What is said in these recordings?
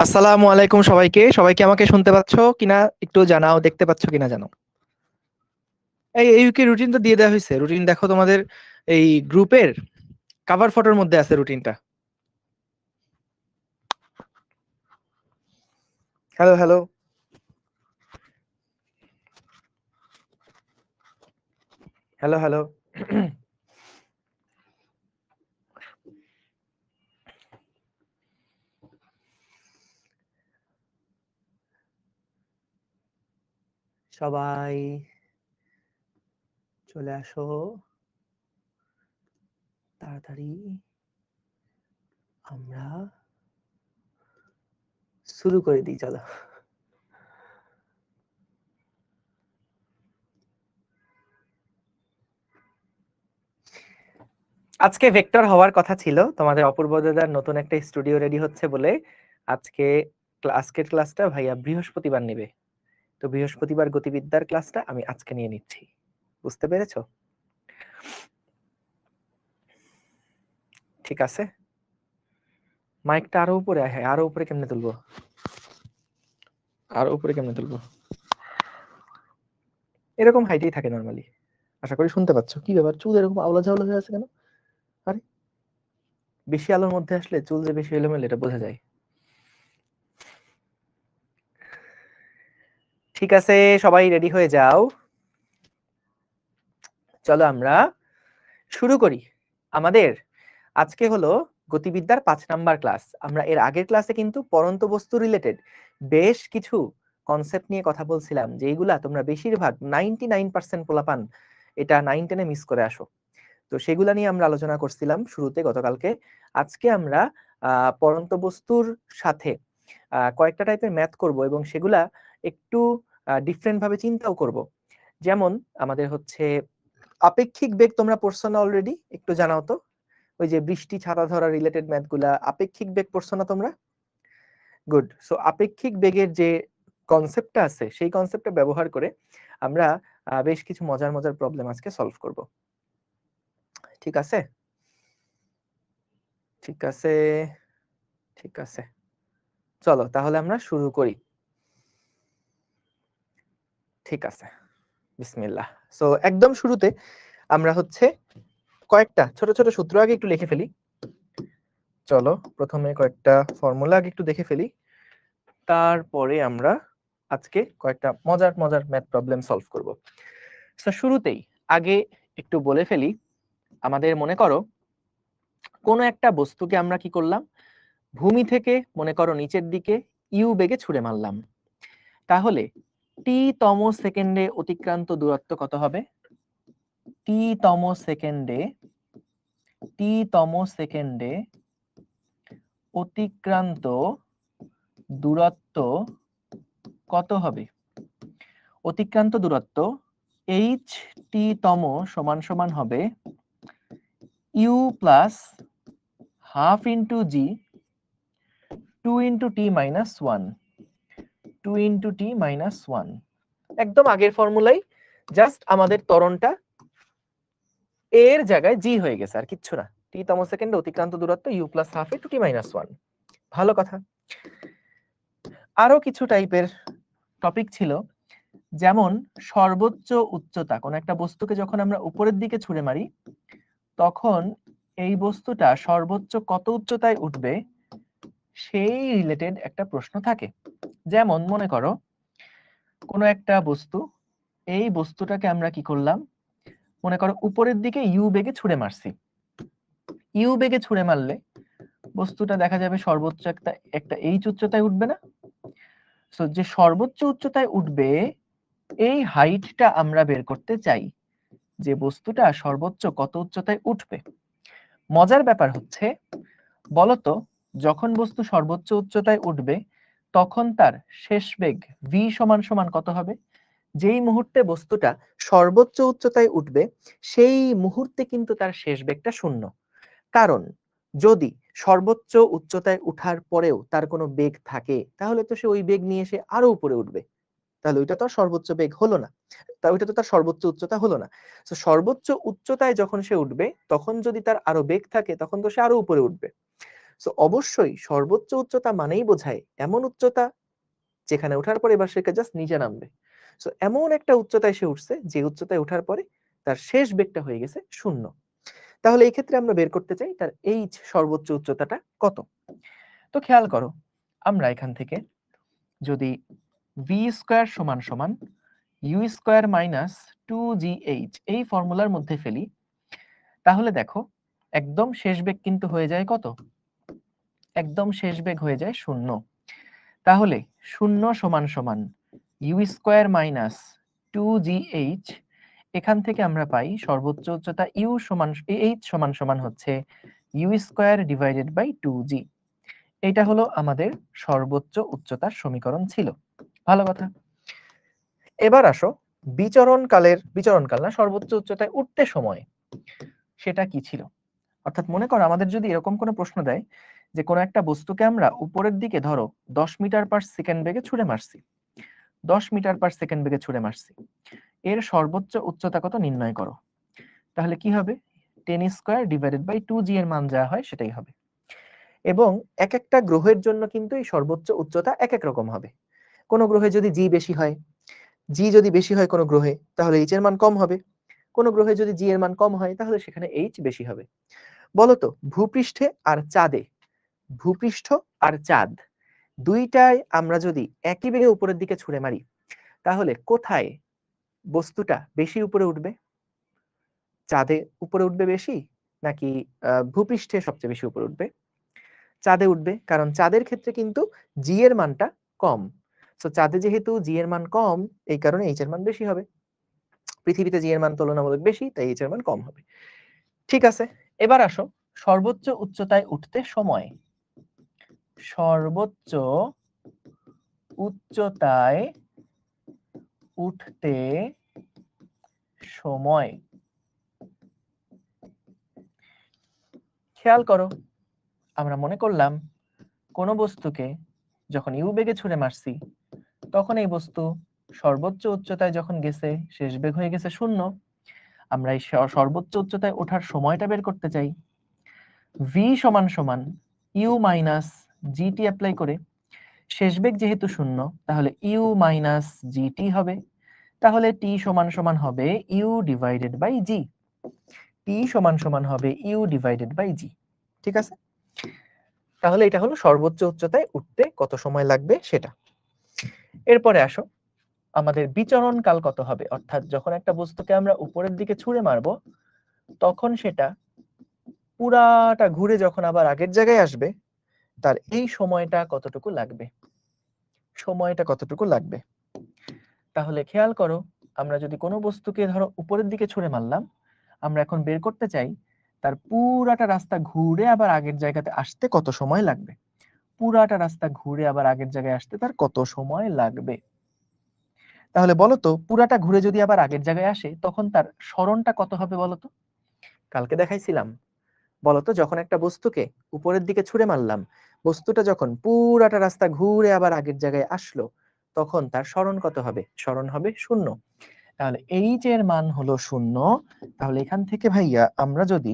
আসসালামু আলাইকুম সবাইকে। সবাইকে আমাকে শুনতে পাচ্ছ কিনা একটু জানাও, দেখতে পাচ্ছ কিনা জানাও। এই উইকের রুটিন তো দিয়ে দেওয়া হয়েছে। রুটিন দেখো তোমাদের এই গ্রুপের কভার ফটোর মধ্যে আছে রুটিনটা। হ্যালো হ্যালো হ্যালো হ্যালো সবাই চলে আসো তাড়াতাড়ি, আমরা শুরু করে দিই। চলো, আজকে ভেক্টর হওয়ার কথা ছিল। তোমাদের অপূর্ব দাদার নতুন একটা স্টুডিও রেডি হচ্ছে বলে আজকের ক্লাসটা ভাইয়া বৃহস্পতিবার নেবে। তো বৃহস্পতিবার গতিবিদ্যার ক্লাসটা আমি আজকে নিয়ে নিচ্ছি। বুঝতে পেরেছো? ঠিক আছে, মাইকটা আরো উপরে। হ্যাঁ, আরো উপরে কেমনে তুলবো? আরো উপরে কেমনে তুলবো? এরকম হাইটেই থাকে নরমালি। আশা করি শুনতে পাচ্ছ। কি ব্যাপার, চুল এরকম আওলা ঝাওলা হয়ে আছে কেন? আরে, বেশি আলোর মধ্যে আসলে চুল যে বেশি এলোমেলো এটা বোঝা যায়। ঠিক আছে, সবাই রেডি হয়ে যাও। চলো আমরা শুরু করি। আমাদের আজকে হলো গতিবিদ্যার 5 নাম্বার ক্লাস। আমরা এর আগের ক্লাসে কিন্তু পরন্ত বস্তু রিলেটেড বেশ কিছু কনসেপ্ট নিয়ে কথা বলছিলাম, যেইগুলা তোমরা বেশিরভাগ 99% পোলাপান এটা 9 10-এ মিস করে আসো। তো সেগুলা নিয়ে আমরা আলোচনা করছিলাম শুরুতে গতকালকে। আজকে আমরা পরন্ত বস্তুর সাথে কয়েকটা টাইপের ম্যাথ করব এবং সেগুলা একটু ডিফারেন্ট ভাবে চিন্তাও করব। যেমন আমাদের হচ্ছে আপেক্ষিক বেগ, তোমরা পড়ছো না অলরেডি? একটু জানাও তো। ওই যে বৃষ্টি ছাতা ধরা রিলেটেড ম্যাথগুলা, আপেক্ষিক বেগ পড়ছো না তোমরা? গুড। সো আপেক্ষিক বেগের যে কনসেপ্টটা আছে সেই কনসেপ্টটা ব্যবহার করে আমরা বেশ কিছু মজার মজার প্রবলেম আজকে সলভ করব। ঠিক আছে, ঠিক আছে, ঠিক আছে। চলো তাহলে আমরা শুরু করি। ঠিক আছে, বিসমিল্লাহ। সো একদম শুরুতে আমরা হচ্ছে কয়েকটা ছোট ছোট সূত্র আগে একটু লিখে ফেলি। চলো প্রথমে কয়েকটা ফর্মুলা আগে একটু দেখে ফেলি, তারপরে আমরা আজকে কয়েকটা মজার মজার ম্যাথ প্রবলেম সলভ করব। সো শুরুতেই আগে একটু বলে ফেলি, আমাদের মনে করো কোনো একটা বস্তুকে আমরা কি করলাম, ভূমি থেকে মনে করো নিচের দিকে ইউ বেগে ছুড়ে মারলাম। তাহলে টি তম সেকেন্ডে অতিক্রান্ত দূরত্ব কত হবে? টি তম সেকেন্ডে অতিক্রান্ত দূরত্ব কত হবে? অতিক্রান্ত দূরত্ব এইচ টি তম সমান সমান হবে u plus half into g 2 into t minus 1, 2 into t minus 1। একদম আগের ফর্মুলাই, জাস্ট আমাদের ত্বরণটা এর জায়গায় জি হয়ে গেছে, আর কিচ্ছু না। টি তম সেকেন্ডে অতিক্রান্ত দূরত্ব u plus half into t minus 1। ভালো কথা। আরো কিছু টাইপের টপিক ছিল, যেমন সর্বোচ্চ উচ্চতা। কোন একটা বস্তুকে যখন আমরা উপরের দিকে ছুঁড়ে মারি তখন এই বস্তুটা সর্বোচ্চ কত উচ্চতায় উঠবে সেই রিলেটেড একটা প্রশ্ন থাকে। যেমন মনে করো কোন একটা বস্তু, এই বস্তুটাকে আমরা কি করলাম, মনে করো উপরের দিকে ইউ বেগে ছুঁড়ে মারছি। ইউ বেগে ছুঁড়ে মারলে বস্তুটা দেখা যাবে সর্বোচ্চ একটা এইচ উচ্চতায় উঠবে না? সো যে সর্বোচ্চ উচ্চতায় উঠবে এই হাইটটা আমরা বের করতে চাই, যে বস্তুটা সর্বোচ্চ কত উচ্চতায় উঠবে। মজার ব্যাপার হচ্ছে, বলতো যখন বস্তু সর্বোচ্চ উচ্চতায় উঠবে তখন তার শেষ বেগ ভি সমান সমান কত হবে? যেই মুহূর্তে বস্তুটা সর্বোচ্চ উচ্চতায় উঠবে সেই মুহূর্তে কিন্তু তার শেষ বেগটা 0। কারণ যদি সর্বোচ্চ উচ্চতায় উঠার পরেও তার কোনো বেগ থাকে তাহলে তো সে ওই বেগ নিয়ে সে আরো উপরে উঠবে, তাহলে ওইটা তো আর সর্বোচ্চ বেগ হলো না, তা ওইটা তো তার সর্বোচ্চ উচ্চতা হলো না। তো সর্বোচ্চ উচ্চতায় যখন সে উঠবে তখন যদি তার আরো বেগ থাকে তখন তো সে আরো উপরে উঠবে। তো অবশ্যই সর্বোচ্চ উচ্চতা মানেই বোঝায় এমন উচ্চতা যেখানে ওঠার পরে এবার সে জাস্ট নিচে নামবে। সো এমন একটা উচ্চতায় সে উঠছে যে উচ্চতায় ওঠার পরে তার শেষ বেগটা হয়ে গেছে 0। তাহলে এই ক্ষেত্রে আমরা বের করতে চাই তার h সর্বোচ্চ উচ্চতাটা কত। তো খেয়াল করো, আমরা এখান থেকে যদি v স্কয়ার সমান সমান u স্কয়ার মাইনাস 2gh এই ফর্মুলার মধ্যে ফেলি, তাহলে দেখো একদম শেষ বেগ কিন্তু হয়ে যায় কত? একদম শেষ বেগ হয়ে যায় 0। তাহলে 0 সমান সমান u স্কয়ার মাইনাস 2gh, এখান থেকে আমরা পাই সর্বোচ্চ উচ্চতা u সমান h সমান সমান হচ্ছে u square divided by 2g। এটা হলো আমাদের সর্বোচ্চ উচ্চতার সমীকরণ ছিল। ভালো কথা। এবার আসো বিচরণকাল না, সর্বোচ্চ উচ্চতায় উঠতে সময় সেটা কি ছিল। অর্থাৎ মনে করো আমাদের যদি এরকম কোনো প্রশ্ন দেয় যে কোনো একটা বস্তুকে আমরা উপরের দিকে ধরো 10 মিটার পার সেকেন্ড বেগে ছুঁড়ে মারছি, 10 মিটার পার সেকেন্ড বেগে ছুঁড়ে মারছি, এর সর্বোচ্চ উচ্চতা কত নির্ণয় করো। তাহলে কি হবে? 10 স্কয়ার ডিভাইডেড বাই 2g এর মান যা হয় সেটাই হবে। এবং এক একটা গ্রহের জন্য কিন্তু এই সর্বোচ্চ উচ্চতা এক এক রকম হবে। কোন গ্রহে যদি জি বেশি হয়, জি যদি বেশি হয় কোন গ্রহে, তাহলে এইচ এর মান কম হবে। কোন গ্রহে যদি জি এর মান কম হয় তাহলে সেখানে এইচ বেশি হবে। বলতো ভূপৃষ্ঠে আর চাঁদে, ভূপৃষ্ঠ আর চাঁদ দুইটাই আমরা যদি একই বেগে উপরের দিকে ছুঁড়ে মারি তাহলে কোথায় বস্তুটা বেশি উপরে উঠবে? চাঁদে উপরে উঠবে বেশি নাকি ভূপৃষ্ঠে সবচেয়ে বেশি উপরে উঠবে? চাঁদে উঠবে, কারণ চাঁদের ক্ষেত্রে কিন্তু জি এর মানটা কম। সো চাঁদে যেহেতু জি এর মান কম, এই কারণে এইচ এর মান বেশি হবে। পৃথিবীতে জি এর মান তুলনামূলক বেশি, তাই এইচ এর মান কম হবে। ঠিক আছে, এবার আসো সর্বোচ্চ উচ্চতায় উঠতে সময়। সর্বোচ্চ উচ্চতায় উঠতে সময়। খেয়াল করো, আমরা মনে করলাম কোন বস্তুকে যখন ইউ বেগে ছুঁড়ে মারছি তখন এই বস্তু সর্বোচ্চ উচ্চতায় যখন গেছে শেষ বেগ হয়ে গেছে 0। আমরা এই সর্বোচ্চ উচ্চতায় ওঠার সময়টা বের করতে চাই। v সমান সমান ইউ মাইনাস জিটি অ্যাপ্লাই করে শেষ বেগ যেহেতু 0 তাহলে ইউ মাইনাস জিটি হবে। তাহলে টি সমান সমান হবে ইউ ডিভাইডেড বাই জি। টি সমান সমান হবে ইউ ডিভাইডেড বাই জি। ঠিক আছে, তাহলে এটা হলো সর্বোচ্চ উচ্চতায় উঠতে কত সময় লাগবে সেটা। এরপরে আসো আমাদের বিচরণ কাল কত হবে, অর্থাৎ যখন একটা বস্তুকে আমরা উপরের দিকে ছুঁড়ে মারবো তখন সেটা পুরাটা ঘুরে যখন আবার আগের জায়গায় আসবে তার এই সময়টা কতটুকু লাগবে। সময়টা কতটুকু লাগবে, তাহলে খেয়াল করো, আমরা যদি কোনো বস্তুকে ধরো উপরের দিকে ছুঁড়ে মারলাম, আমরা এখন বের করতে চাই তার পুরাটা রাস্তা ঘুরে আবার আগের জায়গাতে আসতে কত সময় লাগবে। পুরাটা রাস্তা ঘুরে আবার আগের জায়গায় আসতে তার কত সময় লাগবে। তাহলে বলতো পুরাটা ঘুরে যদি আবার আগের জায়গায় আসে তখন তার সরণটা কত হবে বলতো? কালকে দেখাইছিলাম, বলতো যখন একটা বস্তুকে উপরের দিকে ছুঁড়ে মারলাম, বস্তুটা যখন পুরাটা রাস্তা ঘুরে আবার আগের জায়গায় আসলো তখন তার সরণ কত হবে? সরণ হবে 0। তাহলে এইচ এর মান হলো 0। তাহলে এখান থেকে ভাইয়া আমরা যদি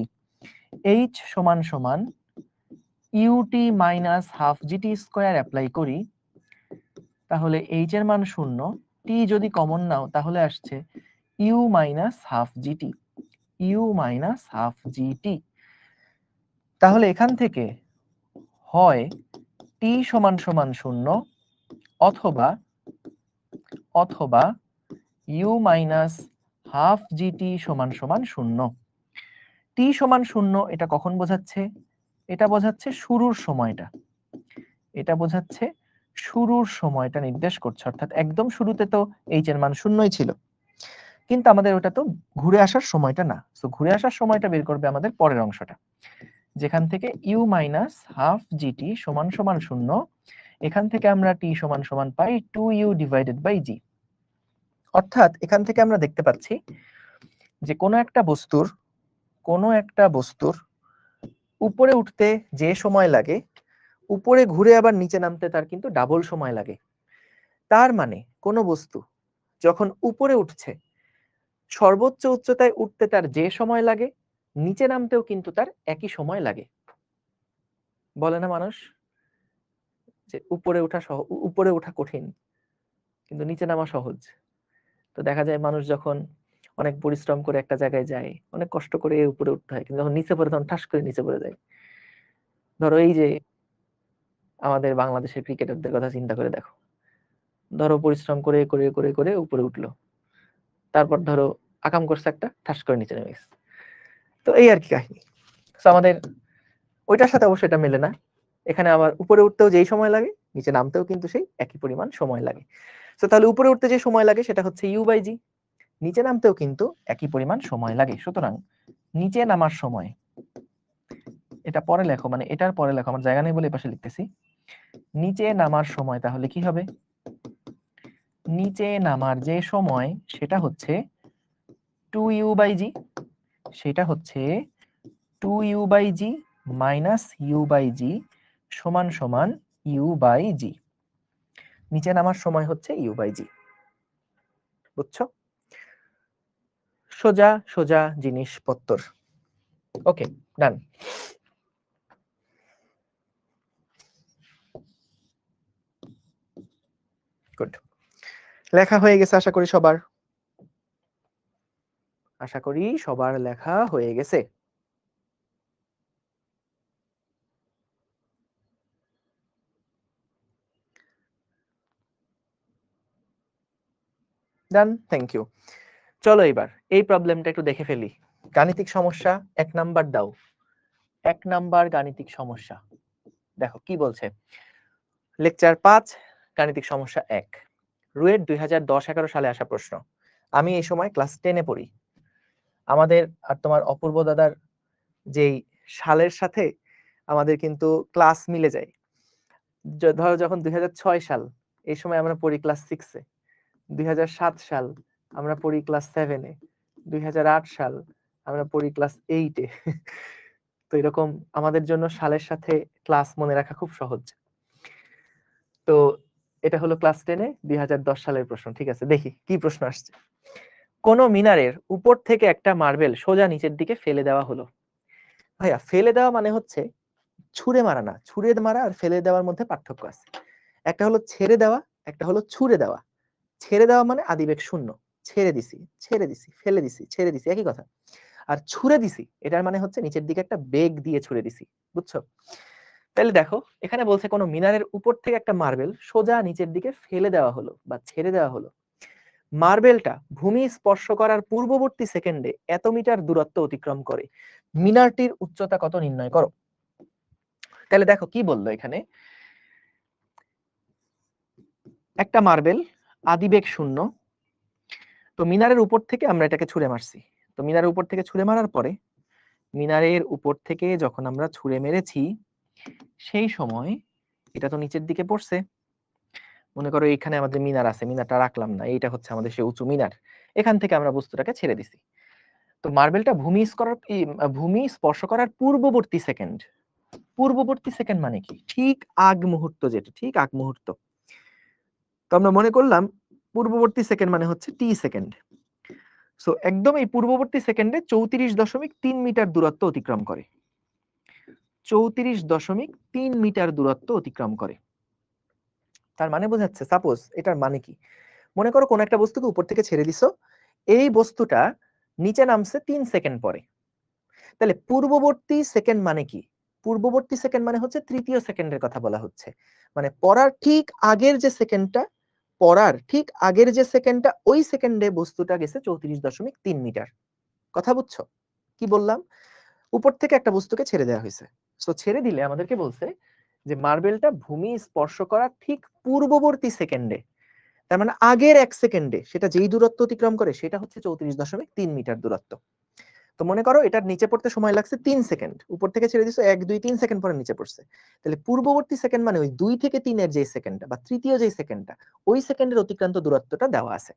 এইচ সমান সমান u t minus half g t square apply করি তাহলে এইচ এর মান 0, টি যদি কমন নাও তাহলে আসছে u minus half g t, u minus half g t. তাহলে এখান থেকে হয় টি সমান সমান 0 অথবা অথবা ইউ মাইনাস হাফ জিটি সমান সমান 0। টি সমান 0 এটা কখন বোঝাচ্ছে? এটা বোঝাচ্ছে শুরুর সময়টা, এটা বোঝাচ্ছে শুরুর সময়টা নির্দেশ করছে, অর্থাৎ একদম শুরুতে তো এইচ এর মান 0ই ছিল, কিন্তু আমাদের ওটা তো ঘুরে আসার সময়টা না। সো ঘুরে আসার সময়টা বের করবে আমাদের পরের অংশটা, যেখান থেকে ইউ মাইনাস হাফ জিটি সমান সমান 0, এখান থেকে আমরা টি সমান সমান পাই 2u ডিভাইডেড বাই জি। অর্থাৎ এখান থেকে আমরা দেখতে পাচ্ছি যে কোনো একটা বস্তুর উপরে উঠতে যে সময় লাগে উপরে ঘুরে আবার নিচে নামতে তার কিন্তু ডাবল সময় লাগে। তার মানে কোনো বস্তু যখন উপরে উঠছে সর্বোচ্চ উচ্চতায় উঠতে তার যে সময় লাগে নিচে নামতেও কিন্তু তার একই সময় লাগে। বলে না মানুষ যে উপরে ওঠা কঠিন কিন্তু নিচে নামা সহজ। তো দেখা যায় মানুষ যখন অনেক পরিশ্রম করে একটা জায়গায় যায়, অনেক কষ্ট করে উপরে উঠতে হয়, কিন্তু যখন নিচে পড়ে তখন ঠাস করে নিচে পড়ে যায়। ধরো এই যে আমাদের বাংলাদেশের ক্রিকেটারদের কথা চিন্তা করে দেখো, ধরো পরিশ্রম করে করে করে করে উপরে উঠলো, তারপর ধরো আকাম করছে একটা, ঠাস করে নিচে নেমে গেছে। তো এই আর কি কাহিনী। তো আমাদের ওইটার সাথে অবশ্যই এটা মেলে না। এখানে আবার উপরে উঠতেও যেই সময় লাগে নিচে নামতেও কিন্তু সেই একই পরিমাণ সময় লাগে। তো তাহলে উপরে উঠতে যে সময় লাগে সেটা হচ্ছে u/g, নিচে নামতেও কিন্তু একই পরিমাণ সময় লাগে। সুতরাং নিচে নামার সময়, এটা পরে লেখো, মানে এটার পরে লেখো, আমার জায়গা নেই বলে এই পাশে লিখতেছি। নিচে নামার সময় তাহলে কি হবে? নিচে নামার যে সময় সেটা হচ্ছে 2u/g, সেটা হচ্ছে 2u/g মাইনাস u/g সমান সমান u/g। নিচে নামার সময় হচ্ছে u/g। বুঝছো? সোজা সোজা জিনিসপত্র। ওকে, ডান। গুড, লেখা হয়ে গেছে আশা করি সবার। আশা করি সবার লেখা হয়ে গেছে। ডান, থ্যাংক ইউ। চলো এবার এই প্রবলেমটা একটু দেখে ফেলি। গাণিতিক সমস্যা 1 নাম্বার দাও। 1 নাম্বার গাণিতিক সমস্যা দেখো কি বলছে। লেকচার 5 গাণিতিক সমস্যা 1, রুয়েট 2010-11 সালে আসা প্রশ্ন। আমি এই সময় ক্লাস 10-এ পড়ি। আমাদের আর তোমার অপূর্ব দাদার যেই সালের সাথে আমাদের কিন্তু ক্লাস মিলে যায়। ধরো যখন 2006 সাল, এই সময় আমরা পড়ি ক্লাস 6-এ। 2007 সাল আমরা পড়ি ক্লাস 7-এ। 2008 সাল আমরা পড়ি ক্লাস 8-এ। তো এরকম আমাদের জন্য সালের সাথে ক্লাস মনে রাখা খুব সহজ। তো এটা হলো ক্লাস 10-এ 2010 সালের প্রশ্ন। ঠিক আছে, দেখি কি প্রশ্ন আসছে। কোন মিনারের উপর থেকে একটা মার্বেল সোজা নিচের দিকে ফেলে দেওয়া হলো। ভাইয়া, ফেলে দেওয়া মানে হচ্ছে ছুঁড়ে মারা না। ছুঁড়ে মারা আর ফেলে দেওয়ার মধ্যে পার্থক্য আছে। একটা হলো ছেড়ে দেওয়া, একটা হলো ছুঁড়ে দেওয়া। ছেড়ে দেওয়া মানে আদিবেগ শূন্য, ছেড়ে দিছি, ফেলে দিছি, ছেড়ে দিছি, একই কথা। আর ছুঁড়ে দিছি এটার মানে হচ্ছে নিচের দিকে একটা বেগ দিয়ে ছুঁড়ে দিছি। বুঝছো? তাহলে দেখো এখানে বলছে কোন মিনারের উপর থেকে একটা মার্বেল সোজা নিচের দিকে ফেলে দেওয়া হলো বা ছেড়ে দেওয়া হলো। মার্বেলটা ভূমি স্পর্শ করার পূর্ববর্তী সেকেন্ডে এত মিটার দূরত্ব অতিক্রম করে। মিনারটির উচ্চতা কত নির্ণয় করো। তাহলে দেখো কি বললো এখানে, একটা মার্বেল আদিবেগ শূন্য, তো মিনারের উপর থেকে আমরা এটাকে ছুঁড়ে মারছি। তো মিনারের উপর থেকে ছুঁড়ে মারার পরে, মিনারের উপর থেকে যখন আমরা ছুঁড়ে মেরেছি সেই সময় এটা তো নিচের দিকে পড়ছে। মনে করো এখানে আমাদের মিনার আছে, মিনারটা রাখলাম না, এইটা হচ্ছে আমাদের সেই উঁচু মিনার। এখান থেকে আমরা বস্তুটাকে ছেড়ে দিছি। তো মার্বেলটা ভূমি স্পর্শ করার পূর্ববর্তী সেকেন্ড। পূর্ববর্তী সেকেন্ড মানে কি? ঠিক আগ মুহূর্ত, যেটা ঠিক আগ মুহূর্ত। তো আমরা মনে করলাম পূর্ববর্তী সেকেন্ড মানে হচ্ছে টি সেকেন্ড। সো একদম এই পূর্ববর্তী সেকেন্ডে 34.3 মিটার দূরত্ব অতিক্রম করে। 34.3 মিটার দূরত্ব অতিক্রম করে। তার মানে বোঝাচ্ছে, সাপোজ এটার মানে কি, মনে করো কোন একটা বস্তুকে উপর থেকে ছেড়ে দিছো, এই বস্তুটা নিচে নামছে 3 সেকেন্ড পরে। তাহলে পূর্ববর্তী সেকেন্ড মানে কি? পূর্ববর্তী সেকেন্ড মানে হচ্ছে তৃতীয় সেকেন্ডের কথা বলা হচ্ছে। মানে পড়ার ঠিক আগের যে সেকেন্ডটা, ওই সেকেন্ডে বস্তুটা গেছে 34.3 মিটার। কথা বুঝছো কি বললাম? উপর থেকে একটা বস্তুকে ছেড়ে দেওয়া হয়েছে। সো ছেড়ে দিলে আমাদেরকে বলছে যে মার্বেলটা ভূমি স্পর্শ করার ঠিক পূর্ববর্তী সেকেন্ডে, তার মানে আগের 1 সেকেন্ডে সেটা যেই দূরত্ব অতিক্রম করে সেটা হচ্ছে 34.3 মিটার দূরত্ব। তো মনে করো এটার নিচে পড়তে সময় লাগছে 3 সেকেন্ড, উপর থেকে ছেড়ে দিছো 1 2 3 সেকেন্ড পরে নিচে পড়ছে। তাহলে পূর্ববর্তী সেকেন্ড মানে ওই 2 থেকে 3 এর যে সেকেন্ডটা বা তৃতীয় যে সেকেন্ডটা, ওই সেকেন্ডের অতিক্রান্ত দূরত্বটা দেওয়া আছে।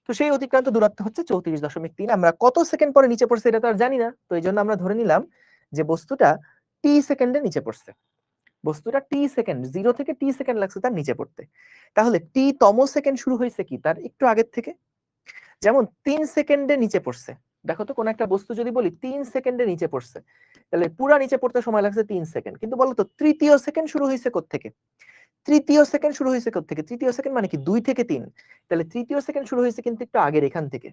তো সেই অতিক্রান্ত দূরত্ব হচ্ছে 34.3। আমরা কত সেকেন্ড পরে নিচে পড়ছে এটা তো আর জানি না, তো এই জন্য আমরা ধরে নিলাম যে বস্তুটা টি সেকেন্ডে নিচে পড়ছে। বস্তুটা টি সেকেন্ড, 0 থেকে টি সেকেন্ড লাগছে তার নিচে পড়তে। তাহলে টি তম সেকেন্ড শুরু হয়েছে কি তার একটু আগের থেকে, যেমন 3 সেকেন্ডে নিচে পড়ছে। দেখো তো কোন একটা বস্তু যদি বলি 3 সেকেন্ডে নিচে পড়ছে, তাহলে পুরা নিচে পড়তে সময় লাগছে 3 সেকেন্ড। কিন্তু বলো তো তৃতীয় সেকেন্ড শুরু হয়েছে কোত্থেকে? তৃতীয় সেকেন্ড শুরু হয়েছে কোত্থেকে? তৃতীয় সেকেন্ড মানে কি 2 থেকে 3, তাহলে তৃতীয় সেকেন্ড শুরু হয়েছে কিন্তু একটু আগের এখান থেকে।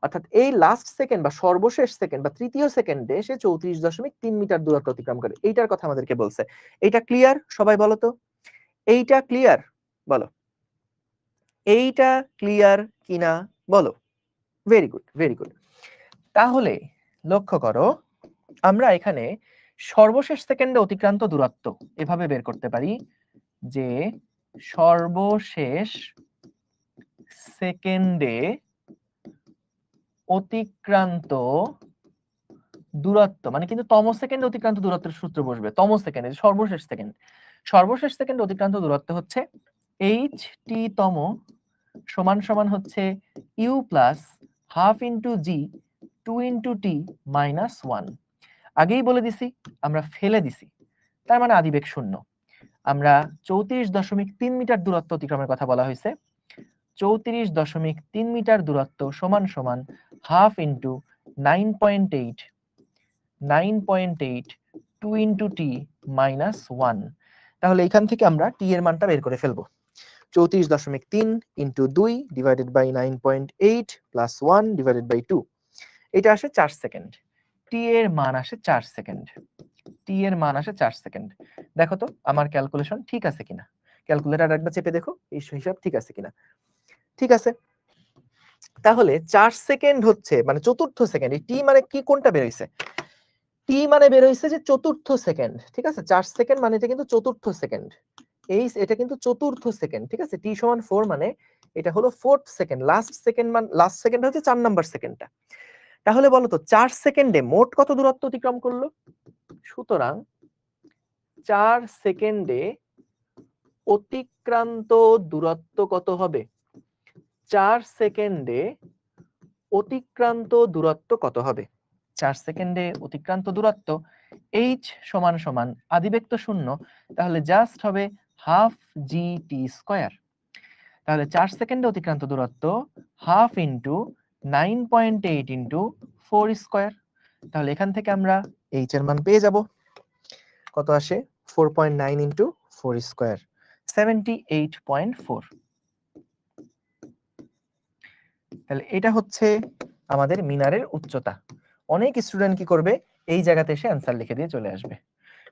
অর্থাৎ এই লাস্ট সেকেন্ড বা সর্বশেষ সেকেন্ড বা তৃতীয় সেকেন্ডে সে 34.3 মিটার দূরত্ব অতিক্রম করে। এইটার কথা আমাদেরকে বলছে। এইটা ক্লিয়ার? সবাই বলো তো, এইটা ক্লিয়ার? বলো, এইটা ক্লিয়ার কিনা বলো। Very good, very good. তাহলে লক্ষ্য করো, আমরা এখানে সর্বশেষ সেকেন্ডে অতিক্রান্ত দূরত্ব এভাবে বের করতে পারি যে সর্বশেষ সেকেন্ডে অতিক্রান্ত দূরত্ব, মানে কিন্তু তম সেকেন্ডে অতিক্রান্ত দূরত্বের সূত্র বসবে। তম সেকেন্ডে, সর্বশেষ সেকেন্ড, সর্বশেষ সেকেন্ডে অতিক্রান্ত দূরত্ব হচ্ছে এইচ টি তম সমান সমান হচ্ছে u plus half into g 2 into t minus 1। আগেই বলে দিছি, আমরা ফেলে দিছি, তার মানে আদিবেগ শূন্য। আমরা 34.3 মিটার দূরত্ব অতিক্রমের কথা বলা হয়েছে। 34.3 মিটার দূরত্ব সমান সমান half into 9.8 2 into t minus 1। তাহলে এখান থেকে আমরা টি এর মানটা বের করে ফেলবো। 34.3 into 2 divided by 9.8 plus 1 divided by 2, এটা আসে 4 সেকেন্ড। টি এর মান আসে 4 সেকেন্ড। টি এর মান আসে 4 সেকেন্ড। দেখো তো আমার ক্যালকুলেশন ঠিক আছে কিনা, ক্যালকুলেটর একবার চেপে দেখো এই হিসাব ঠিক আছে কিনা। ঠিক আছে, তাহলে 4 সেকেন্ড হচ্ছে মানে চতুর্থ সেকেন্ড। টি মানে কি, কোনটা বের হইছে? টি মানে বের হইছে যে চতুর্থ সেকেন্ড। ঠিক আছে, 4 সেকেন্ড মানে এটা কিন্তু চতুর্থ সেকেন্ড। এটা কিন্তু চতুর্থ সেকেন্ড। ঠিক আছে, টি সমান 4 মানে এটা হলো 4th সেকেন্ড। লাস্ট সেকেন্ড মানে লাস্ট সেকেন্ড হচ্ছে 4 নাম্বার সেকেন্ডটা। তাহলে বলো তো 4 সেকেন্ডে মোট কত দূরত্ব অতিক্রম করলো? সুতরাং 4 সেকেন্ডে অতিক্রান্ত দূরত্ব কত হবে? 4 সেকেন্ডে অতিক্রান্ত দূরত্ব কত হবে? 4 সেকেন্ডে অতিক্রান্ত দূরত্ব h সমান সমান আদিবেগ তো শূন্য, তাহলে জাস্ট হবে হাফ জি টি স্কয়ার। তাহলে 4 সেকেন্ডে অতিক্রান্ত দূরত্ব হাফ ইন্টু 9.8 ইন্টু 4 স্কয়ার। তাহলে এখান থেকে আমরা h এর মান পেয়ে যাব। কত আসে? 4.9 ইন্টু 4 স্কয়ার, 78.4। তাহলে এটা হচ্ছে আমাদের মিনারের উচ্চতা। অনেক স্টুডেন্ট কি করবে, এই জায়গাতে এসে অ্যান্সার লিখে দিয়ে চলে আসবে।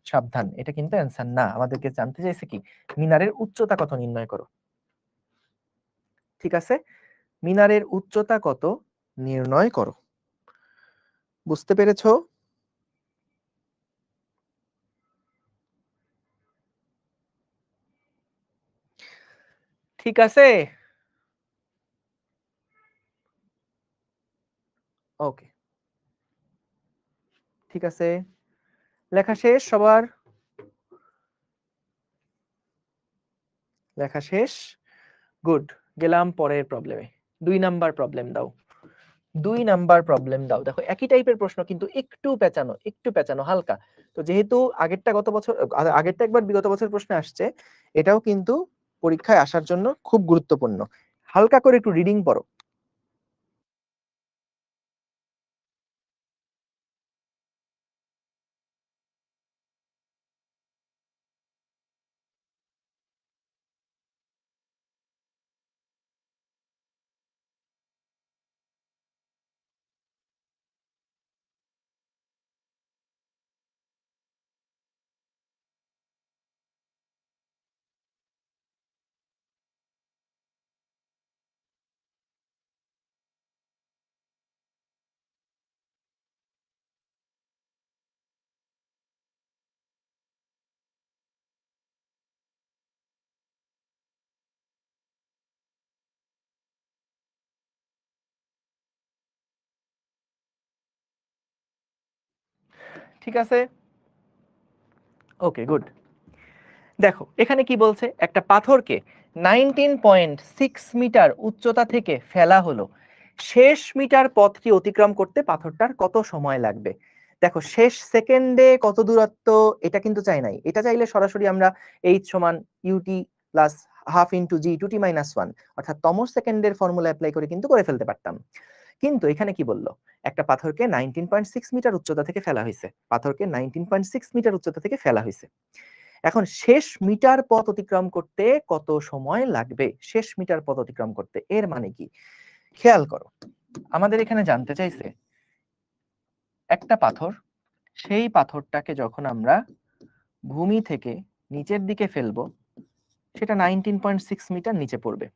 সাবধান, এটা কিন্তু অ্যান্সার না। আমাদেরকে জানতে চাইছে কি মিনারের উচ্চতা কত নির্ণয় করো। ঠিক আছে, মিনারের উচ্চতা কত নির্ণয় করো। বুঝতে পেরেছো? ঠিক আছে, ওকে, ঠিক আছে, লেখা শেষ সবার? লেখা শেষ, গুড। গেলাম পরের প্রবলেমে। 2 নাম্বার প্রবলেম দাও। 2 নাম্বার প্রবলেম দাও। দেখো একই টাইপের প্রশ্ন কিন্তু একটু পেঁচানো, একটু পেঁচানো হালকা। তো যেহেতু আগেরটা গত বছর, আগেরটা একবার বিগত বছর প্রশ্নে আসছে, এটাও কিন্তু পরীক্ষায় আসার জন্য খুব গুরুত্বপূর্ণ। হালকা করে একটু রিডিং পড়ো। ঠিক আছে, ওকে, গুড। দেখো এখানে কি বলছে, একটা পাথরকে 19.6 মিটার উচ্চতা থেকে ফেলা হলো। শেষ মিটার পথটি অতিক্রম করতে পাথরটার কত সময় লাগবে? দেখো শেষ সেকেন্ডে কত দূরত্ব এটা কিন্তু চাই নাই, এটা চাইলে সরাসরি আমরা h সমান ut প্লাস হাফ ইন্টু জি টু টি মাইনাস ওয়ান অর্থাৎ তম সেকেন্ডের ফর্মুলা অ্যাপ্লাই করে কিন্তু করে ফেলতে পারতাম। কিন্তু এখানে কি বললো, একটা পাথরকে 19.6 মিটার উচ্চতা থেকে ফেলা হয়েছে, পাথরকে 19.6 মিটার উচ্চতা থেকে ফেলা হয়েছে। এখন শেষ মিটার পথ অতিক্রম করতে কত সময় লাগবে, শেষ মিটার পথ অতিক্রম করতে, এর মানে কি খেয়াল করো, আমাদের এখানে জানতে চাইছে একটা পাথর, সেই পাথরটাকে যখন আমরা ভূমি থেকে নিচের দিকে ফেলবো সেটা 19.6 মিটার নিচে পড়বে,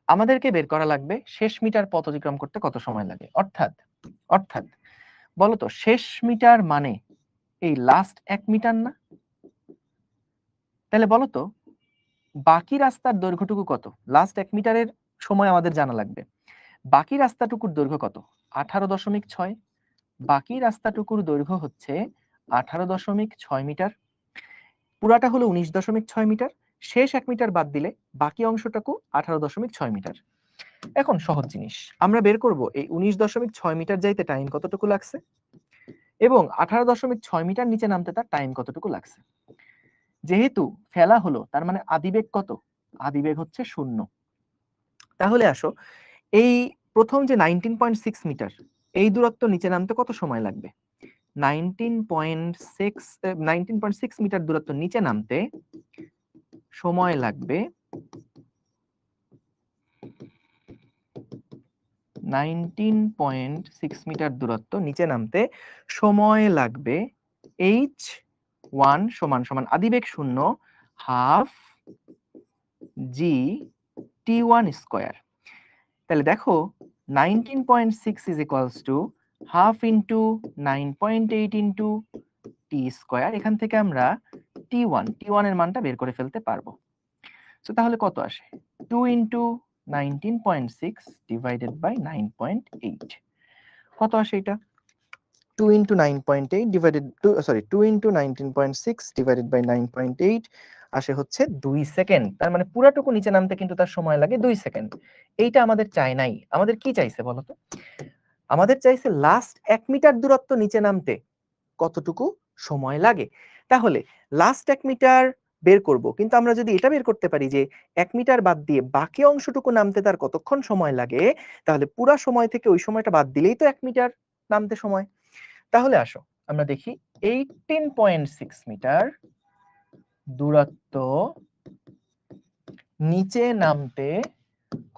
আমাদেরকে বের করা লাগবে শেষ মিটার পথ অতিক্রম করতে কত সময় লাগে। অর্থাৎ অর্থাৎ বলতো শেষ মিটার মানে এই লাস্ট 1 মিটার না, তাহলে বলতো বাকি রাস্তার দৈর্ঘ্যটুকু কত, লাস্ট 1 মিটারের সময় আমাদের জানা লাগবে, বাকি রাস্তাটুকুর দৈর্ঘ্য কত 18.6, বাকি রাস্তাটুকুর দৈর্ঘ্য হচ্ছে 18.6 মিটার, পুরাটা হলো 19.6 মিটার, শেষ 1 মিটার বাদ দিলে বাকি অংশটুকু 18.6 মিটার। এখন সহজ জিনিস, আমরা বের করব এই 19.6 মিটার যাইতে টাইম কতটুকু লাগছে এবং 18.6 মিটার নিচে নামতে তার টাইম কতটুকু লাগছে। যেহেতু ফেলা হলো তার মানে আদিবেগ কত, আদিবেগ হচ্ছে 0। তাহলে আসো এই প্রথম যে 19.6 মিটার এই দূরত্ব নিচে নামতে কত সময় লাগবে, 19.6 মিটার দূরত্ব নিচে নামতে সময় লাগবে 19.6 মিটার দূরত্ব নিচে নামতে সময় লাগবে h1 সমান সমান আদিবেগ 0 হাফ জি t1 স্কয়ার। তাহলে দেখো 19.6 is equals to half into 9.8 into t square, এখান থেকে আমরা t1 এর মানটা বের করে ফেলতে পারবো। সো তাহলে কত আসে 2 into 19.6 divided by 9.8, কত আসে এটা 2 into 9.8 divided 2 into 19.6 divided by 9.8 আসে হচ্ছে 2 সেকেন্ড, তার মানে পুরাটুকু নিচে নামতে কিন্তু তার সময় লাগে 2 সেকেন্ড। এইটা আমাদের চাই নাই, আমাদের কি চাইছে বলতো, আমাদের চাইছে লাস্ট 1 মিটার দূরত্ব নিচে নামতে কতটুকু সময় লাগে। তাহলে লাস্ট 1 মিটার বের করব, কিন্তু আমরা যদি এটা বের করতে পারি যে 1 মিটার বাদ দিয়ে বাকি অংশটুকু নামতে তার কতক্ষণ সময় লাগে, তাহলে পুরা সময় থেকে ওই সময়টা বাদ দিলেই তো 1 মিটার নামতে সময়। তাহলে আসো আমরা দেখি 18.6 মিটার দূরত্ব নিচে নামতে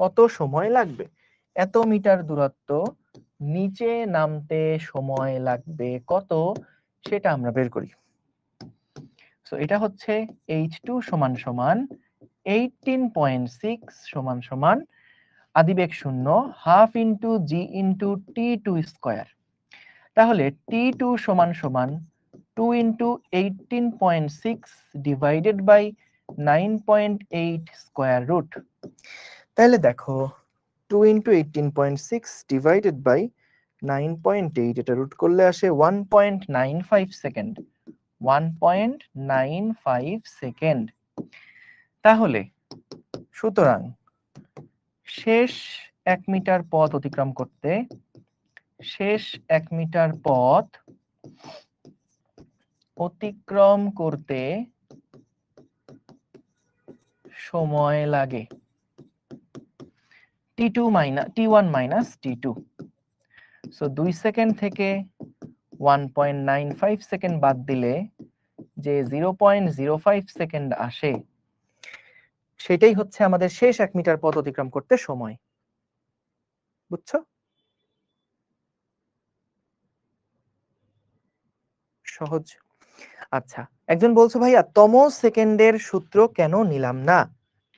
কত সময় লাগবে, এত মিটার দূরত্ব নিচে নামতে সময় লাগবে কত সেটা আমরা বের করি। সো এটা হচ্ছে h2 সমান সমান 18.6 সমান সমান আদিবেগ 0 half into g into t2 square. তাহলে t2 সমান সমান 2 into 18.6 divided by 9.8 square root. তাহলে দেখো 2 ইন্টু 18.6 ডিভাইডেড বাই 9.8, এটা রুট করলে আসে 1.95 সেকেন্ড, 1.95 সেকেন্ড। তাহলে সুতরাং শেষ 1 মিটার পথ অতিক্রম করতে, শেষ 1 মিটার পথ অতিক্রম করতে সময় লাগে t1 minus t2। So 2 second থেকে 1.95 সেকেন্ড বাদ দিলে যে 0.05 সেকেন্ড আসে সেটাই হচ্ছে আমাদের শেষ 1 মিটার পথ অতিক্রম করতে সময়। বুঝছো? সহজ। আচ্ছা, একজন বলছো ভাইয়া তম সেকেন্ডের সূত্র কেন নিলাম না,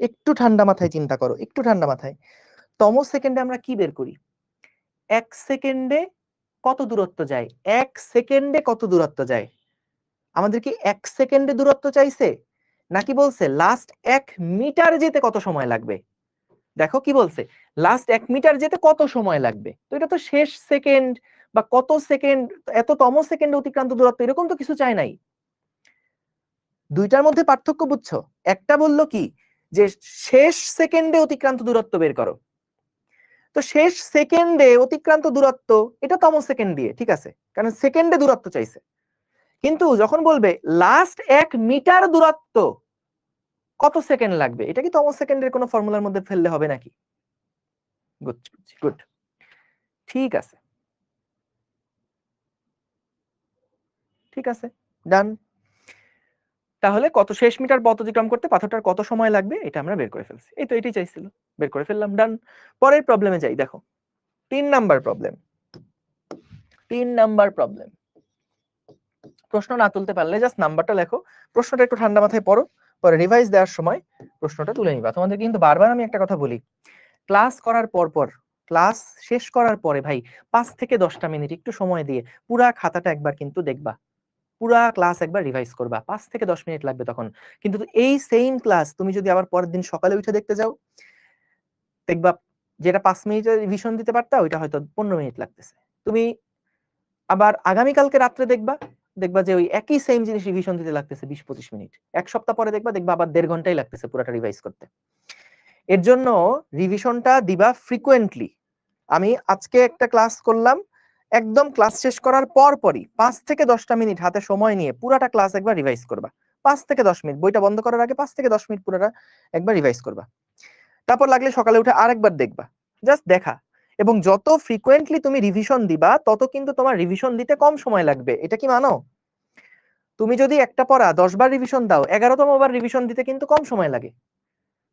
একটু ঠান্ডা মাথায় চিন্তা করো, একটু ঠান্ডা মাথায়। তম সেকেন্ডে আমরা কি বের করি, 1 সেকেন্ডে কত দূরত্ব যায়, 1 সেকেন্ডে কত দূরত্ব যায়, আমাদের কি 1 সেকেন্ডে দূরত্ব চাইছে নাকি বলছে লাস্ট 1 মিটার যেতে কত সময় লাগবে। দেখো কি বলছে, লাস্ট 1 মিটার যেতে কত সময় লাগবে, তো এটা তো শেষ সেকেন্ড বা কত সেকেন্ড, এত তম সেকেন্ডে অতিক্রান্ত দূরত্ব এরকম তো কিছু চাই নাই। দুইটার মধ্যে পার্থক্য বুঝছো, একটা বললো কি যে শেষ সেকেন্ডে অতিক্রান্ত দূরত্ব বের করো, তো শেষ সেকেন্ডে অতিক্রান্ত দূরত্ব এটা তম সেকেন্ড দিয়ে, ঠিক আছে, কারণ সেকেন্ডে দূরত্ব চাইছে। কিন্তু যখন বলবে লাস্ট 1 মিটার দূরত্ব কত সেকেন্ড লাগবে, এটা কি তম সেকেন্ডের কোনো ফর্মুলার মধ্যে ফেললে হবে নাকি? গুড গুড, ঠিক আছে, ঠিক আছে, ডান। তাহলে কত শেষ মিটার পথ অতিক্রম করতে পাথরটার কত সময় লাগবে এটা আমরা বের করে ফেলছি। এই তো এটাই চাইছিল, বের করে ফেললাম, ডান। পরের প্রবলেমে যাই, দেখো 3 নাম্বার প্রবলেম। 3 নাম্বার প্রবলেম, প্রশ্ন না তুলতে পারলে জাস্ট নাম্বারটা লেখো, প্রশ্নটা একটু ঠান্ডা মাথায় পড়ো, পরে রিভাইজ দেওয়ার সময় প্রশ্নটা তুলে নিবা। তোমাদের কিন্তু বারবার আমি একটা কথা বলি, ক্লাস করার পর ক্লাস শেষ করার পরে ভাই 5 থেকে 10টা মিনিট একটু সময় দিয়ে পুরা খাতাটা একবার কিন্তু দেখবা, পুরা ক্লাস একবার রিভাইজ করবা, 5 থেকে 10 মিনিট লাগবে তখন। কিন্তু এই সেম ক্লাস তুমি যদি আবার পরের দিন সকালে উঠে দেখতে যাও, দেখবা যেটা 5 মিনিটের রিভিশন দিতে পারতা ওইটা হয়তো 15 মিনিট লাগতেছে। তুমি আবার আগামীকালকে রাত্রে দেখবা, দেখবা যে ওই একই সেম জিনিস রিভিশন দিতে লাগতেছে 20-25 মিনিট। এক সপ্তাহ পরে দেখবা আবার 1.5 ঘন্টাই লাগতেছে পুরোটা রিভাইজ করতে। এর জন্য রিভিশনটা দিবা ফ্রিকোয়েন্টলি। আমি আজকে একটা ক্লাস করলাম, একদম ক্লাস শেষ করার পরই 5 থেকে 10টা মিনিট হাতে সময় নিয়ে পুরাটা ক্লাস একবার রিভাইজ করবা। 5 থেকে 10 মিনিট, বইটা বন্ধ করার আগে 5 থেকে 10 মিনিট পুরাটা একবার রিভাইজ করবা। তারপর লাগলে সকালে উঠে আরেকবার দেখবা, জাস্ট দেখা। এবং যত ফ্রিকোয়েন্টলি তুমি রিভিশন দিবা তত কিন্তু তোমার রিভিশন দিতে কম সময় লাগবে, এটা কি মানো? তুমি যদি একটা পড়া 10 বার রিভিশন দাও, 11তম বার রিভিশন দিতে কিন্তু কম সময় লাগে।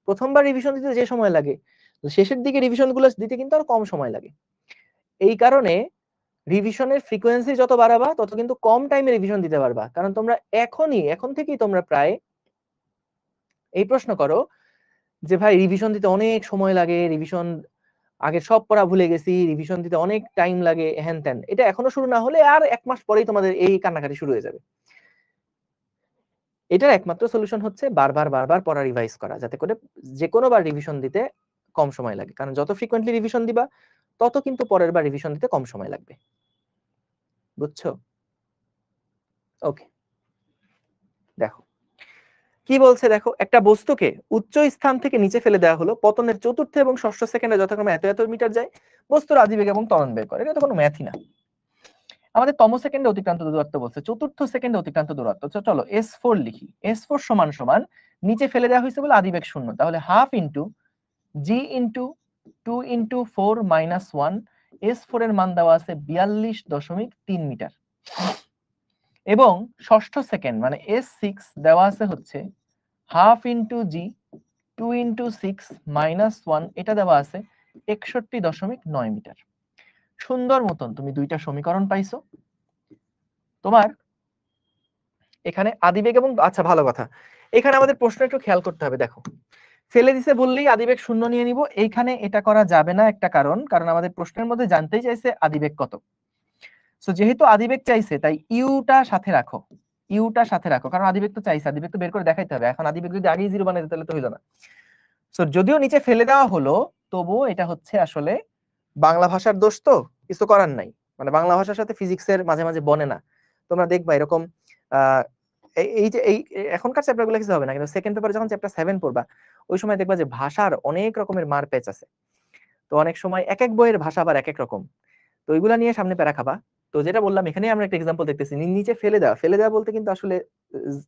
প্রথমবার রিভিশন দিতে যে সময় লাগে, শেষের দিকে রিভিশন গুলো দিতে কিন্তু আরো কম সময় লাগে। এই কারণে রিভিশনের ফ্রিকোয়েন্সি যত বাড়াবা তত কিন্তু কম টাইমে রিভিশন দিতে পারবা। কারণ তোমরা এখন থেকেই তোমরা প্রায় এই প্রশ্ন করো যে ভাই রিভিশন দিতে অনেক সময় লাগে, রিভিশন আগে সব পড়া ভুলে গেছি, রিভিশন দিতে অনেক টাইম লাগে, হ্যান ত্যান। এটা এখনো শুরু না হলে আর 1 মাস পরেই তোমাদের এই কান্নাকাটি শুরু হয়ে যাবে। এটার একমাত্র সলিউশন হচ্ছে বারবার পড়া রিভাইজ করা, যাতে করে যে কোনো বার রিভিশন দিতে কম সময় লাগে। কারণ যত ফ্রিকোয়েন্টলি রিভিশন দিবা তত কিন্তু পরের বার রিভিশন দিতে কম সময় লাগবে। বুঝছো? ওকে, দেখো কি বলছে, দেখো একটা বস্তুকে উচ্চ স্থান থেকে নিচে ফেলে দেওয়া হলো, পতনের চতুর্থ এবং ষষ্ঠ সেকেন্ডে যথাক্রমে এত মিটার যায়, বস্তুর আদিবেগ এবং ত্বরণ বের করে। এটা তো কোনো ম্যাথই না। আমাদের তম সেকেন্ডে অতিক্রান্ত দূরত্ব বলছে, চতুর্থ সেকেন্ডে অতিক্রান্ত দূরত্ব। চলো S4 লিখি। S4 সমান সমান নিচে ফেলে দেওয়া হয়েছে বলে আদিবেগ 0, তাহলে half into g into 2 into 4 minus 1। S4 এর মান দেওয়া আছে 42.3 মিটার, এবং ষষ্ঠ সেকেন্ড মানে S6 দেওয়া আছে হচ্ছে half into g 2 into 6 minus 1, এটা দেওয়া আছে 61.9 মিটার। সুন্দর মতন তুমি দুইটা সমীকরণ পাইছো। তোমার এখানে আদিবেগ এবং, আচ্ছা ভালো কথা, এখানে আমাদের প্রশ্ন একটু খেয়াল করতে হবে। দেখো ফেলে দিছে বললেই আদিবেগ 0 নিয়ে নিব, এইখানে এটা করা যাবে না। একটা কারণ আমাদের প্রশ্নের মধ্যে জানতেই চাইছে আদিবেগ কত। সো যেহেতু আদিবেগ চাইছে তাই ইউটা সাথে রাখো, ইউটা সাথে রাখো, কারণ আদিবেগ তো চাইছে, আদিবেগ তো বের করে দেখাইতে হবে। এখন আদিবেগ যদি আগেই 0 বানাই তাহলে তো হইলো না। সো যদিও নিচে ফেলে দেওয়া হলো, তবুও এটা হচ্ছে আসলে বাংলা ভাষার দোষ, তো কিছু করার নাই। মানে বাংলা ভাষার সাথে ফিজিক্সের মাঝে মাঝে বনে না। তোমরা দেখবা এরকম এই যে এখনকার চ্যাপ্টার গুলো কিছু হবে না, কিন্তু সেকেন্ড পেপারে যখন চ্যাপ্টার 7 পড়বা ওই সময় দেখবা যে ভাষার অনেক রকমের মার প্যাচ আছে। তো অনেক সময় এক এক বইয়ের ভাষা আবার এক এক রকম, তো ওইগুলা নিয়ে সামনে প্যারা খাবা। তো যেটা বললাম এখানে আমরা একটা এক্সাম্পল দেখতেছি, নিচে ফেলে দেওয়া। ফেলে দেওয়া বলতে কিন্তু আসলে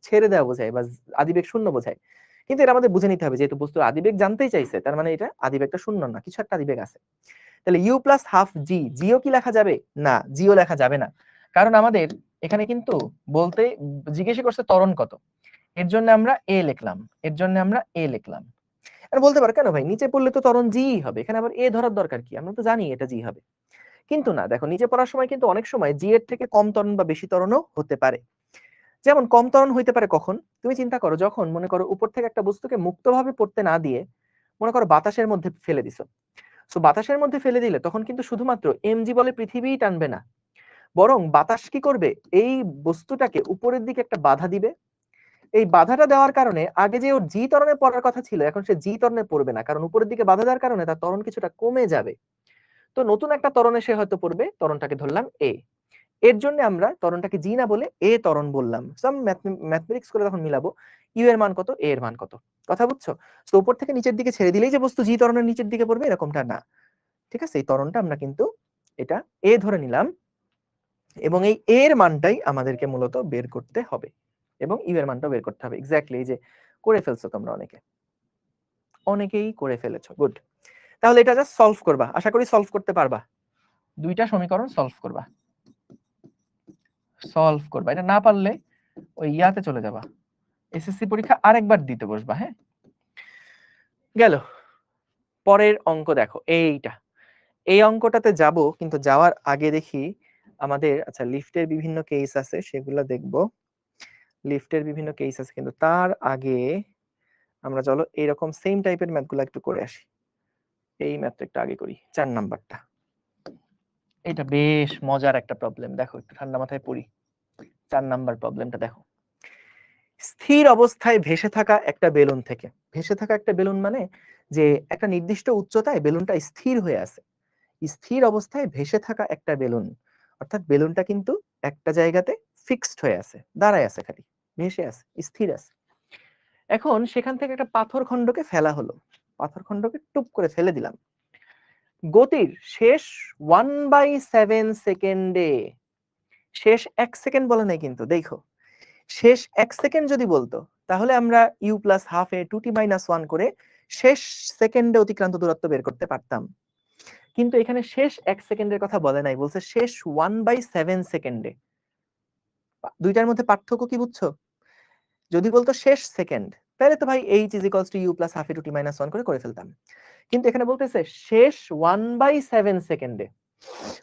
ছেড়ে দেওয়া বোঝায় বা আদিবেগ 0 বোঝায়। কিন্তু এটা আমাদের বুঝে নিতে হবে, যেহেতু বস্তুর আদিবেগ জানতেই চাইছে, তার মানে এটা আদিবেগটা 0 না, কিছু একটা আদিবেগ আছে। তাহলে ইউ প্লাস হাফ জি, জিও কি লেখা যাবে? না, জিও লেখা যাবে না। কারণ আমাদের এখানে কিন্তু বলতে জিজ্ঞেস করছে ত্বরণ কত, এর জন্য আমরা এ লিখলাম, এর জন্য আমরা এ লিখলাম। আর বলতে পারো কেন ভাই নিচে পড়লে তো ত্বরণ জি হবে, এখানে আবার এ ধরার দরকার কি? আমরা তো জানি এটা জি হবে। কিন্তু না, দেখো নিচে পড়ার সময় কিন্তু অনেক সময় জি এর থেকে কম ত্বরণ বা বেশি ত্বরণও হতে পারে। যেমন কম ত্বরণ হইতে পারে কখন? তুমি চিন্তা করো, যখন মনে করো উপর থেকে একটা বস্তুকে মুক্তভাবে পড়তে না দিয়ে মনে করো বাতাসের মধ্যে ফেলে দিছো। সো বাতাসের মধ্যে ফেলে দিলে তখন কিন্তু শুধুমাত্র এমজি বলে পৃথিবীই টানবে না, বরং বাতাস কি করবে, এই বস্তুটাকে উপরের দিকে একটা বাধা দিবে। এই বাধাটা দেওয়ার কারণে আগে যে ওর জি ত্বরণে পড়ার কথা ছিল, এখন সে জি ত্বরণে পড়বে না, কারণ উপরের দিকে বাধা দেওয়ার কারণে তার ত্বরণ কিছুটা কমে যাবে। তো নতুন একটা ত্বরণে সে হয়তো পড়বে, ত্বরণটাকে ধরলাম এ। এর জন্য আমরা ত্বরণটাকে জি না বলে এ ত্বরণ বললাম। সাম ম্যাথমেটিক্স করে তখন মিলাবো ইউ এর মান কত, এ এর মান কত। কথা বুঝছো? তো উপর থেকে নিচের দিকে ছেড়ে দিলেই যে বস্তু জি ত্বরণের নিচের দিকে পড়বে এরকমটা না। ঠিক আছে, এই ত্বরণটা আমরা কিন্তু এটা এ ধরে নিলাম এবং এই এর মানটাই আমাদেরকে মূলত বের করতে হবে এবং ইউ এর মানটাও বের করতে হবে। এক্স্যাক্টলি, এই যে করে ফেলছো তোমরা, অনেকেই করে ফেলেছো, গুড। তাহলে এটা জাস্ট সলভ করবা, আশা করি সলভ করতে পারবা, দুইটা সমীকরণ সলভ করবা, এটা না পারলে ওই ইয়াতে চলে যাবা, এসএসসি পরীক্ষা আরেকবার দিতে বসবা। হ্যাঁ, গেল। পরের অঙ্ক দেখো, এইটা, এই অঙ্কটাতে যাব, কিন্তু যাওয়ার আগে দেখি আমাদের, আচ্ছা লিফটের বিভিন্ন কেস আছে সেগুলো দেখব, লিফটের বিভিন্ন কেস আছে, কিন্তু তার আগে আমরা চলো এইরকম সেম টাইপের ম্যাথগুলো একটু করে আসি। এই ম্যাথটা একটু আগে করি, 4 নাম্বারটা। এটা বেশ মজার একটা প্রবলেম, দেখো একটু ঠান্ডা মাথায় পড়ি। 4 নাম্বার প্রবলেমটা দেখো। স্থির অবস্থায় ভেসে থাকা একটা বেলুন থেকে, ভেসে থাকা একটা বেলুন মানে যে একটা নির্দিষ্ট উচ্চতায় বেলুনটা স্থির হয়ে আছে, স্থির অবস্থায় ভেসে থাকা একটা বেলুন, অর্থাৎ বেলুনটা কিন্তু একটা জায়গাতে ফিক্সড হয়ে আছে, দাঁড়ায় আছে, খালি ভেসে আছে, স্থির আছে। এখন সেখান থেকে একটা পাথর খণ্ডকে ফেলা হলো, পাথর খণ্ডকে টুপ করে ফেলে দিলাম। গতির শেষ 1/7 সেকেন্ডে, শেষ 1 সেকেন্ড বলে নাই কিন্তু, দেখো শেষ 1 সেকেন্ড যদি বলতো তাহলে আমরা u প্লাস হাফ এ 2t মাইনাস 1 করে শেষ সেকেন্ডে অতিক্রান্ত দূরত্ব বের করতে পারতাম, কিন্তু এখানে শেষ 1 সেকেন্ডের কথা বলে নাই, বলছে শেষ 1/7 সেকেন্ডে। দুইটার মধ্যে পার্থক্য কি বুঝছো? যদি বলতো শেষ সেকেন্ড তাহলে তো ভাই h is equals two u plus half A 2t minus 1 করে ফেলতাম, কিন্তু এখানে বলতেছে শেষ 1/7 সেকেন্ডে,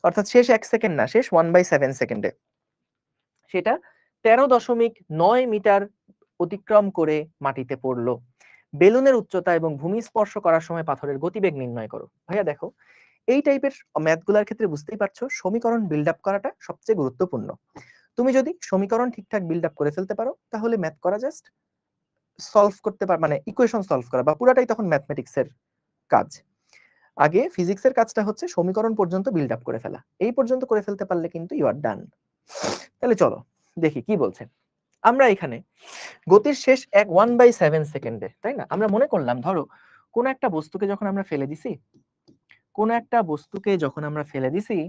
অর্থাৎ শেষ 1 সেকেন্ড না, শেষ 1/7 সেকেন্ডে, সেটা 13.9 মিটার অতিক্রম করে মাটিতে পড়লো। বেলুনের উচ্চতা এবং ভূমি স্পর্শ করার সময় পাথরের গতিবেগ নির্ণয় করো। ভাইয়া দেখো, এই টাইপের ম্যাথগুলোর ক্ষেত্রে বুঝতেই পারছো সমীকরণ বিল্ড আপ করাটা সবচেয়ে গুরুত্বপূর্ণ। তুমি যদি সমীকরণ ঠিকঠাক বিল্ড আপ করে ফেলতে পারো তাহলে ম্যাথ করা জাস্ট সলভ করতে পার, মানে ইকুয়েশন সলভ করা বা পুরাটাই তখন ম্যাথমেটিক্সের কাজ। আগে ফিজিক্সের কাজটা হচ্ছে সমীকরণ পর্যন্ত বিল্ড আপ করে ফেলা, এই পর্যন্ত করে ফেলতে পারলে কিন্তু ইউ আর ডান। তাহলে চলো দেখি কি বলছে। আমরা এখানে গতির শেষ 1/7 সেকেন্ডে, তাই না, আমরা মনে করলাম ধরো কোন একটা বস্তুকে যখন আমরা ফেলে দিছি,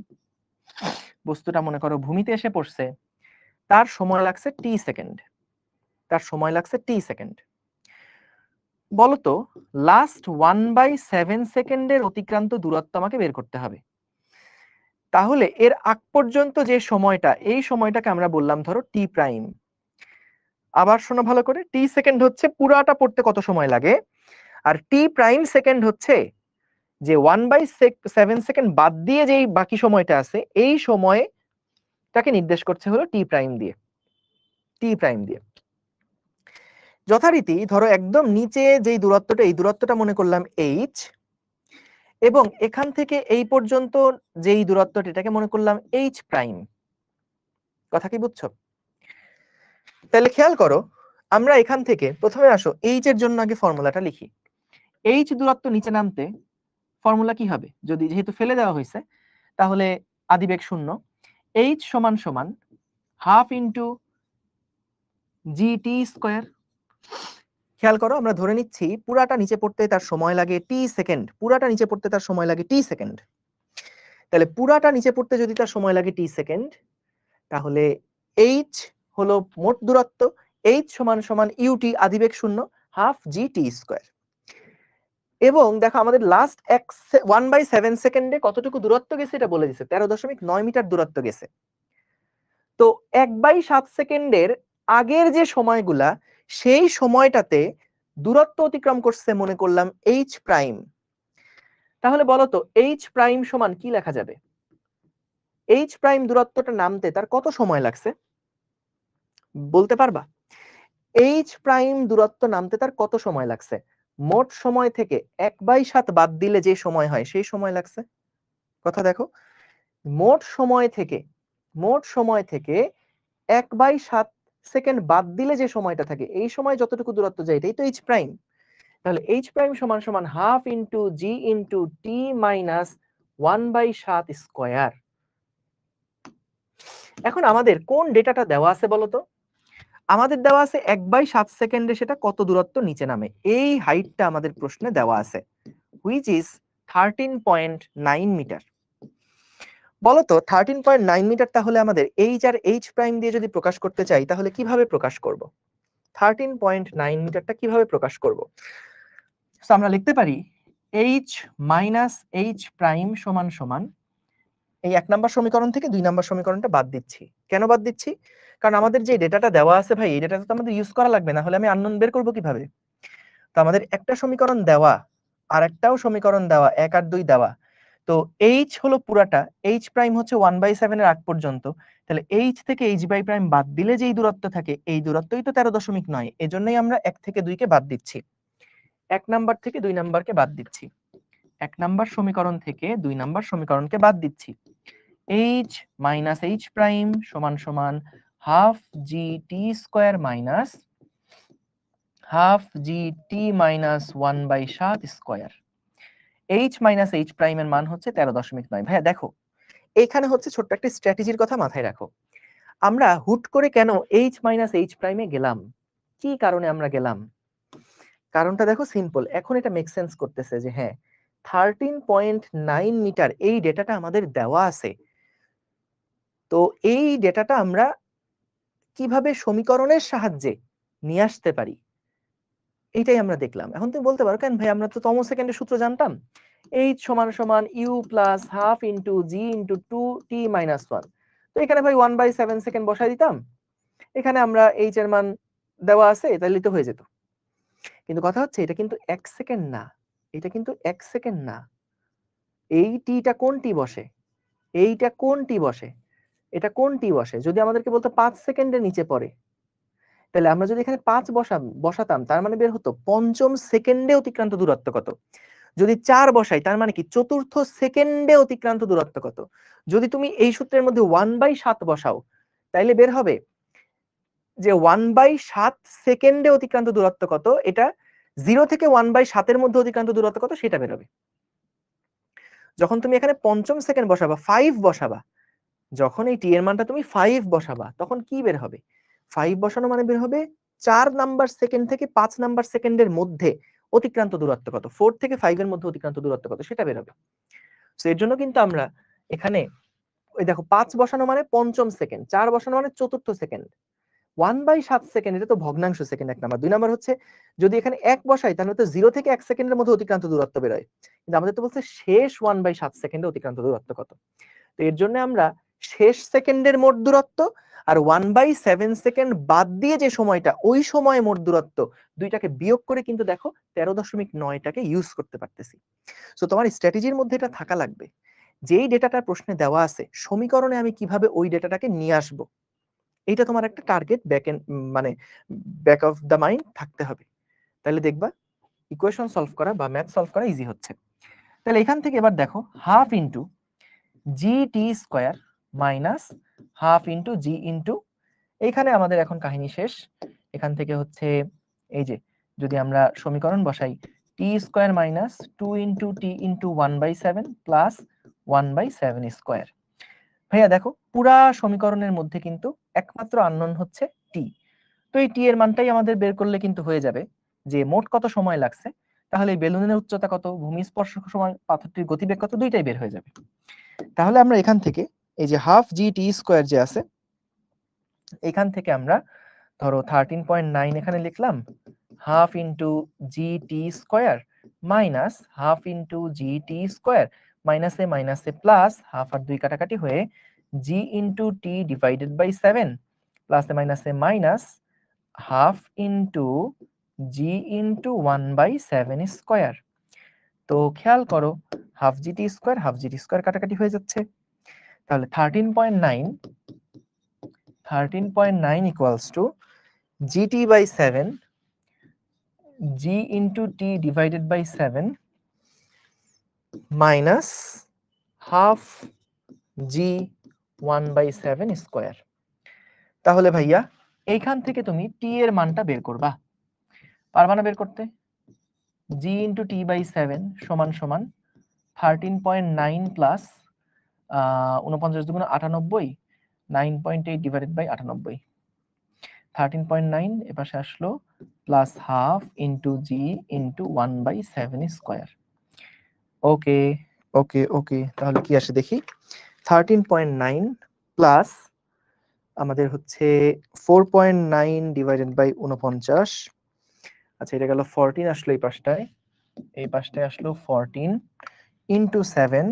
বস্তুটা মনে করো ভূমিতে এসে পড়ছে, তার সময় লাগছে টি সেকেন্ড, বলতো লাস্ট 1/7 সেকেন্ডের অতিক্রান্ত দূরত্ব আমাকে বের করতে হবে। তাহলে এর আগ পর্যন্ত যে সময়টা, এই সময়টাকে আমরা বললাম ধরো টি প্রাইম। আবার শোনো ভালো করে, টি সেকেন্ড হচ্ছে পুরাটা পড়তে কত সময় লাগে, আর টি প্রাইম সেকেন্ড হচ্ছে যে 1/7 সেকেন্ড বাদ দিয়ে যেই বাকি সময়টা আছে, এই সময়টাকে নির্দেশ করছে হলো টি প্রাইম দিয়ে, যথারীতি ধরো একদম নিচে যেই দূরত্বটা, এই দূরত্বটা মনে করলাম h, এবং এখান থেকে এই পর্যন্ত যেই দূরত্বটা, এটাকে মনে করলাম h প্রাইম। কথা কি বুঝছো? তাহলে খেয়াল করো, আমরা এখান থেকে প্রথমে আসো h এর জন্য আগে ফর্মুলাটা লিখি। h দূরত্ব নিচে নামতে ফর্মুলা কি হবে, যদি যেহেতু ফেলে দেওয়া হয়েছে তাহলে আদিবেগ শূন্য, h সমান সমান হাফ ইন্টু gt স্কয়ার। খেয়াল করো, আমরা ধরে নিচ্ছি পুরাটা নিচে পড়তে তার সময় লাগে টি সেকেন্ড, তাহলে পুরাটা নিচে পড়তে যদি তার সময় লাগে টি সেকেন্ড, তাহলে h হলো মোট দূরত্ব, h সমান সমান ইউটি আদিবেগ শূন্য হাফ জি স্কয়ার। এবং দেখো আমাদের লাস্ট 1/7 সেকেন্ডে কতটুকু দূরত্ব গেছে এটা বলে দিছে, 13.9 মিটার দূরত্ব গেছে। তো 1/7 সেকেন্ডের আগের যে সময়গুলা, সেই সময়টাতে দূরত্ব অতিক্রম করছে মনে করলাম h প্রাইম। তাহলে বলতো h প্রাইম সমান কি লেখা যাবে? h প্রাইম দূরত্বটা নামতে তার কত সময় লাগছে বলতে পারবা? h প্রাইম দূরত্ব নামতে তার কত সময় লাগছে? মোট সময় থেকে 1/7 বাদ দিলে যে সময় হয় সেই সময় লাগছে। কথা দেখো, মোট সময় থেকে 1/7 সেকেন্ড বাদ দিলে যে সময়টা থাকে, এই সময় যতটুকু দূরত্ব যায় এটাই তো h প্রাইম। তাহলে h প্রাইম সমান সমান half into g into t minus 1/7 square. এখন আমাদের কোন ডেটাটা দেওয়া আছে বলতো? আমাদের দেওয়া আছে 1/7 সেকেন্ডে সেটা কত দূরত্ব নিচে নামে, এই হাইটটা আমাদের প্রশ্নে দেওয়া আছে, হুইচ ইজ 13.9 মিটার। বলতো 13.9 মিটার তাহলে আমাদের এইচ আর এইচ প্রাইম দিয়ে যদি প্রকাশ করতে চাই তাহলে কিভাবে প্রকাশ করব? 13.9 মিটারটা কিভাবে প্রকাশ করব? সো আমরা লিখতে পারি এইচ মাইনাস এইচ প্রাইম সমান সমান এই 1 নাম্বার সমীকরণ থেকে 2 নাম্বার সমীকরণটা বাদ দিচ্ছি। কেন বাদ দিচ্ছি? কারণ আমাদের যে ডেটাটা দেওয়া আছে ভাই, এই ডেটাটা তো আমাদের ইউজ করা লাগবে, না হলে আমি আননোন বের করব কিভাবে? তো আমাদের একটা সমীকরণ দেওয়া, আর একটাও সমীকরণ দেওয়া, 1 আর 2 দেওয়া। তো এইচ হলো পুরাটা, এইচ প্রাইম হচ্ছে 1/7 এর আগ পর্যন্ত। তাহলে এইচ থেকে এইচ বাই প্রাইম বাদ দিলে যেই দূরত্ব থাকে, এই দূরত্বই তো 13.9। এজন্যই আমরা 1 থেকে 2 কে বাদ দিচ্ছি, 1 নাম্বার থেকে 2 নাম্বারকে বাদ দিচ্ছি, 1 নাম্বার সমীকরণ থেকে 2 নাম্বার সমীকরণকে বাদ দিচ্ছি। এইচ মাইনাস এইচ প্রাইম সমান সমান হাফ জি টি স্কোয়ার মাইনাস হাফ জি T minus 1/7 square. H minus H prime এর মান হচ্ছে 13.9। ভাইয়া দেখো, এখানে হচ্ছে ছোট্ট একটা স্ট্র্যাটেজির কথা মাথায় রাখো। আমরা হুট করে কেন এইচ মাইনাস এইচ প্রাইমে গেলাম? কি কারণে আমরা গেলাম? কারণটা দেখো সিম্পল, এখন এটা মেক সেন্স করতেছে যে হ্যাঁ 13.9 মিটার এই ডেটাটা আমাদের দেওয়া আছে। তো এই ডেটাটা আমরা কিভাবে সমীকরণের সাহায্যে নিয়ে আসতে পারি, এইটাই আমরা দেখলাম। এখন তুমি বলতে পারো কেন ভাই, আমরা তো তম সেকেন্ডের সূত্র জানতাম, এইচ সমান সমান u plus half into g into 2t-1। তো এখানে ভাই 1/7 সেকেন্ড বসাই দিতাম, এখানে আমরা এইচ এর মান দেওয়া আছে, তাহলে তো হয়ে যেত। কিন্তু কথা হচ্ছে এটা কিন্তু 1 সেকেন্ড না, এটা কিন্তু 1 সেকেন্ড না। এই টিটা কোন টি বসে, এইটা কোন টি বসে, এটা কোন টি বসে? যদি আমাদেরকে বলতো 5 সেকেন্ডের নিচে পড়ে, তাহলে আমরা যদি এখানে 5 বসাতাম, তার মানে বের হতো পঞ্চম সেকেন্ডে অতিক্রান্ত দূরত্ব কত। যদি 4 বসাই, তার মানে কি চতুর্থ সেকেন্ডে অতিক্রান্ত দূরত্ব কত। যদি তুমি এই সূত্রের মধ্যে 1/7 বসাও, তাইলে বের হবে যে 1/7 সেকেন্ডে অতিক্রান্ত দূরত্ব কত, এটা 0 থেকে 1/7 এর মধ্যে অতিক্রান্ত দূরত্ব কত সেটা বের হবে। যখন তুমি এখানে পঞ্চম সেকেন্ড বসাবা, 5 বসাবা, যখন এই টি এর মানটা তুমি 5 বসাবা, তখন কি বের হবে? 5 বসানো মানে বের হবে 4 নাম্বার সেকেন্ড থেকে 5 নাম্বার সেকেন্ডের মধ্যে অতিক্রান্ত দূরত্ব কত, 4 থেকে 5 এর মধ্যে অতিক্রান্ত দূরত্ব কত সেটা বের হবে। সো এর জন্য কিন্তু আমরা এখানে ওই দেখো 5 বসানো মানে পঞ্চম সেকেন্ড, 4 বসানো মানে চতুর্থ সেকেন্ড, 1/7 সেকেন্ড এটা তো ভগ্নাংশ সেকেন্ড, 1 নাম্বার। 2 নাম্বার হচ্ছে যদি এখানে 1 বসাই তাহলে তো 0 থেকে 1 সেকেন্ডের মধ্যে অতিক্রান্ত দূরত্ব বের হয়, কিন্তু আমাদের তো বলছে শেষ 1/7 সেকেন্ডে অতিক্রান্ত দূরত্ব কত। তো এর জন্য আমরা শেষ সেকেন্ডের মোট দূরত্ব আর 1/7 সেকেন্ড বাদ দিয়ে যে সময়টা, ওই সময়ে মোট দূরত্ব, দুইটাকে বিয়োগ করে কিন্তু দেখো 13.9টাকে ইউজ করতে পারতেছি। সো তোমার স্ট্র্যাটেজির মধ্যে এটা থাকা লাগবে, যেই ডেটাটা প্রশ্নে দেওয়া আছে সমীকরণে আমি কিভাবে ওই ডেটাটাকে নিয়ে আসব, এইটা তোমার একটা টার্গেট মানে ব্যাক অফ দ্য মাইন্ড থাকতে হবে। তাহলে দেখবা ইকুয়েশন সলভ করা বা ম্যাথ সলভ করা ইজি হচ্ছে। তাহলে এখান থেকে এবার দেখো হাফ ইন্টু জি টি square minus half into g into, এইখানে আমাদের এখন কাহিনী শেষ। এখান থেকে হচ্ছে এই যে যদি আমরা সমীকরণ বসাই টি স্কোয়ার মাইনাস 2 ইন্টু টি ইন্টু 1/7 প্লাস 1/7 স্কোয়ার। ভাইয়া দেখো পুরা সমীকরণের মধ্যে কিন্তু একমাত্র আননোন হচ্ছে টি। তো এই টি এর মানটাই আমাদের বের করলে কিন্তু হয়ে যাবে যে মোট কত সময় লাগছে। তাহলে এই বেলুনের উচ্চতা কত, ভূমি স্পর্শ সময়, পাথরটির গতিবেগ কত, দুইটাই বের হয়ে যাবে। তাহলে আমরা এখান থেকে এই যে হাফ জি টি স্কোয়ার যে আছে, এখান থেকে আমরা ধরো 13.9 এখানে লিখলাম, হাফ ইন্টু জি টি স্কোয়ার মাইনাস হাফ ইন্টু জি টি স্কোয়ার, মাইনাসে প্লাস, হাফ আর 2 কাটাকাটি হয়ে জি ইন্টু টি ডিভাইডেড বাই 7 প্লাসে মাইনাসে minus half into g into 1/7 square. তো খেয়াল করো হাফ জি টি স্কোয়ার হাফ জি টি স্কোয়ার কাটাকাটি হয়ে যাচ্ছে, তাহলে 13.9 equals to gt by 7 g into t divided by 7 minus half g 1/7 square. তাহলে ভাইয়া এইখান থেকে তুমি t এর মানটা বের করবা, পারবা না বের করতে? g into t by 7 সমান সমান 13.9 প্লাস 49 দুগুণ 98, 9.8 ডিভাইডেড বাই 98, 13.9 এপাশে আসলো plus half into g into 1/7 square. ওকে ওকে ওকে, তাহলে কি আসে দেখি। 13.9 প্লাস আমাদের হচ্ছে 4.9 ডিভাইডেড বাই 49। আচ্ছা, এটা গেল 14 আসলো এই পাশটায়, এই পাশটায় আসলো 14 ইন্টু 7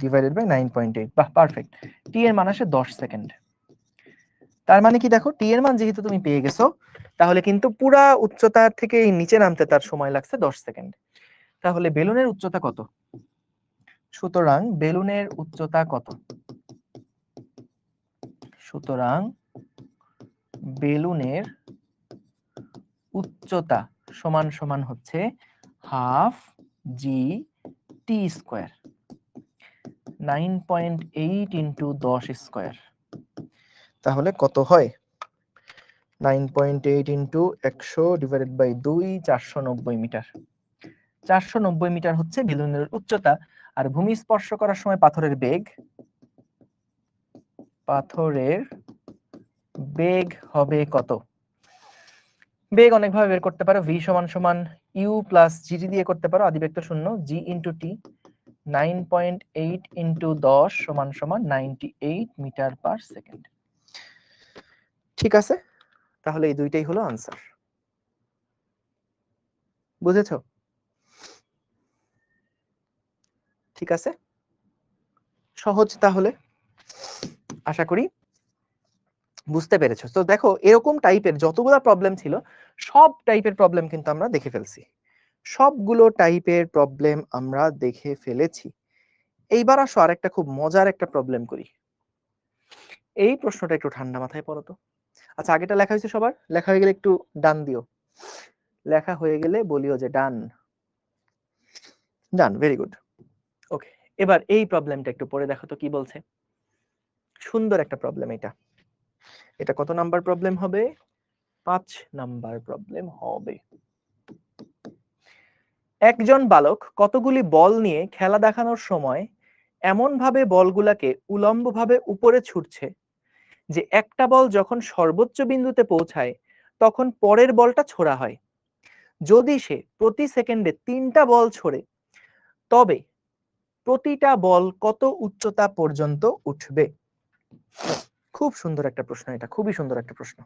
ডিভাইডেড বাই 9.8। বাহ, পারফেক্ট। টি এর মান আসে 10 সেকেন্ড। তার মানে কি দেখো, টি এর মান যেহেতু তুমি পেয়ে গেছো, তাহলে কিন্তু পুরা উচ্চতা থেকে নিচে নামতে তার সময় লাগছে 10 সেকেন্ড। তাহলে বেলুনের উচ্চতা কত? সুতরাং বেলুনের উচ্চতা কত? সুতরাং বেলুনের উচ্চতা সমান সমান হচ্ছে হাফ জি টি স্কোয়ার, 9.8 ইন্টু 10 স্কোয়ার। তাহলে কত হয়? 9.8 ইন্টু 100 ডিভাইডেড বাই 2, 490 মিটার। 490 মিটার হচ্ছে বেলুনের উচ্চতা। আর ভূমি স্পর্শ করার সময় পাথরের বেগ হবে কত? বেগ অনেকভাবে বের করতে পারো। ভি সমান সমান ইউ প্লাস জিটি দিয়ে করতে পারো, আদিবেক্টর শূন্য, জি ইন্টু টি। 9.8 ইন্টু 10 সমান সমান 98 মিটার পার সেকেন্ড। ঠিক আছে, তাহলে এই দুইটাই হলো আনসার। বুঝেছো? ঠিক আছে, সহজ তাহলে, আশা করি বুঝতে পেরেছো। তো দেখো, এরকম টাইপের যতগুলো প্রবলেম ছিল, সব টাইপের প্রবলেম কিন্তু আমরা দেখে ফেলছি, সবগুলো টাইপের প্রবলেম আমরা দেখে ফেলেছি। এইবার আসো আরেকটা খুব মজার একটা প্রবলেম করি। এই প্রশ্নটা একটু ঠান্ডা মাথায় পড়ো তো। আচ্ছা, আগেটা লেখা হয়েছে সবার? লেখা হয়ে গেলে একটু ডান দিও, লেখা হয়ে গেলে বলিও যে ডান। ডান, ভেরি গুড। ওকে, এবার এই প্রবলেমটা একটু পড়ে দেখো তো কি বলছে। সুন্দর একটা প্রবলেম এটা। এটা কত নাম্বার প্রবলেম হবে? 5 নাম্বার প্রবলেম হবে। একজন বালক কতগুলি বল নিয়ে খেলা দেখানোর সময় এমন ভাবে বলগুলাকে উলম্বভাবে উপরে ছুটছে যে একটা বল যখন সর্বোচ্চ বিন্দুতে পৌঁছায় তখন পরের বলটা ছোড়া হয়। যদি সে প্রতি সেকেন্ডে 3টা বল ছোড়ে, তবে প্রতিটা বল কত উচ্চতা পর্যন্ত উঠবে? খুব সুন্দর একটা প্রশ্ন, এটা খুবই সুন্দর একটা প্রশ্ন।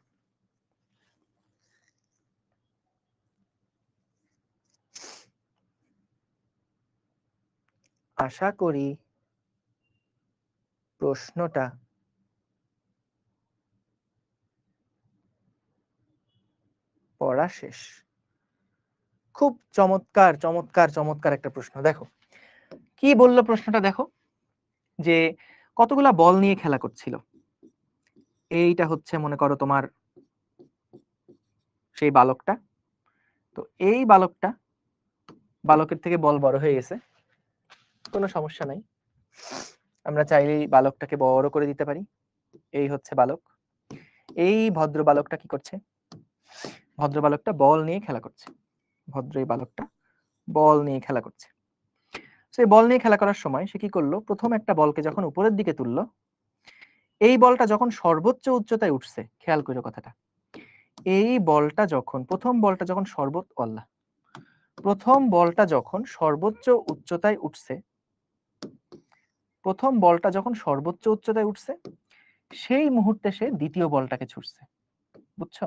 আশা করি প্রশ্নটা পড়া শেষ। খুব চমৎকার চমৎকার চমৎকার একটা প্রশ্ন। দেখো কি বললো প্রশ্নটা, দেখো যে কতগুলা বল নিয়ে খেলা করছিল। এইটা হচ্ছে মনে করো তোমার সেই বালকটা। তো এই বালকের থেকে বল বড় হয়ে গেছে, কোনো সমস্যা নাই, আমরা চাইলেই বালকটাকে বড় করে দিতে পারি। এই হচ্ছে বালক। এই ভদ্র বালকটা কি করছে? ভদ্র বালকটা বল নিয়ে খেলা করছে। ভদ্র এই বালকটা বল নিয়ে খেলা করছে। সেই বল নিয়ে খেলা করার সময় সে কি করলো? প্রথম একটা বলকে যখন উপরের দিকে তুললো, এই বলটা যখন সর্বোচ্চ উচ্চতায় উঠছে, খেয়াল করো কথাটা, এই বলটা যখন প্রথম বলটা যখন সর্বোচ্চ উচ্চতায় উঠছে, প্রথম বলটা যখন সর্বোচ্চ উচ্চতায় উঠছে, সেই মুহূর্তে সে দ্বিতীয় বলটাকে ছুড়ছে। বুঝছো?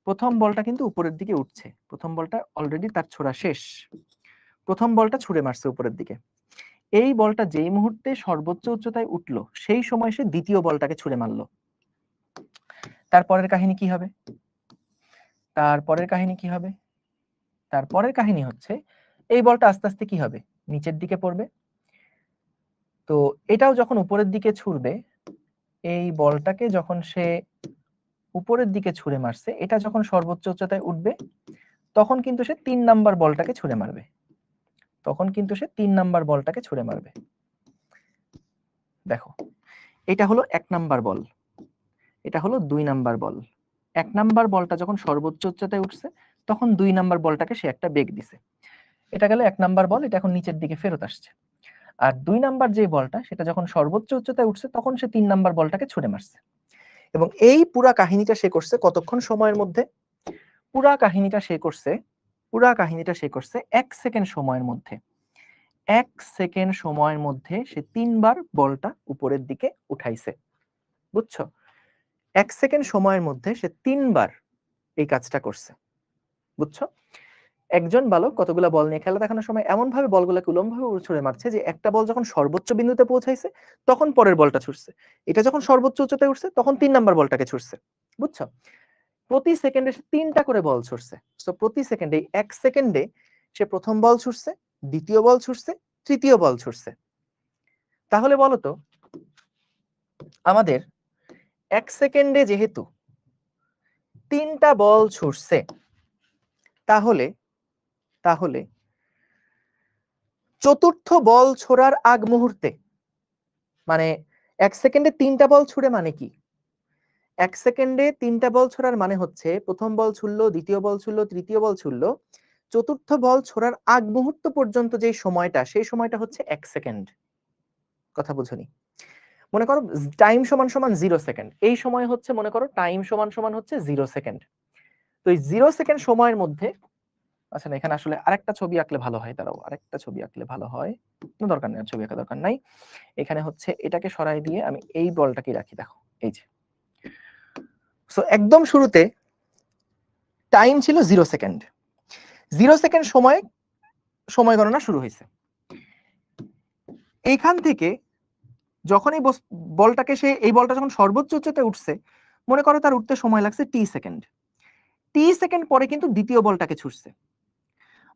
প্রথম বলটা কিন্তু উপরের দিকে উঠছে, প্রথম বলটা অলরেডি তার ছোড়া শেষ, প্রথম বলটা ছুড়ে মারছে উপরের দিকে। এই বলটা যেই মুহূর্তে সর্বোচ্চ উচ্চতায় উঠলো, সেই সময় সে দ্বিতীয় বলটাকে ছুড়ে মারলো। তারপরের কাহিনী কি হবে? তারপরের কাহিনী হচ্ছে এই বলটা আস্তে আস্তে কি হবে? নিচের দিকে পড়বে। তো এটাও যখন উপরের দিকে ছুড়বে, এই বলটাকে যখন সে উপরের দিকে ছুড়ে মারছে, এটা যখন সর্বোচ্চ উচ্চতায় উঠবে, তখন কিন্তু সে 3 নাম্বার বলটাকে ছুড়ে মারবে। দেখো, এটা হলো 1 নাম্বার বল, এটা হলো 2 নাম্বার বল। 1 নাম্বার বলটা যখন সর্বোচ্চ উচ্চতায় উঠছে, তখন 2 নাম্বার বলটাকে সে একটা বেগ দিছে। এটা গেল 1 নাম্বার বল, এটা এখন নিচের দিকে ফেরত আসছে। আর 2 নাম্বার যে বলটা, সেটা যখন সর্বোচ্চ উচ্চতায় উঠছে, তখন সে 3 নাম্বার বলটাকে ছুড়ে মারছে। এবং এই পুরা কাহিনীটা সে করছে কতক্ষণ সময়ের মধ্যে? পুরা কাহিনীটা সে করছে 1 সেকেন্ড সময়ের মধ্যে। 1 সেকেন্ড সময়ের মধ্যে সে 3 বার বলটা উপরের দিকে উঠাইছে। বুঝছো? 1 সেকেন্ড সময়ের মধ্যে সে 3 বার এই কাজটা করছে। বুঝছো? একজন বালক কতগুলা বল নিয়ে খেলা দেখানোর সময় এমন ভাবে বলগুলোকে উলম্বভাবে ছুড়ে মারছে যে একটা বল যখন সর্বোচ্চ বিন্দুতে পৌঁছাইছে তখন পরের বলটা ছুটছে, এটা যখন সর্বোচ্চ উচ্চতায় উঠছে তখন 3 নাম্বার বলটাকে ছুটছে। বুঝছো? প্রতি সেকেন্ডে সে 3টা করে বল ছুটছে। সো প্রতি সেকেন্ডে 1 সেকেন্ডে সে প্রথম বল ছুটছে, দ্বিতীয় বল ছুটছে, তৃতীয় বল ছুটছে। তাহলে বলো তো আমাদের 1 সেকেন্ডে যেহেতু 3টা বল ছুটছে, তাহলে তাহলে চতুর্থ বল ছোড়ার আগ মুহূর্তে, মানে 1 সেকেন্ডে 3টা বল ছুড়ে মানে কি? 1 সেকেন্ডে 3টা বল ছোড়ার মানে হচ্ছে প্রথম বল ছুড়লো, দ্বিতীয় বল ছুড়লো, তৃতীয় বল ছুড়লো, চতুর্থ বল ছোড়ার আগ মুহূর্ত পর্যন্ত যে সময়টা, সেই সময়টা হচ্ছে 1 সেকেন্ড। কথা বুঝুনি? মনে করো টাইম সমান সমান 0 সেকেন্ড, এই সময় হচ্ছে মনে করো টাইম সমান সমান হচ্ছে 0 সেকেন্ড। তো এই 0 সেকেন্ড সময়ের মধ্যে, আচ্ছা না এখানে আসলে আরেকটা ছবি আঁকলে ভালো হয়, দাঁড়াও আরেকটা ছবি আঁকলে ভালো হয়, কোনো দরকার নেই ছবি আঁকা দরকার নাই। এখানে হচ্ছে এটাকে সরাই দিয়ে আমি এই বলটাকে রাখি, দেখো এই যে। সো একদম শুরুতে টাইম ছিল 0 সেকেন্ড, 0 সেকেন্ড সময় গণনা শুরু হয়েছে। এইখান থেকে যখন এই বলটাকে সে, এই বলটা যখন সর্বোচ্চ উচ্চতায় উঠছে, মনে করো তার উঠতে সময় লাগছে টি সেকেন্ড, টি সেকেন্ড পরে কিন্তু দ্বিতীয় বলটাকে ছুটছে।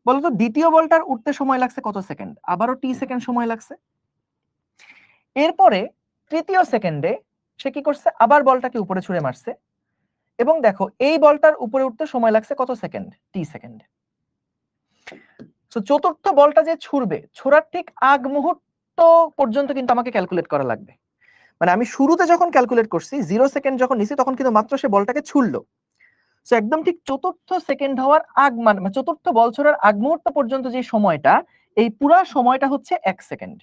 বলতো দ্বিতীয় বলটার উঠতে সময় লাগছে কত সেকেন্ড? আবারও টি সেকেন্ড সময় লাগছে। এরপরে তৃতীয় সেকেন্ডে সে কি করছে? আবার বলটাকে উপরে ছুড়ে মারছে, এবং দেখো এই বলটার উপরে উঠতে সময় লাগছে কত সেকেন্ড? টি সেকেন্ড। তো চতুর্থ বলটা যে ছুড়বে, ছোড়ার ঠিক আগ মুহূর্ত পর্যন্ত কিন্তু আমাকে ক্যালকুলেট করা লাগবে। মানে আমি শুরুতে যখন ক্যালকুলেট করছি 0 সেকেন্ড যখন নিছি, তখন কিন্তু মাত্র সে বলটাকে ছুড়লো। সো একদম ঠিক চতুর্থ সেকেন্ড হওয়ার আগ, মানে চতুর্থ বল ছোড়ার আগ মুহূর্ত পর্যন্ত যে সময়টা, এই পুরো সময়টা হচ্ছে 1 সেকেন্ড।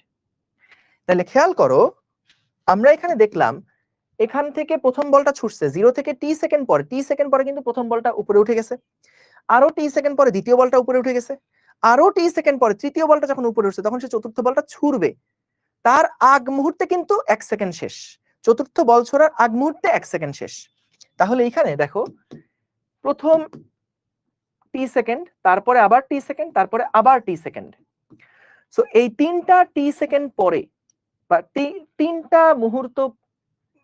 তাহলে খেয়াল করো, আমরা এখানে দেখলাম এখান থেকে প্রথম বলটা ছুটছে 0 থেকে টি সেকেন্ড পরে, টি সেকেন্ড পরে কিন্তু প্রথম বলটা উপরে উঠে গেছে, আরো টি সেকেন্ড পরে দ্বিতীয় বলটা উপরে উঠে গেছে, আরো টি সেকেন্ড পরে তৃতীয় বলটা যখন উপরে উঠছে তখন সে চতুর্থ বলটা ছুড়বে, তার আগ মুহূর্তে কিন্তু 1 সেকেন্ড শেষ। চতুর্থ বল ছোড়ার আগ মুহূর্তে 1 সেকেন্ড শেষ। তাহলে এখানে দেখো প্রথম টি সেকেন্ড, তারপরে আবার টি সেকেন্ড, তারপরে আবার টি সেকেন্ড। সো এই 3টা টি সেকেন্ড পরে বা 3টা মুহূর্ত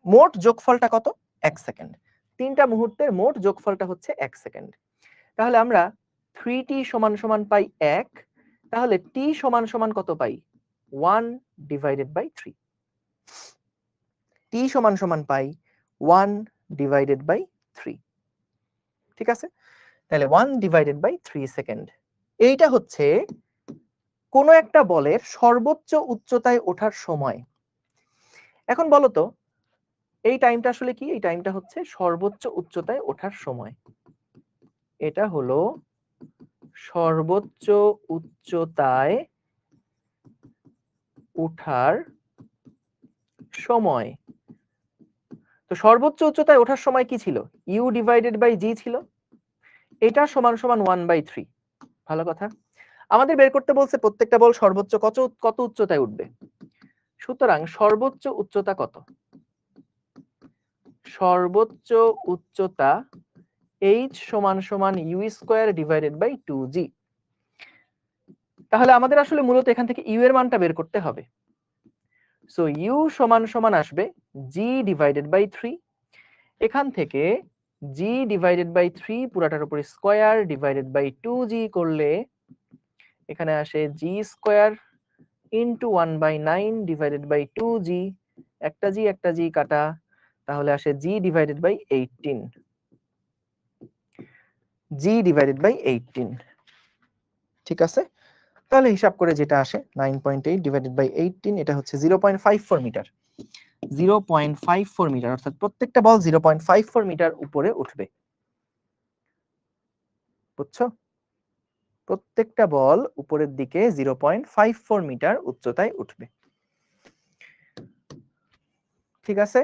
মোট যোগফলটা কত? 1 সেকেন্ড। 3টা মুহূর্তের মোট যোগফলটা হচ্ছে 1 সেকেন্ড। তাহলে আমরা 3t সমান সমান পাই 1, তাহলে t সমান সমান কত পাই? 1 ডিভাইডেড বাই 3। t সমান সমান পাই 1 ডিভাইডেড বাই 3। ঠিক আছে? তাহলে 1 ডিভাইডেড বাই 3 সেকেন্ড। এইটা হচ্ছে কোনো একটা বলের সর্বোচ্চ উচ্চতায় ওঠার সময়। এখন বলো তো এই টাইমটা আসলে কি? এই টাইমটা হচ্ছে সর্বোচ্চ উচ্চতায় ওঠার সময়। এটা হলো সর্বোচ্চ উচ্চতায় ওঠার সময়। তো সর্বোচ্চ উচ্চতায় ওঠার সময় কি ছিল? ইউ ডিভাইডেড বাই জি ছিল, এটা সমান সমান 1/3। ভালো কথা। আমাদের বের করতে বলছে প্রত্যেকটা বল সর্বোচ্চ কত উচ্চতায় উঠবে। সুতরাং সর্বোচ্চ উচ্চতা কত? সর্বোচ্চ উচ্চতা h সমান সমান you square divided by 2g। তাহলে আমাদের আসলে মূলত এখান থেকে ইউ এর মানটা বের করতে হবে। সো ইউ সমান সমান আসবে g ডিভাইডেড বাই 3। এখান থেকে g ডিভাইডেড বাই 3 পুরাটার উপরে স্কয়ার ডিভাইডেড বাই 2g করলে এখানে আসে g square into 1/9 divided by 2g, একটা g কাটা, তাহলে আসে g divided by 18। g divided by 18। ঠিক আছে? তাহলে হিসাব করে যেটা আসে 9.8 ডিভাইডেড বাই 18, এটা হচ্ছে 0.54 মিটার। 0.54 মিটার, অর্থাৎ প্রত্যেকটা বল 0.54 মিটার উপরে উঠবে। বুঝছো? প্রত্যেকটা বল উপরের দিকে 0.54 মিটার উচ্চতায় উঠবে। ঠিক আছে?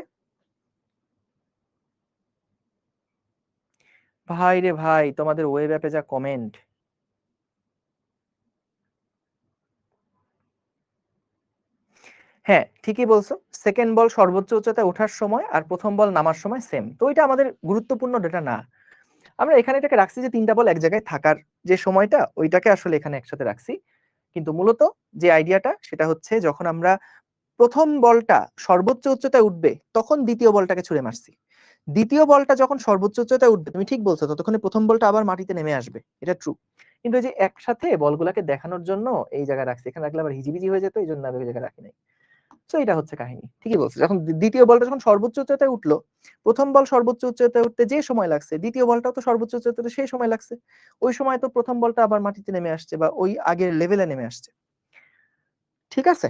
ভাই রে ভাই, তোমাদের ওয়েব অ্যাপে যা কমেন্ট! হ্যাঁ ঠিকই বলছো, সেকেন্ড বল সর্বোচ্চ উচ্চতায় ওঠার সময় আর প্রথম বল নামার সময় সেম, তো এটা আমাদের গুরুত্বপূর্ণ ডেটা না। আমরা এখানে এটাকে রাখছি যে তিনটা বল এক জায়গায় থাকার যে সময়টা ওইটাকে আসলে এখানে একসাথে রাখছি, কিন্তু মূলত যে আইডিয়াটা সেটা হচ্ছে যখন আমরা প্রথম বলটা সর্বোচ্চ উচ্চতায় উঠবে তখন দ্বিতীয় বলটাকে ছুঁড়ে মারছি, দ্বিতীয় বলটা যখন সর্বোচ্চ উচ্চতায় উঠবে, তুমি ঠিক বলছো, ততক্ষণে প্রথম বলটা আবার মাটিতে নেমে আসবে, এটা ট্রু। কিন্তু এই যে একসাথে বলগুলাকে দেখানোর জন্য এই জায়গায় রাখছি, এখানে রাখলে আবার হিজিবিজি হয়ে যেত, এই জন্য আমি ওই জায়গায় রাখি নাই। তো এটা হচ্ছে কাহিনী, ঠিকই বলছো। যখন দ্বিতীয় বলটা যখন সর্বোচ্চ উচ্চতায় উঠলো, প্রথম বল সর্বোচ্চ উচ্চতায় উঠতে যে সময় লাগছে, দ্বিতীয় বলটাও তো সর্বোচ্চ উচ্চতায় সেই সময় লাগছে, ওই সময় তো প্রথম বলটা আবার মাটিতে নেমে আসছে বা ওই আগের লেভেলে নেমে আসছে। ঠিক আছে,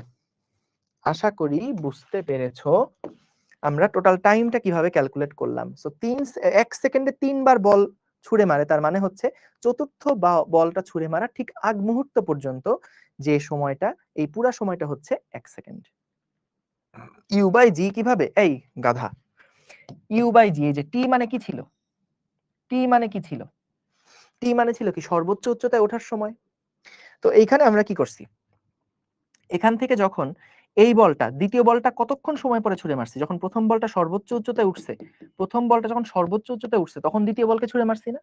আশা করি বুঝতে পেরেছো আমরা টোটাল টাইমটা কিভাবে ক্যালকুলেট করলাম। সো 1 সেকেন্ডে 3 বার বল ছুঁড়ে মারে, তার মানে হচ্ছে চতুর্থ বলটা ছুঁড়ে মারা ঠিক আগ মুহূর্ত পর্যন্ত যে সময়টা, এই পুরা সময়টা হচ্ছে 1 সেকেন্ড। ইউ বাই জি কিভাবে, এই গাধা, ইউ বাই জি, এই যে টি মানে কি ছিল, টি মানে কি ছিল, টি মানে ছিল কি সর্বোচ্চ উচ্চতায় ওঠার সময়। তো এইখানে আমরা কি করছি, এখান থেকে যখন এই বলটা দ্বিতীয় বলটা কতক্ষণ সময় পরে ছুঁড়ে মারছি, যখন প্রথম বলটা সর্বোচ্চ উচ্চতায় উঠছে, প্রথম বলটা যখন সর্বোচ্চ উচ্চতায় উঠছে তখন দ্বিতীয় বলকে ছুঁড়ে মারছি না?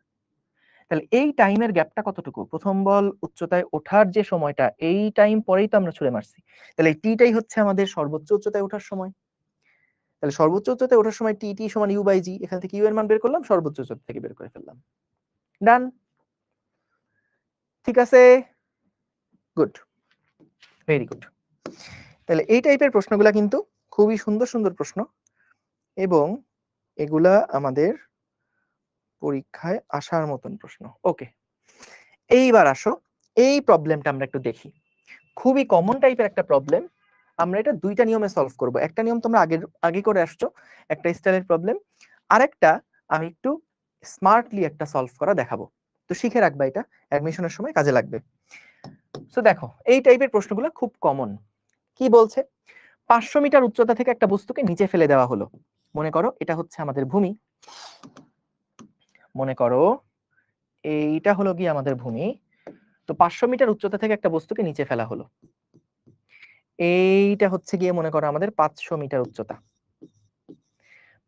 তাহলে এই টাইমের গ্যাপটা কতটুকু, প্রথম বল উচ্চতায় ওঠার যে সময়টা এই টাইম পরেই তো আমরা ছুঁড়ে মারছি, তাহলে এই টিটাই হচ্ছে আমাদের সর্বোচ্চ উচ্চতায় ওঠার সময়। তাহলে সর্বোচ্চ উচ্চতায় ওঠার সময় টি টি সমান ইউ বাই জি, এখান থেকে ইউ এর মান বের করলাম, সর্বোচ্চ উচ্চতা থেকে বের করে ফেললাম, ডান। ঠিক আছে, গুড, ভেরি গুড। তাহলে এই টাইপের প্রশ্নগুলা কিন্তু খুবই সুন্দর সুন্দর প্রশ্ন, এবং এগুলা আমাদের পরীক্ষায় আসার মতন প্রশ্ন। ওকে, এইবার আসো এই প্রবলেমটা আমরা একটু দেখি, খুবই কমন টাইপের একটা প্রবলেম। আমরা এটা দুইটা নিয়মে সলভ করব, একটা নিয়ম তোমরা আগে করে আসছো, একটা স্টাইলের প্রবলেম, আরেকটা আমি একটু স্মার্টলি একটা সলভ করা দেখাবো, তো শিখে রাখবা, এটা অ্যাডমিশনের সময় কাজে লাগবে। সো দেখো এই টাইপের প্রশ্নগুলো খুব কমন। কি বলছে, 500 মিটার উচ্চতা থেকে একটা বস্তুকে নিচে ফেলে দেওয়া হলো, মনে করো এটা হচ্ছে আমাদের ভূমি, মনে করো এইটা হলো কি আমাদের ভূমি, তো 500 মিটার উচ্চতা থেকে একটা বস্তুকে নিচে ফেলা হলো, এইটা হচ্ছে গিয়ে মনে করো আমাদের 500 মিটার উচ্চতা,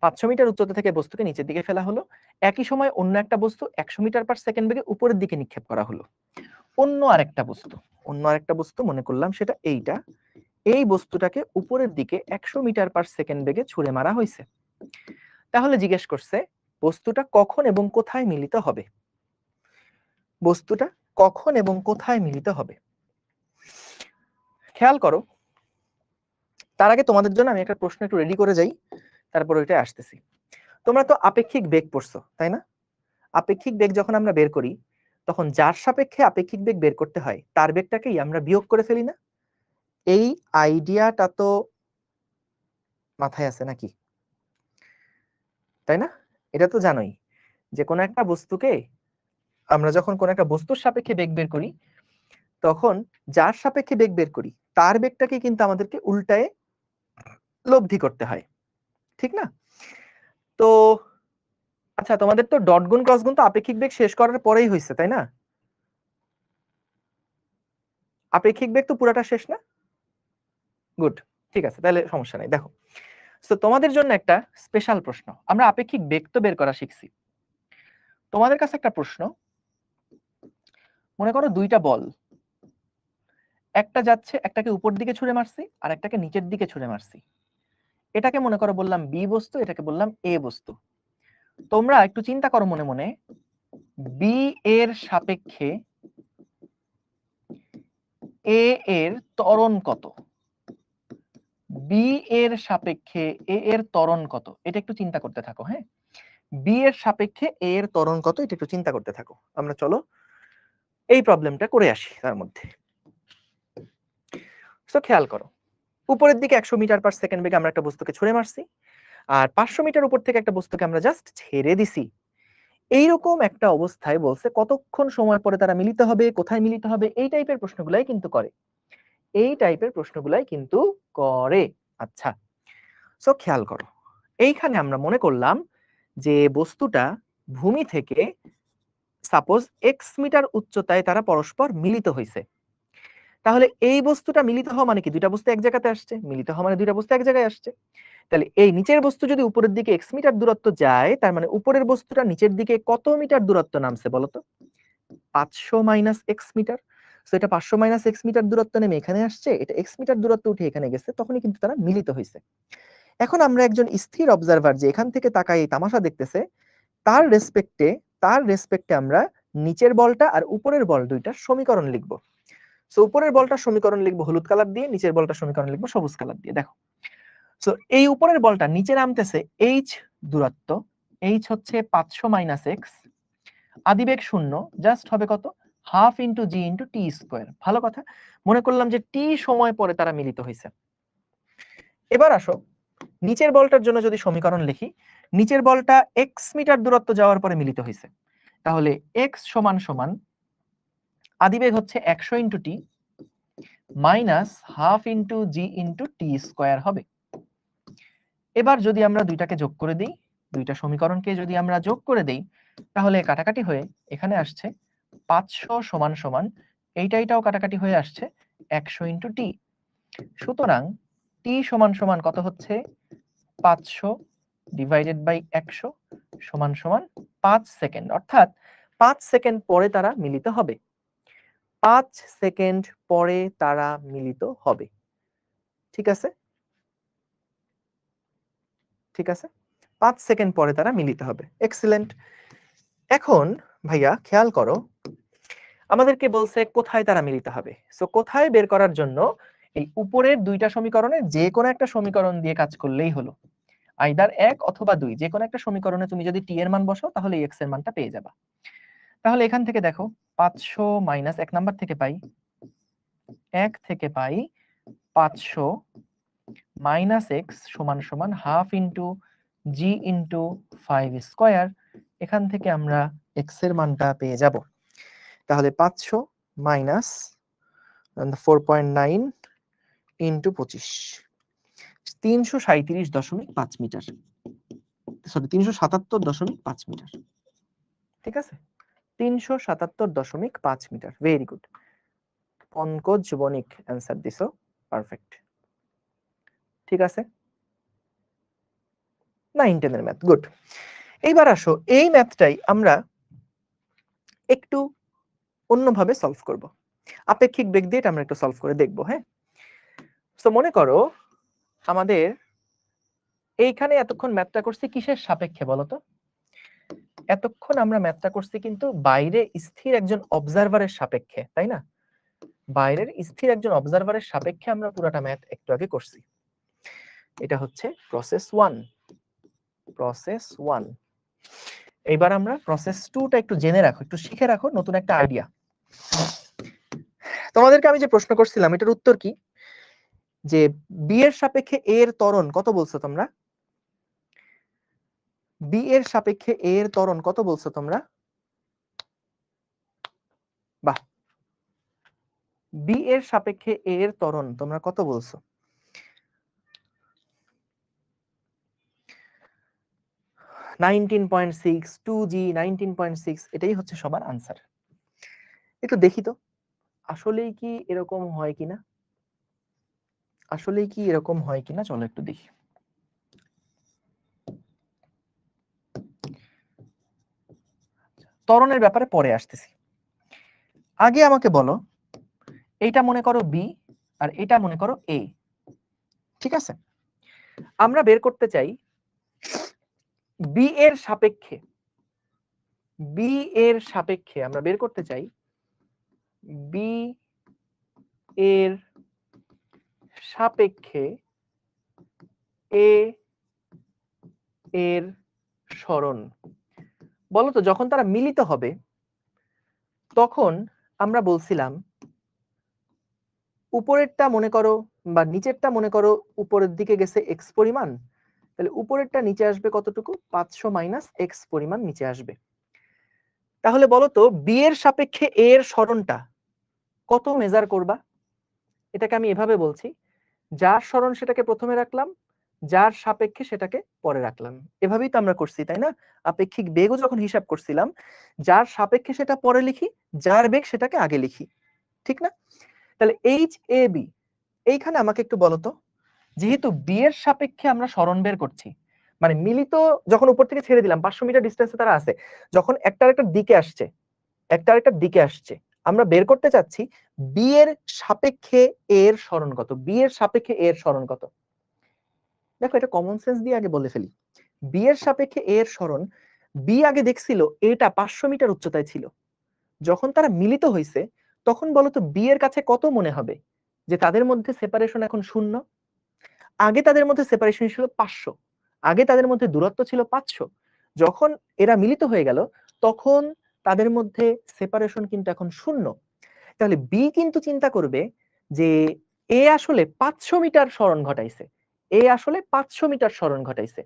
500 মিটার উচ্চতা থেকে বস্তুকে নিচের দিকে ফেলা হলো, একই সময় অন্য একটা বস্তু 100 মিটার পার সেকেন্ড বেগে উপরের দিকে নিক্ষেপ করা হলো। অন্য আরেকটা বস্তু মনে করলাম সেটা এইটা, এই বস্তুটাকে উপরের দিকে 100 মিটার পার সেকেন্ড বেগে ছুঁড়ে মারা হয়েছে। তাহলে জিজ্ঞেস করছে বস্তুটা কখন এবং কোথায় মিলিত হবে, বস্তুটা কখন এবং কোথায় মিলিত হবে। খেয়াল করো, তার আগে তোমাদের জন্য আমি একটা প্রশ্ন একটু রেডি করে যাই, তারপর ওইটা আসতেছি। তোমরা তো আপেক্ষিক বেগ পড়ছো তাই না? আপেক্ষিক বেগ যখন আমরা বের করি তখন যার সাপেক্ষে আপেক্ষিক বেগ বের করতে হয় তার বেগটাকেই আমরা বিয়োগ করে ফেলি না? এই আইডিয়াটা তো মাথায় আছে নাকি, তাই না? এটা তো জানোই যে কোনো একটা বস্তুকে আমরা যখন কোনো একটা বস্তুর সাপেক্ষে বেগ বের করি তখন যার সাপেক্ষে বেগ বের করি তার বেগটাকে কিন্তু আমাদেরকে উল্টায়ে লব্ধি করতে হয়, ঠিক না? তো আচ্ছা, তোমাদের তো ডট গুণ ক্রস গুণ তো আপেক্ষিক বেগ শেষ করার পরেই হয়েছে তাই না? আপেক্ষিক বেগ তো পুরাটা শেষ না? গুড, ঠিক আছে, তাহলে সমস্যা নাই। দেখো, তো তোমাদের জন্য একটা স্পেশাল প্রশ্ন, আমরা আপেক্ষিক বেগ তো বের করা শিখছি, তোমাদের কাছে একটা প্রশ্ন, মনে করো দুইটা বল, একটা যাচ্ছে, একটাকে উপর দিকে ছুঁড়ে মারছি আর একটাকে নিচের দিকে ছুঁড়ে মারছি, এটাকে মনে করো বললাম বি বস্তু, এটাকে বললাম এ বস্তু। তোমরা একটু চিন্তা করো মনে মনে, বি এর সাপেক্ষে এ এর ত্বরণ কত, বি এর সাপেক্ষে এ এর ত্বরণ কত, এটা একটু চিন্তা করতে থাকো। হ্যাঁ, বি এর সাপেক্ষে এ এর ত্বরণ কত, এটা একটু চিন্তা করতে থাকো। আমরা চলো এই প্রবলেমটা করে আসি তার মধ্যে। সো খেয়াল করো, উপরের দিকে 100 মিটার পার সেকেন্ড বেগে আমরা একটা বস্তুকে ছুঁড়ে মারছি, আর 500 মিটার উপর থেকে একটা বস্তুকে আমরা জাস্ট ছেড়ে দিছি। এইরকম একটা অবস্থায় বলছে কতক্ষণ সময় পরে তারা মিলিত হবে, কোথায় মিলিত হবে, এই টাইপের প্রশ্নগুলাই কিন্তু করে, এই টাইপের প্রশ্নগুলাই কিন্তু করে। আচ্ছা, সো খেয়াল করো, এইখানে আমরা মনে করলাম যে বস্তুটা ভূমি থেকে সাপোজ x মিটার উচ্চতায় তারা পরস্পর মিলিত হয়েছে, তাহলে এই বস্তুটা মিলিত হওয়া মানে কি দুইটা বস্তু এক জায়গাতে আসছে, মিলিত হওয়া মানে দুইটা বস্তু এক জায়গায় আসছে। তাহলে এই নিচের বস্তু যদি উপরের দিকে x মিটার দূরত্ব যায়, তার মানে উপরের বস্তুটা নিচের দিকে কত মিটার দূরত্ব নামছে বলতো? 500 মাইনাস x মিটার। সো এটা 500 মাইনাস x মিটার দূরত্ব নেমে এখানে আসছে, এটা x মিটার দূরত্ব উঠে এখানে গেছে, তখনই কিন্তু তারা মিলিত হয়েছে। এখন আমরা একজন স্থির অবজারভার যে এখান থেকে তাকায় এই তামাশা দেখতেছে, তার রেসপেক্টে আমরা নিচের বলটা আর উপরের বল দুইটার সমীকরণ লিখব। সো উপরের বলটার সমীকরণ লিখবো হলুদ কালার দিয়ে, নিচের বলটার সমীকরণ লিখবো সবুজ কালার দিয়ে। দেখো, সো এই উপরের বলটা নিচে নামতেছে h দূরত্ব, h হচ্ছে 500 মাইনাস x, আদিবেগ 0, জাস্ট হবে কত? Half into g into t square. ভালো কথা, মনে করলাম যে টি সময় পরে তারা মিলিত হয়েছে। এবার আসো নিচের বলটার জন্য যদি সমীকরণ লিখি, নিচের বলটা x মিটার দূরত্ব যাওয়ার পরে মিলিত হয়েছে, তাহলে x সমান সমান আদিবেগ হচ্ছে 100 into t minus half into g into t square হবে। এবার যদি আমরা দুইটাকে যোগ করে দিই, দুইটা সমীকরণকে যদি আমরা যোগ করে দেই, তাহলে কাটাকাটি হয়ে এখানে আসছে 500 সমান সমান এইটাও কাটাকাটি হয়ে আসছে 100 ইন্টু টি। সুতরাং টি সমান সমান কত হচ্ছে? 500 ডিভাইডেড বাই 100 সমান সমান 5 সেকেন্ড, অর্থাৎ 5 সেকেন্ড পরে তারা মিলিত হবে। 5 সেকেন্ড পরে তারা মিলিত হবে। ঠিক আছে, ঠিক আছে, 5 সেকেন্ড পরে তারা মিলিত হবে। এক্সিলেন্ট। এখন ভাইয়া খেয়াল করো, আমাদেরকে বলছে কোথায় তারা মিলিত হবে। সো কোথায় বের করার জন্য এই উপরের দুইটা সমীকরণে যে কোনো একটা সমীকরণ দিয়ে কাজ করলেই হলো, আইদার 1 অথবা 2, যে কোনো একটা সমীকরণে তুমি যদি টি এর মান বসাও তাহলে x এর মানটা পেয়ে যাবা। তাহলে এখান থেকে দেখো 500 মাইনাস 1 নাম্বার থেকে পাই 1 থেকে পাই 500 মাইনাস x সমান সমান half into g into 5 square. এখান থেকে আমরা x এর মানটা পেয়ে যাব। তাহলে 500 minus 4.9 into 25, 337.5 metre, sorry 377.5 metre. ঠিক আছে, 377.5 metre. Very good, Pankaj Banik answer দিছো, পারফেক্ট। ঠিক আছে, 9-10 এর ম্যাথ, গুড। এইবার আসো এই ম্যাথটাই আমরা একটু অন্যভাবে সলভ করব, আপেক্ষিক বেগ দিয়ে আমরা একটু সলভ করে দেখব। হ্যাঁ, তো মনে করো আমাদের এইখানে এতক্ষণ ম্যাথটা করছি কিসের সাপেক্ষে বলো তো? এতক্ষণ আমরা ম্যাথটা করছি কিন্তু বাইরে স্থির একজন অবজারভারের সাপেক্ষে, তাই না? বাইরের স্থির একজন অবজারভারের সাপেক্ষে আমরা পুরোটা ম্যাথ একটু আগে করছি। এটা হচ্ছে প্রসেস 1। প্রসেস 1। এইবার আমরা প্রসেস 2টা একটু জেনে রাখো, একটু শিখে রাখো, নতুন একটা আইডিয়া। তোমাদেরকে আমি যে প্রশ্ন করছিলাম এটার উত্তর কি? যে বি এর সাপেক্ষে এ এর ত্বরণ কত বলছো তোমরা? বি এর সাপেক্ষে এ এর ত্বরণ কত বলছো তোমরা? বাহ, বি এর সাপেক্ষে এ এর ত্বরণ তোমরা কত বলছো? (19.6) 2g 19.6, এটাই হচ্ছে সবার আনসার। একটু দেখি তো আসলেই কি এরকম হয় কিনা, আসলেই কি এরকম হয় কিনা, চলো একটু দেখি। ত্বরণের ব্যাপারে পরে আসতেছি, আগে আমাকে বলো এইটা মনে করো বি আর এটা মনে করো এ। ঠিক আছে, আমরা বের করতে চাই বি এর সাপেক্ষে, বি এর সাপেক্ষে আমরা বের করতে চাই বি এর সাপেক্ষে এ এর সরণ। বলো তো যখন তারা মিলিত হবে তখন আমরা বলছিলাম উপরেরটা মনে করো বা নিচেরটা মনে করো উপরের দিকে গেছে এক্স পরিমাণ, তাহলে উপরেরটা নিচে আসবে কতটুকু? 500 মাইনাস এক্স পরিমাণ নিচে আসবে। তাহলে বলো তো বি এর সাপেক্ষে এ এর সরণটা কত মেজার করবা? এটাকে আমি এভাবে বলছি, যার সরণ সেটাকে প্রথমে রাখলাম, যার সাপেক্ষে সেটাকে পরে রাখলাম। এভাবেই তো আমরা করছি, তাই না? আপেক্ষিক বেগও যখন হিসাব করছিলাম, যার সাপেক্ষে সেটা পরে লিখি, যার বেগ সেটাকে আগে লিখি, ঠিক না? তাহলে এইচ এ বি, এইখানে আমাকে একটু বলো তো, যেহেতু বি এর সাপেক্ষে আমরা সরণ বের করছি, মানে মিলিত যখন উপর থেকে ছেড়ে দিলাম 500 মিটার ডিস্টেন্সে তারা আছে, যখন একটা আরেকটার দিকে আসছে, একটা আরেকটার দিকে আসছে, আমরা বের করতে চাচ্ছি বি এর সাপেক্ষে এ এর সরণ কত, বি এর সাপেক্ষে এ এর সরণ কত। দেখো এটা কমন সেন্স দিয়ে আগে বলে ফেলি, বি এর সাপেক্ষে এ এর সরণ, বি আগে দেখছিল এটা 500 মিটার উচ্চতায় ছিল, যখন তারা মিলিত হয়েছে তখন বলতো বি এর কাছে কত মনে হবে যে তাদের মধ্যে সেপারেশন এখন 0? আগে তাদের মধ্যে সেপারেশন ছিল 500, আগে তাদের মধ্যে দূরত্ব ছিল 500, যখন এরা মিলিত হয়ে গেল তখন তাদের মধ্যে সেপারেশন কিন্তু এখন 0। তাহলে বি কিন্তু চিন্তা করবে যে এ আসলে 500 মিটার সরণ ঘটাইছে, এ আসলে 500 মিটার সরণ ঘটাইছে।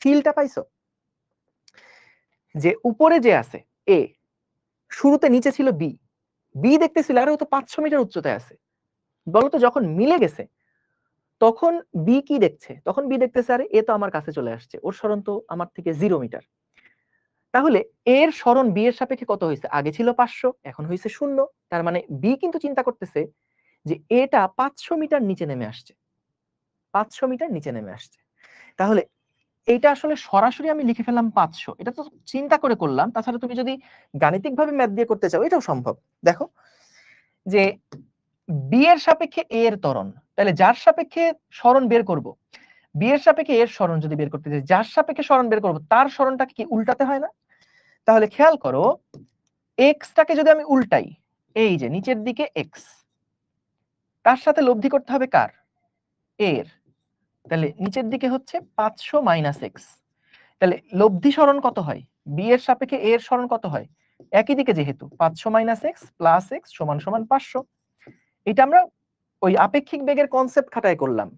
ফিলটা পাইছো? যে উপরে যে আছে এ, শুরুতে নিচে ছিল বি, বি দেখতেছিল আরে ও তো 500 মিটার উচ্চতায় আছে, বলতো যখন মিলে গেছে তখন বি কি দেখছে, তখন বি দেখতেছে আরে এ তো আমার কাছে চলে আসছে, ওর সরণ তো আমার থেকে 0 মিটার। তাহলে এর সরণ বি এর সাপেক্ষে কত হয়েছে, আগে ছিল 500 এখন হয়েছে 0, তার মানে বি কিন্তু চিন্তা করতেছে যে এটা 500 মিটার নিচে নেমে আসছে, 500 মিটার নিচে নেমে আসছে। তাহলে এইটা আসলে সরাসরি আমি লিখে ফেললাম 500, এটা তো চিন্তা করে করলাম, তাছাড়া তুমি যদি গাণিতিক ভাবে ম্যাথ দিয়ে করতে চাও এটাও সম্ভব। দেখো যে বি এর সাপেক্ষে এ এর ত্বরণ, তাহলে যার সাপেক্ষে সরণ বের করব, বি এর সাপেক্ষে এর সরণ যদি বের করতে চাই, যার সাপেক্ষে সরণ বের করব তার সরণটাকে কি উল্টাতে হয় না? তাহলে খেয়াল করো এক্সটাকে যদি আমি উল্টাই, এই যে নিচের দিকে এক্স, তার সাথে লব্ধি করতে হবে কার, এর, তাহলে নিচের দিকে হচ্ছে 500 মাইনাস এক্স, তাহলে লব্ধি সরণ কত হয়, বি এর সাপেক্ষে এর সরণ কত হয়, একই দিকে যেহেতু 500 মাইনাস এক্স প্লাস এক্স সমান সমান 500। এটা আমরা ওই আপেক্ষিক বেগের কনসেপ্ট খাটায় করলাম,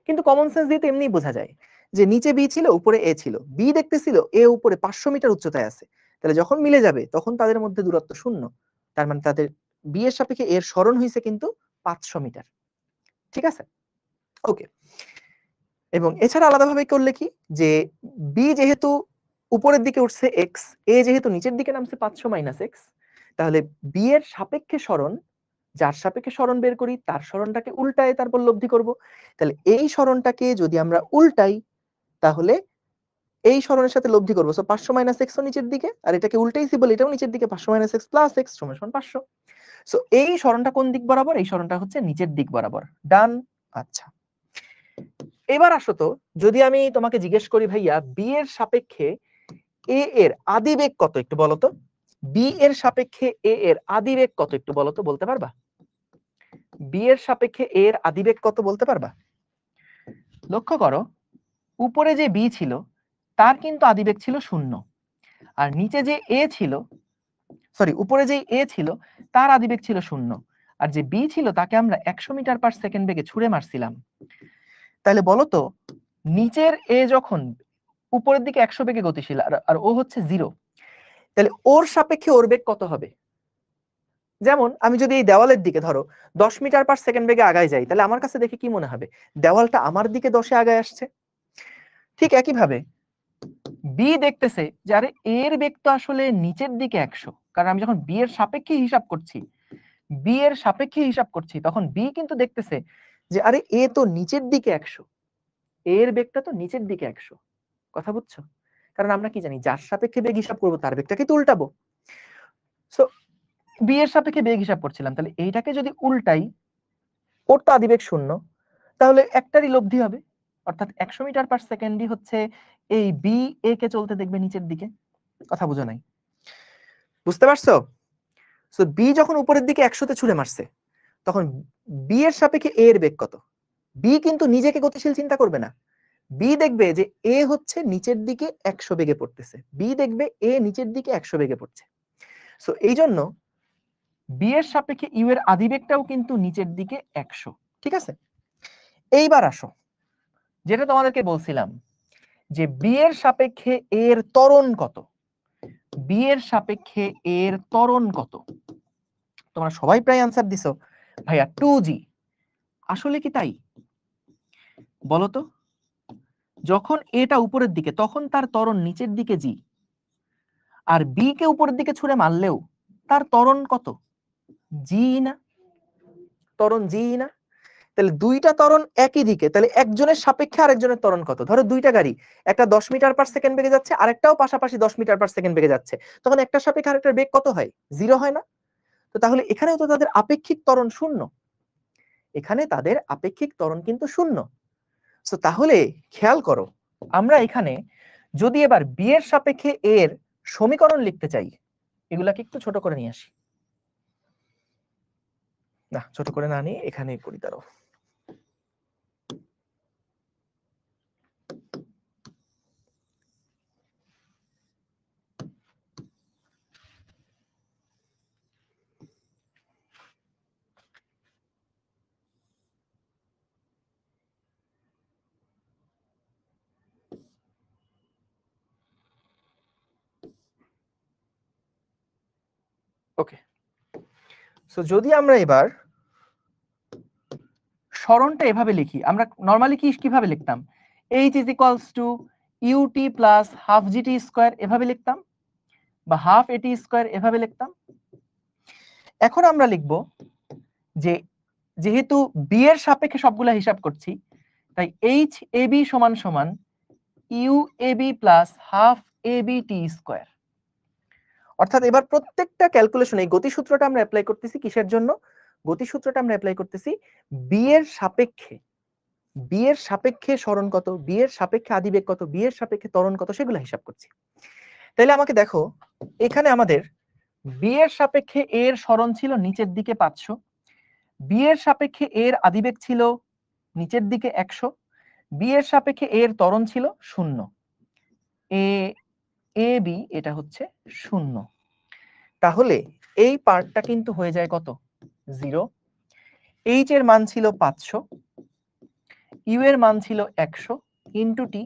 কিন্তু কমন সেন্স দিয়ে তো এমনি বোঝা যায় যে নিচে বি ছিল উপরে এ ছিল, বি দেখতেছিল এ উপরে 500 মিটার উচ্চতায় আছে, তাহলে যখন মিলে যাবে তখন তাদের মধ্যে দূরত্ব 0, তার মানে তাদের বি এর সাপেক্ষে এর সরণ হয়েছে কিন্তু 500 মিটার। ঠিক আছে, ওকে। এবং এছাড়া আলাদাভাবে করলে কি, যে বি যেহেতু উপরের দিকে উঠছে এক্স, এ যেহেতু নিচের দিকে নামছে 500 মাইনাস এক্স, তাহলে বি এর সাপেক্ষে সরণ, যার সাপেক্ষে সরণ বের করি তার সরণটাকে উল্টায় তারপর লব্ধি করব। তাহলে এই সরণটাকে যদি আমরা উল্টাই তাহলে এই সরণের সাথে লব্ধি করবো, সো 500 মাইনাস এক্স নিচের দিকে, আর এটাকে উল্টাইছি বলে এটাও নিচের দিকে, 500 মাইনাস এক্স প্লাস এক্স সমান সমান 500। সো এই সরণটা কোন দিক বরাবর, এই সরণটা হচ্ছে নিচের দিক বরাবর। ডান। আচ্ছা, এবার আসো তো, যদি আমি তোমাকে জিজ্ঞেস করি ভাইয়া বি এর সাপেক্ষে এ এর আদিবেগ কত, একটু বলো তো, বি এর সাপেক্ষে এ এর আদিবেগ কত একটু বলো তো, বলতে পারবা? বি এর সাপেক্ষে এ এর আদিবেগ কত বলতে পারবা? লক্ষ্য করো উপরে যে বি ছিল তার কিন্তু আদিবেগ ছিল 0, আর নিচে যে এ ছিল, সরি উপরে যে এ ছিল তার আদিবেগ ছিল 0, আর যে বি ছিল তাকে আমরা 100 মিটার পার সেকেন্ড বেগে ছুড়ে মারছিলাম। তাহলে বলো তো নিচের এ যখন উপরের দিকে 100 বেগে গতিশীল আর ও হচ্ছে 0, তাহলে ওর সাপেক্ষে ওর বেগ কত হবে? যেমন আমি যদি এই দেওয়ালের দিকে ধরো 10 মিটার পার সেকেন্ড বেগে আগায় যাই, তাহলে আমার কাছে দেখে কি মনে হবে, দেওয়ালটা আমার দিকে 10-এ আগায় আসছে। ঠিক একই ভাবে বি দেখতেছে যে আরে এর বেগ তো আসলে নিচের দিকে 100, কারণ আমি যখন বি এর সাপেক্ষে হিসাব করছি, বি এর সাপেক্ষে হিসাব করছি তখন বি কিন্তু দেখতেছে যে আরে এ তো নিচের দিকে 100, এর বেগটা তো নিচের দিকে 100। কথা বুঝছো? কারণ আমরা কি জানি যার সাপেক্ষে বেগ হিসাব করবো তার বেগটাকে তো উল্টাবো। সো বি এর সাপেক্ষে বেগ হিসাব করছিলাম, তাহলে এইটাকে যদি উল্টাই, ওর তো আদিবেগ 0, তাহলে একটারই লব্ধি হবে, অর্থাৎ 100 মিটার পার সেকেন্ডই হচ্ছে এই বি এ কে চলতে দেখবে নিচের দিকে। কথা বুঝো নাই? বুঝতে পারছো? সো বি যখন উপরের দিকে 100-তে ছুড়ে মারছে তখন বি এর সাপেক্ষে এ এর বেগ কত? বি কিন্তু নিজেকে গতিশীল চিন্তা করবে না, বি দেখবে যে এ হচ্ছে নিচের দিকে 100 বেগে পড়তেছে, বি দেখবে এ নিচের দিকে 100 বেগে পড়ছে। সো এই জন্য বি এর সাপেক্ষে ইউ এর আদিবেগটাও কিন্তু নিচের দিকে 100। ঠিক আছে, এইবার আসো যেটা তোমাদেরকে বলছিলাম যে বি এর সাপেক্ষে এর ত্বরণ কত, বি এর সাপেক্ষে এর ত্বরণ কত? তোমরা সবাই প্রায় আনসার দিছো ভাইয়া 2g। আসলে কি তাই? বলো তো, যখন এটা উপরের দিকে তখন তার ত্বরণ নিচের দিকে জি, আর বি কে উপরের দিকে ছুঁড়ে মারলেও তার ত্বরণ কত, জি না? ত্বরণ জি না? তাহলে দুইটা ত্বরণ একই দিকে, তাহলে একজনের সাপেক্ষে আরেকজনের ত্বরণ কত? ধরো দুইটা গাড়ি, একটা 10 মিটার পার সেকেন্ড বেগে যাচ্ছে, আরেকটাও পাশাপাশি 10 মিটার পার সেকেন্ড বেগে যাচ্ছে, তখন একটা সাপেক্ষে আরেকটার বেগ কত হয়? 0 হয় না? তো তাহলে এখানেও তো তাদের আপেক্ষিক ত্বরণ শূন্য, এখানে তাদের আপেক্ষিক ত্বরণ কিন্তু শূন্য। সো তাহলে খেয়াল করো, আমরা এখানে যদি এবার বি এর সাপেক্ষে এর সমীকরণ লিখতে চাই, এগুলাকে একটু ছোট করে নিয়ে আসি। না, ছোট করে না নিয়ে এখানে করি, দাঁড়াও। ওকে, সো যদি আমরা এবার সরণটা এভাবে লিখি, আমরা নরমালি কিভাবে লিখতাম? h is equals two ut plus half g t square এভাবে লিখতাম, বা হাফ এটি স্কয়ার এভাবে লিখতাম। এখন আমরা লিখব যে যেহেতু বি এর সাপেক্ষে সবগুলা হিসাব করছি, তাই এইচ এ বি সমান সমান u a b plus half a b t square. অর্থাৎ এবার প্রত্যেকটা ক্যালকুলেশন এই গতিসূত্রটা আমরা অ্যাপ্লাই করতেছি কিসের জন্য? গতিসূত্রটা আমরা অ্যাপ্লাই করতেছি বি এর সাপেক্ষে, বি এর সাপেক্ষে সরণ কত, বি এর সাপেক্ষে আদিবেগ কত, বি এর সাপেক্ষে ত্বরণ কত, সেগুলো হিসাব করছি। তাহলে আমাকে দেখো, এখানে আমাদের বি এর সাপেক্ষে এর সরণ ছিল নিচের দিকে 500, বি এর সাপেক্ষে এর আদিবেগ ছিল নিচের দিকে 100, বি এর সাপেক্ষে এর ত্বরণ ছিল 0, এ বি এটা হচ্ছে 0। তাহলে এই পার্টটা কিন্তু হয়ে যায় কত? 0। এইচ এর মান ছিল 500, ইউ এর মান ছিল 100 ইন্টু টি,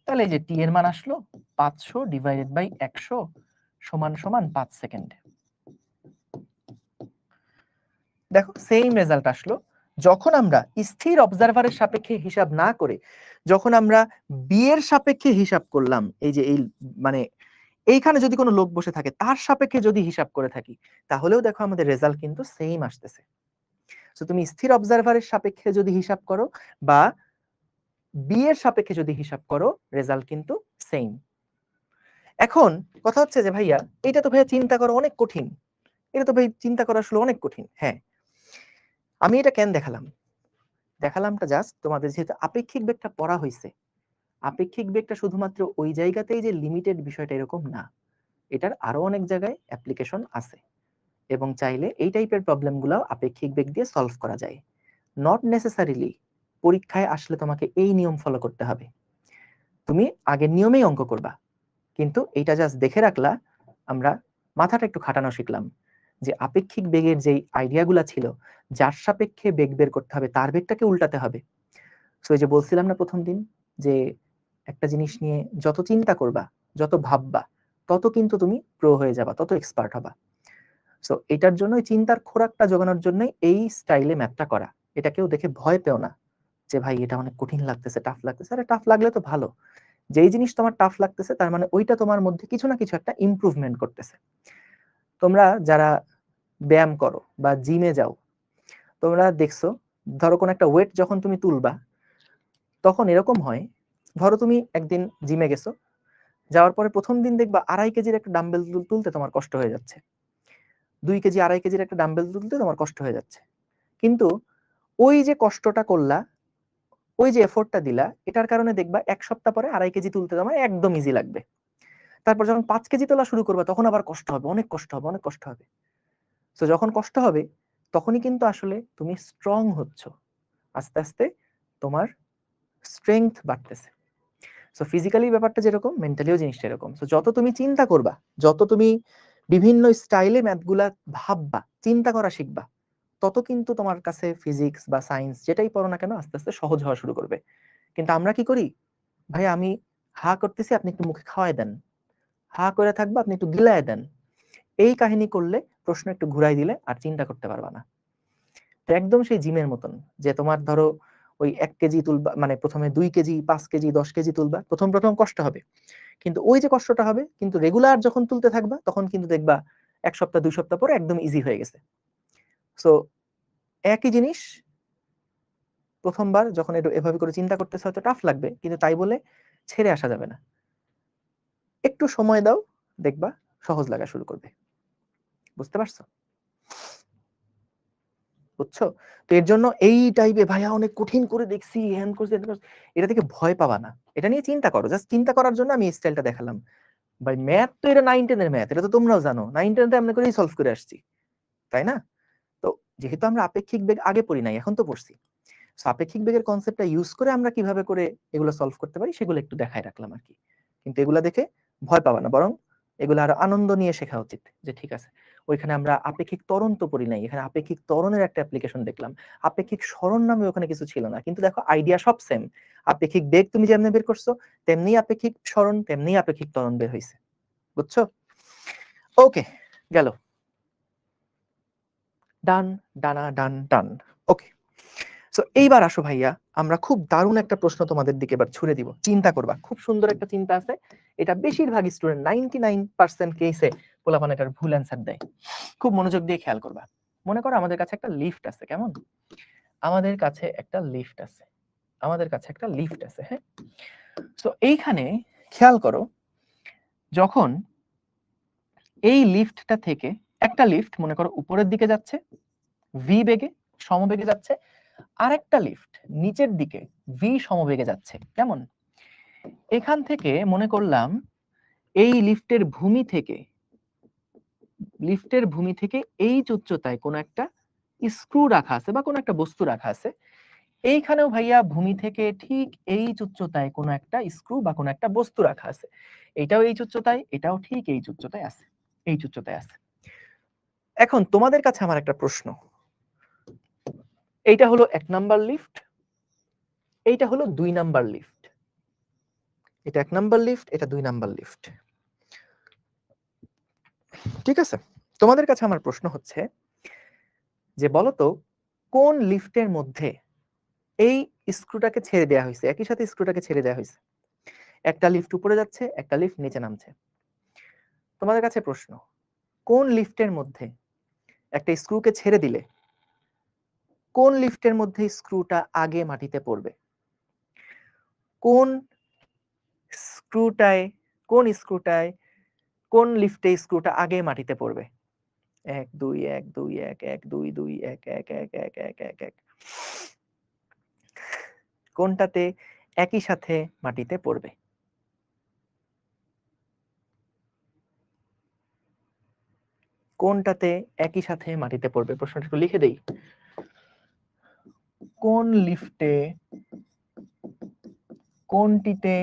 তাহলে এই যে টি এর মান আসলো 500 ডিভাইডেড বাই 100 সমান সমান 5 সেকেন্ড। দেখো সেম রেজাল্ট আসলো। যখন আমরা স্থির অবজারভারের সাপেক্ষে হিসাব না করে যখন আমরা বি এর সাপেক্ষে হিসাব করলাম, এই যে এই মানে এইখানে যদি কোনো লোক বসে থাকে তার সাপেক্ষে যদি হিসাব করে থাকি, তাহলেও দেখো আমাদের রেজাল্ট কিন্তু সেম আসতেছে। সো তুমি স্থির অবজারভারের সাপেক্ষে যদি হিসাব করো বা বি এর সাপেক্ষে যদি হিসাব করো, রেজাল্ট কিন্তু সেম। এখন কথা হচ্ছে যে ভাইয়া এটা তো ভাইয়া চিন্তা করা অনেক কঠিন, এটা তো ভাই চিন্তা করা আসলে অনেক কঠিন। হ্যাঁ, আমি এটা কেন দেখালাম? দেখালামটা জাস্ট তোমাদের যেহেতু আপেক্ষিক বেগটা পড়া হয়েছে, আপেক্ষিক বেগটা শুধুমাত্র ওই জায়গাতেই যে লিমিটেড বিষয়টা এরকম না, এটার আরো অনেক জায়গায় অ্যাপ্লিকেশন আছে, এবং চাইলে এই টাইপের প্রবলেমগুলো আপেক্ষিক বেগ দিয়ে সলভ করা যায়। নট নেসেসারিলি পরীক্ষায় আসলে তোমাকে এই নিয়ম ফলো করতে হবে, তুমি আগের নিয়মেই অঙ্ক করবা, কিন্তু এইটা জাস্ট দেখে রাখলা, আমরা মাথাটা একটু খাটানো শিখলাম যে আপেক্ষিক বেগের যেই আইডিয়াগুলো ছিল, যার সাপেক্ষে বেগ বের করতে হবে তার বেগটাকে উল্টাতে হবে। সো এই যে বলছিলাম না প্রথম দিন, যে একটা জিনিস নিয়ে যত চিন্তা করবা, যত ভাববা, তত কিন্তু তুমি প্রো হয়ে যাবা, তত এক্সপার্ট হবা। সো এটার জন্য চিন্তার খোরাকটা জোগানোর জন্য এই স্টাইলে ম্যাথটা করা। এটা কেউ দেখে ভয় পেও না যে ভাই এটা অনেক কঠিন লাগতেছে, টাফ লাগতেছে। আরে টাফ লাগলে তো ভালো, যেই জিনিস তোমার টাফ লাগতেছে তার মানে ওইটা তোমার মধ্যে কিছু না কিছু একটা ইমপ্রুভমেন্ট করতেছে। তোমরা যারা ব্যায়াম করো বা জিমে যাও, তোমরা দেখছো ধরো কোন একটা ওয়েট যখন তুমি তুলবা, তখন এরকম হয়, ধরো তুমি একদিন জিমে গেছো, যাওয়ার পরে প্রথম দিন দেখবা 2.5 কেজির একটা ডাম্বেল তুলতে তোমার কষ্ট হয়ে যাচ্ছে, 2 কেজি 2.5 কেজির একটা ডাম্বেল তুলতে তোমার কষ্ট হয়ে যাচ্ছে। কিন্তু ওই যে কষ্টটা করলা, ওই যে এফোর্টটা দিলা, এটার কারণে দেখবা 1 সপ্তাহ পরে 2.5 কেজি তুলতে তোমার একদম ইজি লাগবে। তারপর যখন 5 কেজি তোলা শুরু করবা, তখন আবার কষ্ট হবে, অনেক কষ্ট হবে, অনেক কষ্ট হবে। তো যখন কষ্ট হবে, তখনই কিন্তু আসলে তুমি স্ট্রং হচ্ছ, আস্তে আস্তে তোমার স্ট্রেংথ বাড়তেছে। সো ফিজিক্যালি ব্যাপারটা যেরকম, মেন্টালিও জিনিসটা এরকম। সো যত তুমি চিন্তা করবা, যত তুমি বিভিন্ন স্টাইলে ম্যাথগুলা ভাববা, চিন্তা করা শিখবা, তত কিন্তু তোমার কাছে ফিজিক্স বা সায়েন্স যেটাই পড়ো না কেন আস্তে আস্তে সহজ হওয়া শুরু করবে। কিন্তু আমরা কি করি, ভাই আমি হা করতেছি আপনি একটু মুখে খাওয়াই দেন, হা করে থাকবা আপনি একটু গিলায় দেন, এই কাহিনী করলে প্রশ্ন একটু ঘুরাই দিলে আর চিন্তা করতে পারবা না। তো একদম সেই জিমের মতন, যে তোমার ধরো ওই 1 কেজি তুলবা, মানে প্রথমে 2 কেজি 5 কেজি 10 কেজি তুলবা, প্রথম প্রথম কষ্ট হবে, কিন্তু ওই যে কষ্টটা হবে, কিন্তু রেগুলার যখন তুলতে থাকবা তখন কিন্তু দেখবা 1 সপ্তাহ 2 সপ্তাহ পরে একদম ইজি হয়ে গেছে। সো একই জিনিস প্রথমবার যখন এভাবে করে চিন্তা করতেছে হয়তো টাফ লাগবে, কিন্তু তাই বলে ছেড়ে আসা যাবে না। একটু সময় দাও, দেখবা সহজ লাগা শুরু করবে। বুঝতে পারছো? বুঝছো? তো এর জন্য এই টাইপে ভাইয়া অনেক কঠিন করে দেখছি, হ্যান করছি, এটা থেকে ভয় পাবা না। এটা নিয়ে চিন্তা করো, জাস্ট চিন্তা করার জন্য আমি এই স্টাইলটা দেখালাম। ভাই ম্যাথ তো এটা 9 10 এর ম্যাথ, এটা তো তোমরাও জানো। 9 10 তে আমরা করেই সলভ করে আসছি, তাই না? তো যেহেতু আমরা আপেক্ষিক বেগ আগে পড়ি নাই, এখন তো পড়ছি, আপেক্ষিক বেগের কনসেপ্টটা ইউজ করে আমরা কিভাবে করে এগুলো সলভ করতে পারি সেগুলো একটু দেখাই রাখলাম আর কি। কিন্তু এগুলা দেখে ভয় পাবা না, বরং এগুলো আরো আনন্দ নিয়ে শেখা উচিত। যে ঠিক আছে, ওইখানে আমরা আপেক্ষিক ত্বরণ তো পড়ি নাই, এখানে আপেক্ষিক ত্বরণের একটা অ্যাপ্লিকেশন দেখলাম, আপেক্ষিক সরণ নামে ওখানে কিছু ছিল না, কিন্তু দেখো আইডিয়া সব সেম। আপেক্ষিক বেগ তুমি যেমনি বের করছো, তেমনি আপেক্ষিক সরণ, তেমনি আপেক্ষিক ত্বরণ বের হয়েছে। বুঝছো? ওকে, গেল। ডান, ডানা, ডান, ডান। ওকে, সো এইবার আসো ভাইয়া, আমরা খুব দারুণ একটা প্রশ্ন তোমাদের দিকে এবার ছুড়ে দিব, চিন্তা করবা। খুব সুন্দর একটা চিন্তা আছে, এটা বেশিরভাগ স্টুডেন্ট 99% কেসে পোলাপান এটার ভুল অ্যান্সার দেয়। খুব মনোযোগ দিয়ে খেয়াল করবা। মনে করো আমাদের কাছে একটা লিফট আছে, কেমন? আমাদের কাছে একটা লিফট আছে, আমাদের কাছে একটা লিফট আছে, হ্যাঁ। সো এইখানে খেয়াল করো, যখন এই লিফটটা থেকে একটা লিফট মনে করো উপরের দিকে যাচ্ছে ভি বেগে, সমবেগে যাচ্ছে, আরেকটা লিফট নিচের দিকে ভি সমবেগে যাচ্ছে, কেমন? এখান থেকে মনে করলাম এই লিফটের ভূমি থেকে এই উচ্চতায় কোনো একটা স্ক্রু রাখা আছে বা কোনো একটা বস্তু রাখা আছে। এইখানেও ভাইয়া ভূমি থেকে ঠিক এই উচ্চতায় কোনো একটা স্ক্রু বা কোনো একটা বস্তু রাখা আছে। এটাও এই উচ্চতায়, এটাও ঠিক এই উচ্চতায় আছে, এই উচ্চতায় আছে। এখন তোমাদের কাছে আমার একটা প্রশ্ন, এইটা হলো 1 নাম্বার লিফট, এইটা হলো 2 নাম্বার লিফট, এটা 1 নাম্বার লিফট, এটা 2 নাম্বার লিফট, ঠিক আছে? তোমাদের কাছে আমার প্রশ্ন হচ্ছে যে বলতো কোন লিফটের মধ্যে এই স্ক্রুটাকে ছেড়ে দেওয়া হয়েছে, একই সাথে স্ক্রুটাকে ছেড়ে দেওয়া হয়েছে। একটা লিফট উপরে যাচ্ছে, একটা লিফট নিচে নামছে। তোমাদের কাছে প্রশ্ন, কোন লিফটের মধ্যে একটা স্ক্রুকে ছেড়ে দিলে কোন লিফটের মধ্যে স্ক্রুটা আগে মাটিতে পড়বে? কোন স্ক্রুটায়, কোন লিফটে স্ক্রুটা আগে মাটিতে পড়বে? 1 2 1 2 1 1 2 2 1 1 1 1 1 1 1, কোনটাতে একই সাথে মাটিতে পড়বে? কোনটাতে একই সাথে মাটিতে পড়বে? প্রশ্নটা একটু লিখে দেই। কোন লিফটে, কোনটিতে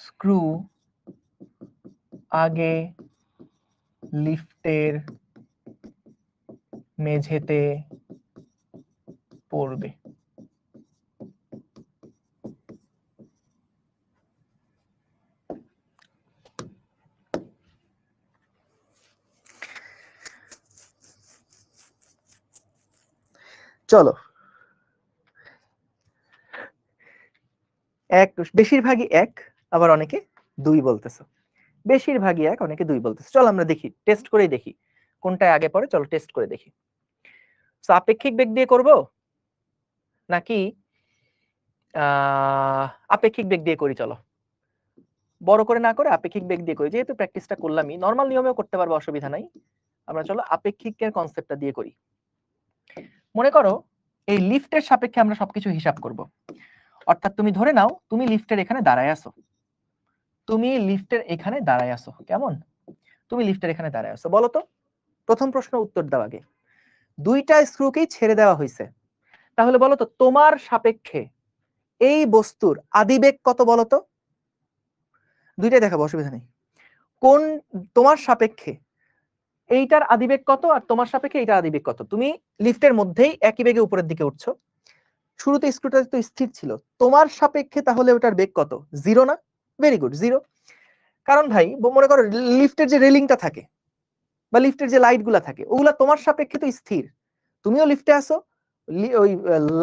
স্ক্রু আগে লিফটের মেঝেতে পড়বে? চলো, এক, বেশিরভাগই এক, আবার অনেকে 2 বলতেছো। বেশিরভাগই এক, অনেকে 2 বলতেছো। চলো আমরা দেখি, টেস্ট করেই দেখি কোনটা আগে পড়ে। চলো টেস্ট করে দেখি। সো আপেক্ষিক বেগ দিয়ে করব নাকি আপেক্ষিক বেগ দিয়ে করি? চলো বড় করে না করে আপেক্ষিক বেগ দিয়ে করি, যেহেতু প্র্যাকটিসটা করলামই, নরমাল নিয়মেও করতে পারবো, অসুবিধা নাই। আমরা চলো আপেক্ষিকের কনসেপ্টটা দিয়ে করি। মনে করো এই লিফটের সাপেক্ষে আমরা সবকিছু হিসাব করব। অর্থাৎ তুমি ধরে নাও তুমি লিফটের এখানে দাঁড়ায় আছো, তুমি লিফটের এখানে দাঁড়ায় আছো, কেমন? তুমি লিফটের এখানে দাঁড়ায় আছো। বলো তো, প্রথম প্রশ্ন উত্তর দাও আগে। 2টা স্ক্রুকেই ছেড়ে দেওয়া হয়েছে, তাহলে বলো তো তোমার সাপেক্ষে এই বস্তুর আদিবেগ কত? বলো তো, 2টাই দেখাবো, অসুবিধা নেই। কোন, তোমার সাপেক্ষে এইটার আদিবেগ কত আর তোমার সাপেক্ষে এইটার আদিবেগ কত? তুমি লিফটের মধ্যেই একই বেগে উপরের দিকে উঠছো, শুরুতে স্ক্রুটা তো স্থির ছিল, তোমার সাপেক্ষে তাহলে ওটার বেগ কত? 0 না? Very good, 0। কারণ ভাই মনে করো লিফটের যে রেলিংটা থাকে বা লিফটের যে লাইট গুলা থাকে, ওগুলা তোমার সাপেক্ষে তো স্থির। তুমিও লিফটে আসো, ওই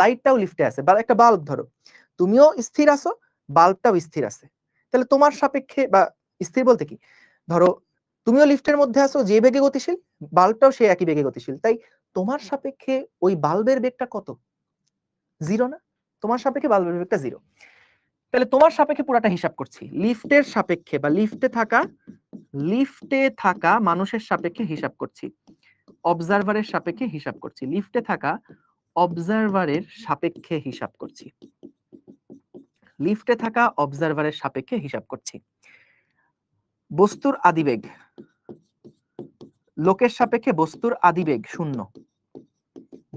লাইটটাও লিফটে আছে, বা একটা বাল্ব ধরো, তুমিও স্থির আছো, বাল্বটাও স্থির আছে। তাহলে তোমার সাপেক্ষে, বা স্থির বলতে কি, ধরো তুমিও লিফটের মধ্যে আছো, যে বেগে গতিশীল, বাল্বটাও সেই একই বেগে গতিশীল, তাই তোমার সাপেক্ষে ওই বাল্বের বেগটা কত? 0 না? তোমার সাপেক্ষে বাল্বের বেগটা 0। তাহলে তোমার সাপেক্ষে পুরাটা হিসাব করছি, লিফটের সাপেক্ষে বা লিফটে থাকা মানুষের সাপেক্ষে হিসাব করছি, অবজারভারের সাপেক্ষে হিসাব করছি, লিফটে থাকা অবজারভারের সাপেক্ষে হিসাব করছি, লিফটে থাকা অবজারভারের সাপেক্ষে হিসাব করছি। বস্তুর আদিবেগ, লোকের সাপেক্ষে বস্তুর আদিবেগ 0,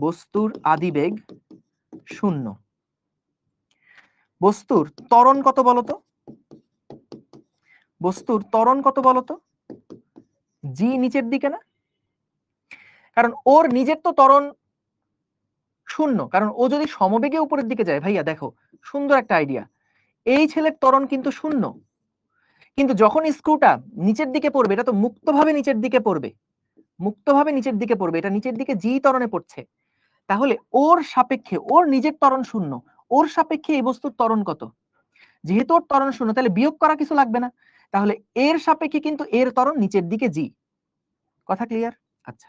বস্তুর আদিবেগ 0। বস্তুর ত্বরণ কত বলতো? বস্তুর ত্বরণ কত বলতো? জি নিচের দিকে না? কারণ ওর নিজের তো ত্বরণ 0, কারণ ও যদি সমবেগে উপরের দিকে যায়, ভাইয়া দেখো সুন্দর একটা আইডিয়া, এই ছেলের ত্বরণ কিন্তু 0, কিন্তু যখন স্ক্রুটা নিচের দিকে পড়বে, এটা তো মুক্তভাবে নিচের দিকে পড়বে, মুক্তভাবে নিচের দিকে পড়বে, এটা নিচের দিকে জি ত্বরণে পড়ছে, তাহলে ওর সাপেক্ষে ওর নিজের ত্বরণ 0, ওর সাপেক্ষে এই বস্তুর ত্বরণ কত? যেহেতু ওর ত্বরণ 0, তাহলে বিয়োগ করা কিছু লাগবে না, তাহলে এর সাপেক্ষে কিন্তু এর ত্বরণ নিচের দিকে জি। কথা ক্লিয়ার? আচ্ছা,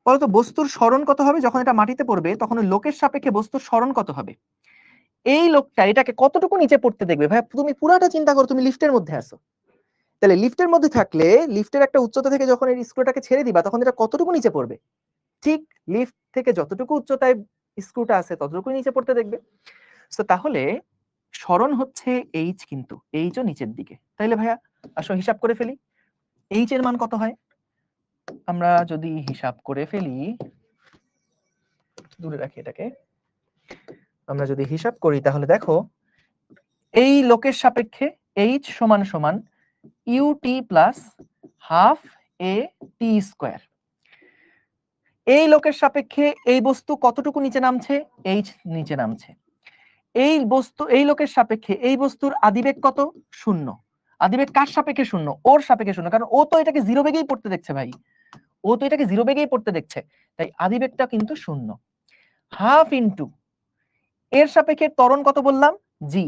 বলতো বস্তুর সরণ কত হবে যখন এটা মাটিতে পড়বে, তখন ওই লোকের সাপেক্ষে বস্তুর সরণ কত হবে? এই লোকটা এটাকে কতটুকু নিচে পড়তে দেখবে? ভাই তুমি পুরাটা চিন্তা করো, তুমি লিফটের মধ্যে আছো, তাহলে লিফটের মধ্যে থাকলে লিফটের একটা উচ্চতা থেকে যখন এই স্ক্রুটাকে ছেড়ে দিবা, তখন এটা কতটুকু নিচে পড়বে? ঠিক লিফট থেকে যতটুকু উচ্চতায় স্ক্রুটা আছে ততটুকু নিচে পড়তে দেখবে। তো তাহলে সরণ হচ্ছে এইচ, কিন্তু এইচও নিচের দিকে, তাইলে ভাইয়া আসো হিসাব করে ফেলি, এইচ এর মান কত হয়? আমরা যদি হিসাব করে ফেলি, দূরে রাখি এটাকে, আমরা যদি হিসাব করি তাহলে দেখো এই লোকের সাপেক্ষে এইচ সমান সমান ইউটি প্লাস হাফ এ টি স্কোয়ার। এই লোকের সাপেক্ষে এই বস্তু কতটুকু নিচে নামছে? এইচ নিচে নামছে। এই লোকের সাপেক্ষে এই বস্তুর আদিবেগ কত? 0। আদিবেগ কার সাপেক্ষে 0? ওর সাপেক্ষে 0, কারণ ও তো এটাকে 0 বেগেই পড়তে দেখছে ভাই, ও তো এটাকে 0 বেগেই পড়তে দেখছে, তাই আদিবেগটা কিন্তু 0। হাফ ইনটু এর সাপেক্ষে ত্বরণ কত বললাম? জি,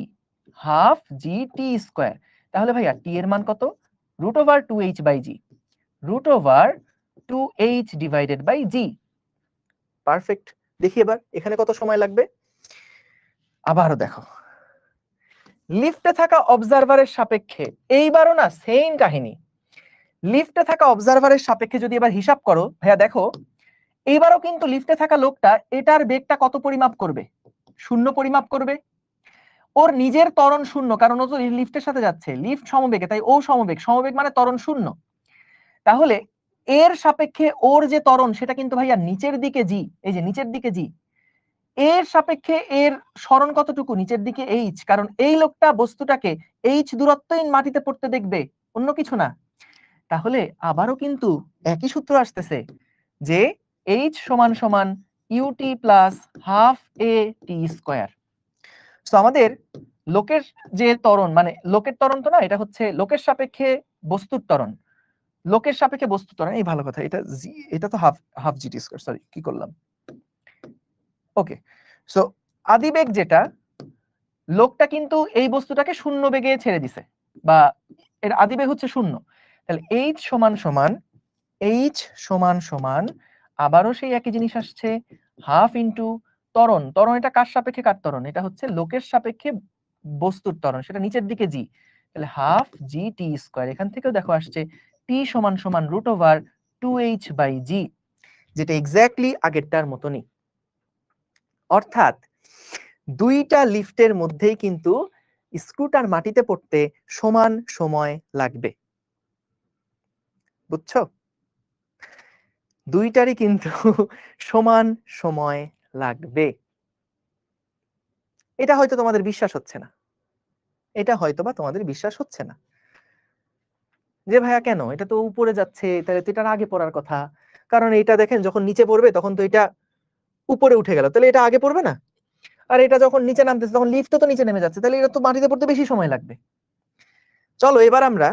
হাফ জি টি স্কোয়ার। তাহলে ভাইয়া টি এর মান কত? √2h/g, √2h divided by G. Perfect. দেখি এবার এখানে কত সময় লাগবে। আবারও দেখো, লিফটে থাকা অবজারভারের সাপেক্ষে, এইবারও না সেম কাহিনী, লিফটে থাকা অবজারভারের সাপেক্ষে যদি এবার হিসাব করো ভাইয়া, দেখো এইবারও কিন্তু লিফটে থাকা লোকটা এটার বেগটা কত পরিমাপ করবে? 0 পরিমাপ করবে। ওর নিজের ত্বরণ 0, কারণ ও তো লিফটের সাথে যাচ্ছে, লিফট সমবেগে, তাই ও সমবেগ, সমবেগ মানে ত্বরণ 0। তাহলে এর সাপেক্ষে ওর যে ত্বরণ সেটা কিন্তু ভাইয়া নিচের দিকে জি, এই যে নিচের দিকে জি। এর সাপেক্ষে এর সরণ কতটুকু? নিচের দিকে এইচ, কারণ এই লোকটা বস্তুটাকে এইচ দূরত্বই মাটিতে পড়তে দেখবে, অন্য কিছু না। তাহলে আবারও কিন্তু একই সূত্র আসতেছে যে এইচ সমান সমান ইউটি প্লাস হাফ এ টি স্কোয়ার। তো আমাদের লোকের যে ত্বরণ, মানে লোকের ত্বরণ তো না, এটা হচ্ছে লোকের সাপেক্ষে বস্তুর ত্বরণ, লোকের সাপেক্ষে বস্তুর ত্বরণ, এই ভালো কথা, এটা জি, এটা তো হাফ জি টি স্কয়ার, সরি কি করলাম। ওকে, সো আদিবেগ যেটা, লোকটা কিন্তু এই বস্তুটাকে 0 বেগে ছেড়ে দিছে, বা এর আদিবেগ হচ্ছে 0। তাহলে এইচ সমান সমান আবারও সেই একই জিনিস আসছে, হাফ ইনটু ত্বরণ, ত্বরণ এটা কার সাপেক্ষে কার ত্বরণ? এটা হচ্ছে লোকের সাপেক্ষে বস্তুর ত্বরণ, সেটা নিচের দিকে জি, তাহলে হাফ জি টি স্কয়ার। এখান থেকেও দেখো আসছে টি সমান সমান √2h/g, যেটা এক্স্যাক্টলি আগেরটার মতনই। অর্থাৎ দুইটা লিফটের মধ্যেই কিন্তু স্ক্রুটার মাটিতে পড়তে সমান সময় লাগবে, বুঝছো? দুইটারই কিন্তু সমান সময় লাগবে। এটা হয়তো তোমাদের বিশ্বাস হচ্ছে না, এটা হয়তো বা তোমাদের বিশ্বাস হচ্ছে না যে ভাইয়া কেন, এটা তো উপরে যাচ্ছে, তাহলে তো এটার আগে পড়ার কথা, কারণ এটা দেখেন যখন নিচে পড়বে তখন তো এটা উপরে উঠে গেল, তাহলে এটা আগে পড়বে না? আর এটা যখন নিচে নামতেছে তখন লিফটও তো নিচে নেমে যাচ্ছে, তাহলে এটা তো মাটিতে পড়তে বেশি সময় লাগবে। চলো এবার আমরা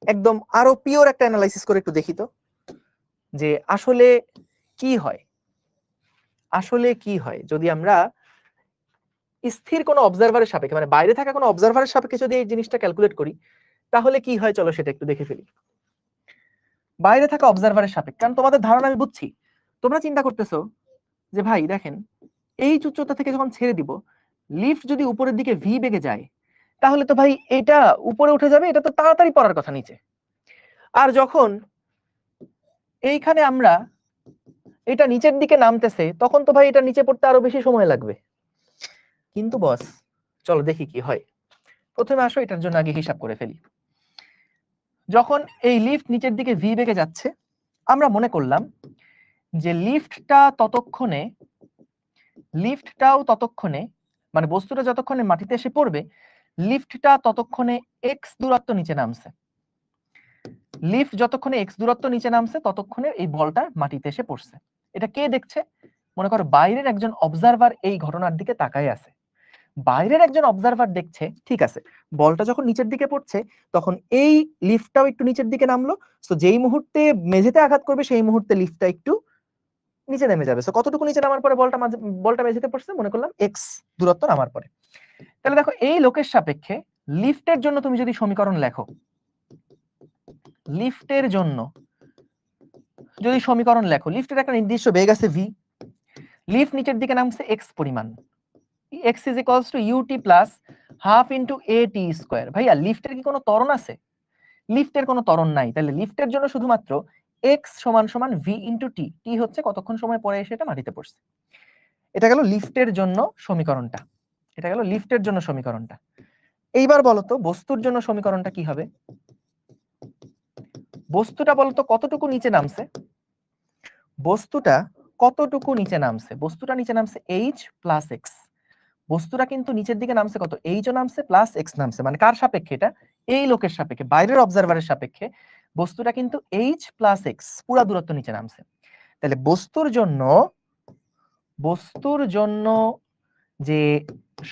একদম আরো পিওর একটা অ্যানালাইসিস করে একটু দেখি তো, যে আসলে কি হয়, আসলে কি হয় যদি আমরা স্থির কোনো অবজারভারের সাপেক্ষে, মানে বাইরে থাকা কোনো অবজারভারের সাপেক্ষে যদি এই জিনিসটা ক্যালকুলেট করি, তাহলে কি হয় চলো সেটা একটু দেখে ফেলি। বাইরে থাকা অবজারভারের সাপেক্ষে, কারণ তোমাদের ধারণা আমি বুঝছি, তোমরা চিন্তা করতেছো যে ভাই দেখেন এই উচ্চতা থেকে যখন ছেড়ে দিব, লিফট যদি উপরের দিকে ভি বেগে যায়, তাহলে তো ভাই এটা উপরে উঠে যাবে, এটা তো তাড়াতাড়ি পড়ার কথা নিচে। আর যখন এইখানে আমরা এটা নিচের দিকে নামতেছে, তখন তো ভাই এটা নিচে পড়তে আরো বেশি সময় লাগবে। কিন্তু বস চলো দেখি কি হয়। প্রথমে আসো এটার জন্য আগে হিসাব করে ফেলি। যখন এই লিফট নিচের দিকে ভি বেগে যাচ্ছে, আমরা মনে করলাম যে লিফটটাও ততক্ষণে মানে বস্তুটা যতক্ষণে মাটিতে এসে পড়বে, লিফটটা ততক্ষণে এক্স দূরত্ব নিচে নামছে। লিফট যতক্ষণে এক্স দূরত্ব নিচে নামছে ততক্ষণে এই বলটা মাটিতে এসে পড়ছে। এটা কে দেখছে? মনে করো বাইরের একজন অবজারভার এই ঘটনার দিকে তাকায় আছে। বাইরের একজন অবজারভার দেখছে ঠিক আছে, বলটা যখন নিচের দিকে পড়ছে তখন এই লিফটটাও একটু নিচের দিকে নামলো। তো যেই মুহূর্তে মেঝেতে আঘাত করবে সেই মুহূর্তে লিফটটা একটু নিচে নেমে যাবে। তো কতটুকু নিচে নামার পরে বলটা মেঝেতে পড়ছে? মনে করলাম এক্স দূরত্ব নামার পরে। তাহলে দেখো এই লোকের সাপেক্ষে লিফটের জন্য তুমি যদি সমীকরণ লেখো, লিফটের জন্য যদি সমীকরণ লেখো, লিফটের একটা নির্দিষ্ট বেগ আছে ভি, লিফট নিচের দিকে নামছে এক্স পরিমাণ, x is equals to ut plus half into at square. ভাইয়া লিফটের কি কোনো ত্বরণ আছে? লিফটের কোনো ত্বরণ নাই, তাহলে লিফটের জন্য শুধুমাত্র x সমান সমান v into t, t হচ্ছে কতক্ষণ সময় পরে এসে এটা মাটিতে পড়ছে। এটা গেল লিফটের জন্য সমীকরণটা, এটা গেল লিফটের জন্য সমীকরণটা। এইবার বলতো বস্তুর জন্য সমীকরণটা কি হবে? বস্তুটা বলতো কতটুকু নিচে নামছে? বস্তুটা কতটুকু নিচে নামছে? বস্তুটা নিচে নামছে h প্লাস x। বস্তুটা কিন্তু নিচের দিকে নামছে কত? এইচও নামছে প্লাস এক্স নামছে। মানে কার সাপেক্ষে? এটা এই লোকের সাপেক্ষে, বাইরের অবজারভারের সাপেক্ষে বস্তুটা কিন্তু এইচ প্লাস এক্স পুরো দূরত্ব নিচে নামছে। তাহলে বস্তুর জন্য যে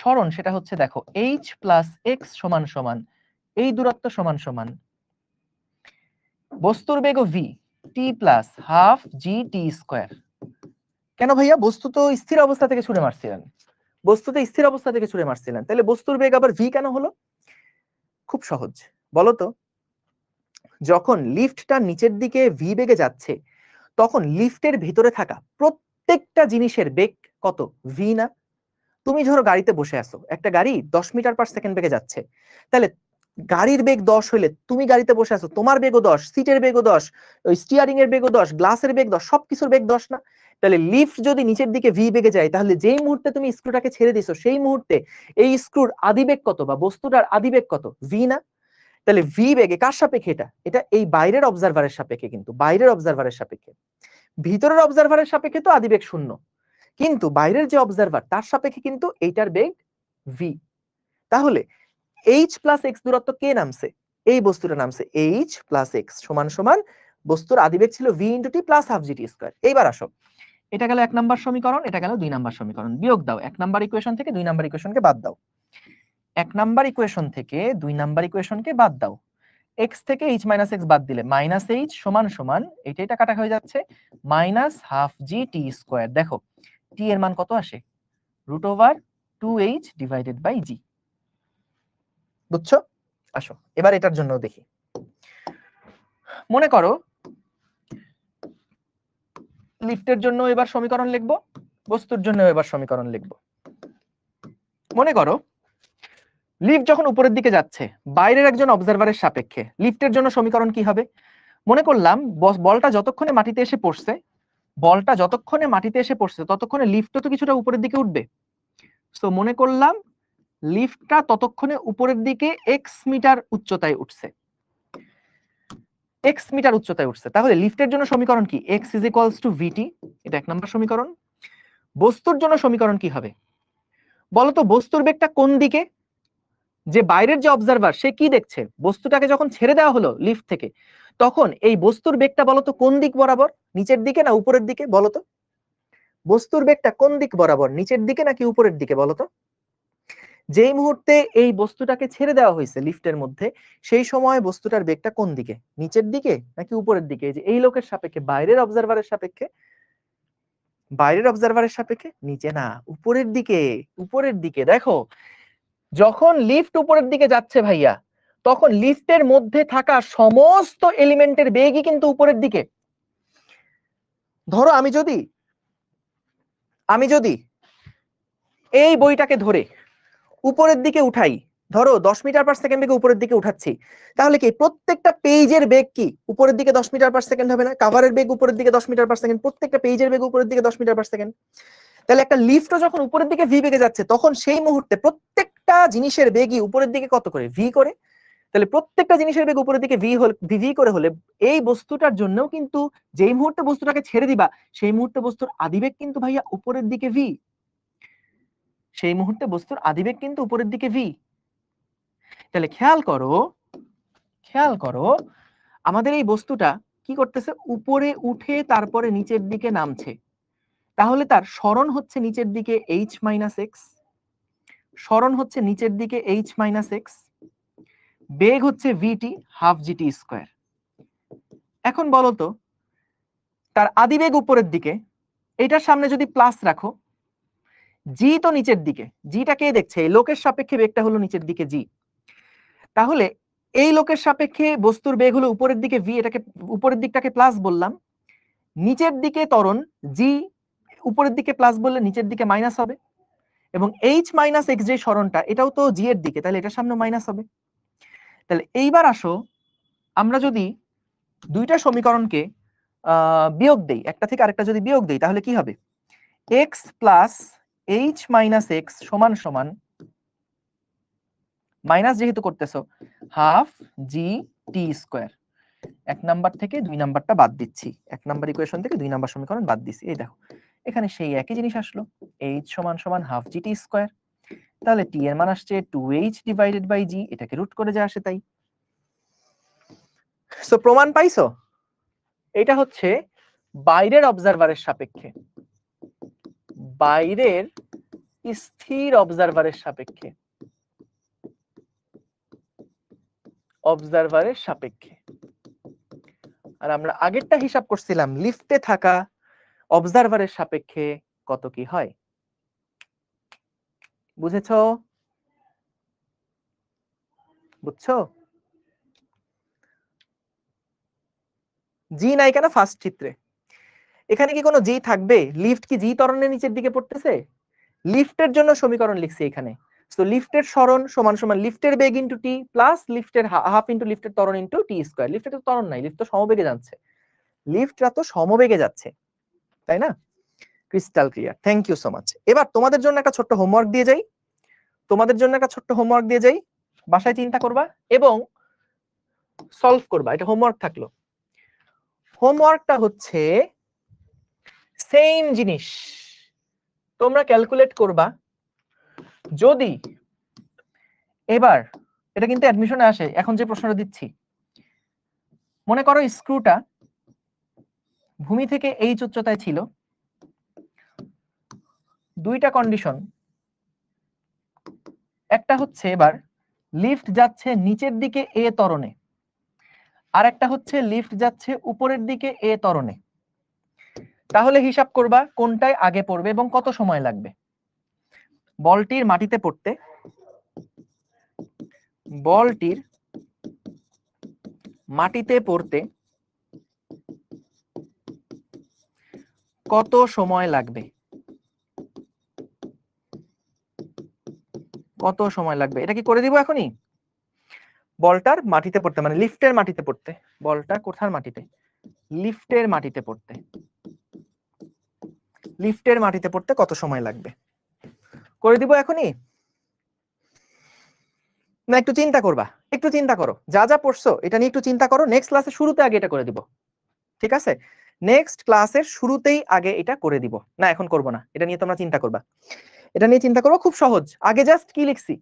সরণ সেটা হচ্ছে দেখো এইচ প্লাস এক্স সমান সমান এই দূরত্ব সমান সমান বস্তুর বেগ ভি টি প্লাস হাফ জি টি স্কয়ার। কেন ভাইয়া? বস্তু তো স্থির অবস্থা থেকে ছুড়ে মারছিলেন, বস্তুতে স্থির অবস্থা থেকে ছুড়ে মারছিলেন, তাহলে বস্তুর বেগ আবার ভি কেন হলো? খুব সহজ, বলতো যখন লিফটটা নিচের দিকে ভি বেগে যাচ্ছে তখন লিফটের ভিতরে থাকা প্রত্যেকটা জিনিসের বেগ কত? ভি না? তুমি ধরো গাড়িতে বসে আছো, একটা গাড়ি 10 মিটার পার সেকেন্ড বেগে যাচ্ছে, তাহলে গাড়ির বেগ 10 হইলে তুমি গাড়িতে বসে আছো, তোমার বেগও 10, সিটের বেগও 10, ওই স্টিয়ারিং এর বেগও 10, গ্লাসের বেগ 10, সবকিছুর বেগ 10 না? তাহলে লিফট যদি নিচের দিকে ভি বেগে যায়, তাহলে যেই মুহূর্তে তুমি স্ক্রুটাকে ছেড়ে দিছো সেই মুহূর্তে এই স্ক্রুর আদিবেগ কত বা বস্তুটার আদিবেগ কত? ভি না? তাহলে ভি বেগে কার সাপেক্ষে? এটা এটা এই বাইরের অবজারভারের সাপেক্ষে, কিন্তু বাইরের অবজারভারের সাপেক্ষে। ভিতরের অবজারভারের সাপেক্ষে তো আদিবেগ শূন্য, কিন্তু বাইরের যে অবজারভার তার সাপেক্ষে কিন্তু এইটার বেগ ভি। তাহলে এইচ প্লাস এক্স দূরত্ব কে নামছে? এই বস্তুটা নামছে এইচ প্লাস এক্স সমান সমান বস্তুর আদিবেগ ছিল V into T plus half জি টি স্কয়ার। এইবার আসো, এটা গেল 1 নাম্বার সমীকরণ, এটা গেল 2 নাম্বার সমীকরণ। বিয়োগ দাও 1 নাম্বার ইকুয়েশন থেকে 2 নাম্বার ইকুয়েশনকে বাদ দাও। 1 নাম্বার ইকুয়েশন থেকে 2 নাম্বার ইকুয়েশনকে বাদ দাও। x থেকে h মাইনাস এক্স বাদ দিলে মাইনাস এইচ সমান সমান এটা কাটা হয়ে যাচ্ছে মাইনাস হাফ জি টি স্কয়ার। দেখো টি এর মান কত আসে? √2h ডিভাইডেড বাই জি। বুঝছো? আসো এবার এটার জন্য দেখি। মনে করো লিফটের জন্য এবার সমীকরণ লিখব, বস্তুর জন্য এবার সমীকরণ লিখব। মনে করো লিফট যখন উপরের দিকে যাচ্ছে বাইরের একজন অবজারভারের সাপেক্ষে, লিফটের জন্য সমীকরণ কি হবে? মনে করলাম বলটা যতক্ষণে মাটিতে এসে পড়ছে, ততক্ষণে লিফটও তো কিছুটা উপরের দিকে উঠবে। তো মনে করলাম লিফটটা ততক্ষণে উপরের দিকে এক্স মিটার উচ্চতায় উঠছে, এক্স মিটার উচ্চতায় উঠছে। তাহলে লিফটের জন্য সমীকরণ কি? x ইজ ইকুয়ালস টু ভিটি, এটা 1 নম্বর সমীকরণ। বস্তুর জন্য সমীকরণ কি হবে বলতো? বস্তুর বেগটা কোন দিকে? যে বাইরের যে অবজারভার সে কি দেখছে? বস্তুটাকে যখন ছেড়ে দেওয়া হলো লিফট থেকে, তখন এই বস্তুর বেগটা বলতো কোন দিক বরাবর? নিচের দিকে না উপরের দিকে বলতো? বস্তুর বেগটা কোন দিক বরাবর, নিচের দিকে নাকি উপরের দিকে বলতো? যেই মুহূর্তে এই বস্তুটাকে ছেড়ে দেওয়া হয়েছে লিফটের মধ্যে, সেই সময় বস্তুটার বেগটা কোন দিকে? নিচের দিকে নাকি উপরের দিকে? যে এই লোকের সাপেক্ষে, বাইরের অবজারভারের সাপেক্ষে, বাইরের অবজারভারের সাপেক্ষে নিচে না, উপরের দিকে। উপরের দিকে। দেখো যখন লিফট উপরের দিকে যাচ্ছে ভাইয়া, তখন লিফটের মধ্যে থাকা সমস্ত এলিমেন্টের বেগই কিন্তু উপরের দিকে। ধরো আমি যদি এই বইটাকে ধরে উপরের দিকে উঠাই, ধরো 10 মিটার পার সেকেন্ড বেগে উপরের দিকে উঠাচ্ছি, তাহলে কি প্রত্যেকটা পেজের বেগ কি উপরের দিকে 10 মিটার পার সেকেন্ড হবে না? কাভারের বেগ উপরের দিকে 10 মিটার পার সেকেন্ড, প্রত্যেকটা পেজের বেগ উপরের দিকে 10 মিটার পার সেকেন্ড। তাহলে একটা লিফটও যখন উপরের দিকে ভি বেগে যাচ্ছে, তখন সেই মুহূর্তে প্রত্যেকটা জিনিসের বেগই উপরের দিকে কত করে? ভি করে। তাহলে প্রত্যেকটা জিনিসের বেগ উপরের দিকে ভি করে হলে এই বস্তুটার জন্যও কিন্তু যেই মুহূর্তে বস্তুটাকে ছেড়ে দিবা সেই মুহূর্তে বস্তুর আদিবেগ কিন্তু ভাইয়া উপরের দিকে ভি, সেই মুহূর্তে বস্তুর আদিবেগ কিন্তু উপরের দিকে ভি। তাহলে খেয়াল করো আমাদের এই বস্তুটা কি করতেছে? উপরে উঠে তারপরে নিচের দিকে নামছে, তাহলে তার সরণ হচ্ছে নিচের দিকে h মাইনাস এক্স, সরণ হচ্ছে নিচের দিকে h মাইনাস এক্স, বেগ হচ্ছে ভিটি হাফ জিটি স্কোয়ার। এখন বলো তো তার আদিবেগ উপরের দিকে, এটার সামনে যদি প্লাস রাখো, জি তো নিচের দিকে, জিটা কে দেখছে? এই লোকের সাপেক্ষে বেগটা হলো নিচের দিকে জি, তাহলে এই লোকের সাপেক্ষে বস্তুর বেগ হলো উপরের দিকে ভি, এটাকে উপরের দিকটাকে প্লাস বললাম, নিচের দিকে ত্বরণ জি, উপরের দিকে প্লাস বললে নিচের দিকে মাইনাস হবে, এবং এইচ মাইনাস এক্স যে সরণটা এটাও তো জি এর দিকে, তাহলে এটার সামনে মাইনাস হবে। তাহলে এইবার আসো আমরা যদি দুইটা সমীকরণকে বিয়োগ দেই, একটা থেকে আরেকটা যদি বিয়োগ দেই, তাহলে কি হবে? X plus H minus x সমান সমান মাইনাস যেহেতু করতেছো হাফ জি টি স্কোয়ার। এক নাম্বার থেকে দুই নাম্বারটা বাদ দিচ্ছি, এক নাম্বার ইকুয়েশন থেকে দুই নাম্বার সমীকরণ বাদ দিচ্ছি। এই দেখো এখানে সেই একই জিনিস আসলো, এইচ সমান সমান হাফ জি টি স্কোয়ার। তাহলে টি এর মান আসছে 2h ডিভাইডেড বাই জি, এটাকে রুট করে যা আসে তাই। সো প্রমাণ পাইছো? এটা হচ্ছে বাইরের অবজারভারের সাপেক্ষে, বাইরের স্থির অবজারভারের সাপেক্ষে, অবজারভারের সাপেক্ষে। আর আমরা আগেরটা হিসাব করছিলাম লিফটে থাকা অবজারভারের সাপেক্ষে কত কি হয়। বুঝেছো? বুঝছো? জি নাই কেন ফার্স্ট চিত্রে? এখানে কি কোনো জি থাকবে? লিফট কি জি ত্বরণের নিচের দিকে পড়তেছে? লিফটের জন্য সমীকরণ লিখছি এখানে। সো লিফটের সরণ সমান সমান লিফটের বেগ ইনটু টি প্লাস লিফটের হাফ ইনটু লিফটের ত্বরণ ইনটু টি স্কয়ার। লিফটের তো ত্বরণ নাই, লিফট তো সমবেগে যাচ্ছে, লিফটটা তো সমবেগে যাচ্ছে, তাই না? Crystal clear, thank you so much. এবার তোমাদের জন্য একটা ছোট্ট হোমওয়ার্ক দিয়ে যাই, তোমাদের জন্য একটা ছোট্ট হোমওয়ার্ক দিয়ে যাই, বাসায় চিন্তা করবা এবং সলভ করবা। এটা হোমওয়ার্ক থাকলো। হোমওয়ার্কটা হচ্ছে সেম জিনিস, তোমরা ক্যালকুলেট করবা যদি এবার, এটা কিন্তু অ্যাডমিশনে আসে, এখন যে প্রশ্নটা দিচ্ছি, মনে করো স্ক্রুটা ভূমি থেকে এইচ উচ্চতায় ছিল, দুইটা কন্ডিশন, একটা হচ্ছে এবার লিফট যাচ্ছে নিচের দিকে এ ত্বরণে, আর একটা হচ্ছে লিফট যাচ্ছে উপরের দিকে এ ত্বরণে। তাহলে হিসাব করবা কোনটায় আগে পড়বে এবং কত সময় লাগবে। বলটির মাটিতে পড়তে, বলটির মাটিতে পড়তে কত সময় লাগবে, কত সময় লাগবে, এটা কি করে দিব এখনই? বলটার মাটিতে পড়তে মানে লিফটের মাটিতে পড়তে, বলটা কোথার মাটিতে? লিফটের মাটিতে পড়তে, লিফটের মাটিতে পড়তে কত সময় লাগবে করে দিব এখনই, না একটু চিন্তা করবা? একটু চিন্তা করো, যা যা পড়ছো এটা নিয়ে একটু চিন্তা করো, নেক্সট ক্লাসের শুরুতে আগে এটা করে দিব, ঠিক আছে? নেক্সট ক্লাসের শুরুতেই আগে এটা করে দিব, না এখন করব না, এটা নিয়ে তোমরা চিন্তা করবা, এটা নিয়ে চিন্তা করবো, খুব সহজ। আগে জাস্ট কি লিখছি,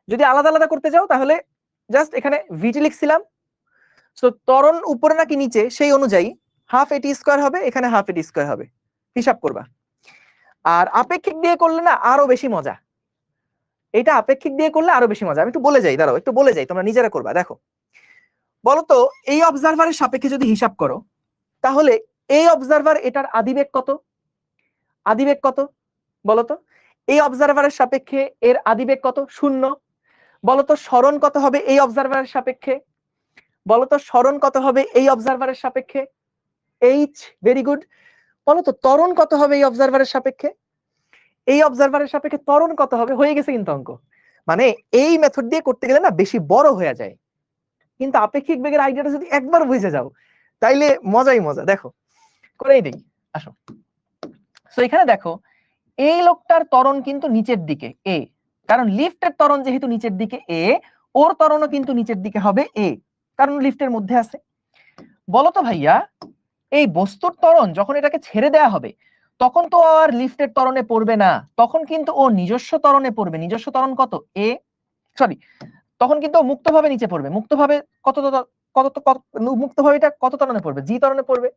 যদি আলাদা আলাদা করতে যাও তাহলে জাস্ট এখানে ভিটি লিখছিলাম, সো ত্বরণ উপরে নাকি নিচে সেই অনুযায়ী হাফ এটি স্কয়ার হবে, এখানে হাফ এটি স্কয়ার হবে, হিসাব করবা। আর আপেক্ষিক দিয়ে করলে না আরো বেশি মজা, এটা আপেক্ষিক দিয়ে করলে আরো বেশি মজা। আমি একটু বলে যাই, দাঁড়াও একটু বলে যাই, তোমরা নিজেরা করবা। দেখো বলতো এই অবজারভারের সাপেক্ষে যদি হিসাব করো, তাহলে এই অবজারভার এটার আদিবেগ কত? আদিবেগ কত বলতো? এই অবজারভারের সাপেক্ষে এর আদিবেগ কত? 0। বলতো সরণ কত হবে এই অবজারভারের সাপেক্ষে? বলতো সরণ কত হবে এই অবজারভারের সাপেক্ষে? এইচ। Very good. বলো তো ত্বরণ কত হবে এই অবজারভারের সাপেক্ষে? এই অবজারভারের সাপেক্ষে ত্বরণ কত হবে? হয়ে গেছে কিন্তু অঙ্ক। মানে এই মেথড দিয়ে করতে গেলে না বেশি বড় হয়ে যায়, কিন্তু আপেক্ষিক বেগের আইডিয়াটা যদি একবার বুঝে যাও তাইলে মজাই মজা। দেখো করেই দেই, আসো। সো এখানে দেখো এই লোকটার ত্বরণ কিন্তু নিচের দিকে এ, কারণ লিফটের ত্বরণ যেহেতু নিচের দিকে এ, ওর ত্বরণও কিন্তু নিচের দিকে হবে এ, কারণ লিফটের মধ্যে আছে। বলো তো ভাইয়া, এই বস্তুর ত্বরণ যখন এটাকে ছেড়ে দেয়া হবে তখন তো আর লিফটের ত্বরণে পড়বে না, তখন কিন্তু ও নিজস্ব ত্বরণে পড়বে। নিজস্ব ত্বরণ কত? এ, সরি, তখন কিন্তু মুক্তভাবে নিচে পড়বে। মুক্তভাবে কত মুক্তভাবে এটা কত ত্বরণে পড়বে? জি ত্বরণে পড়বে।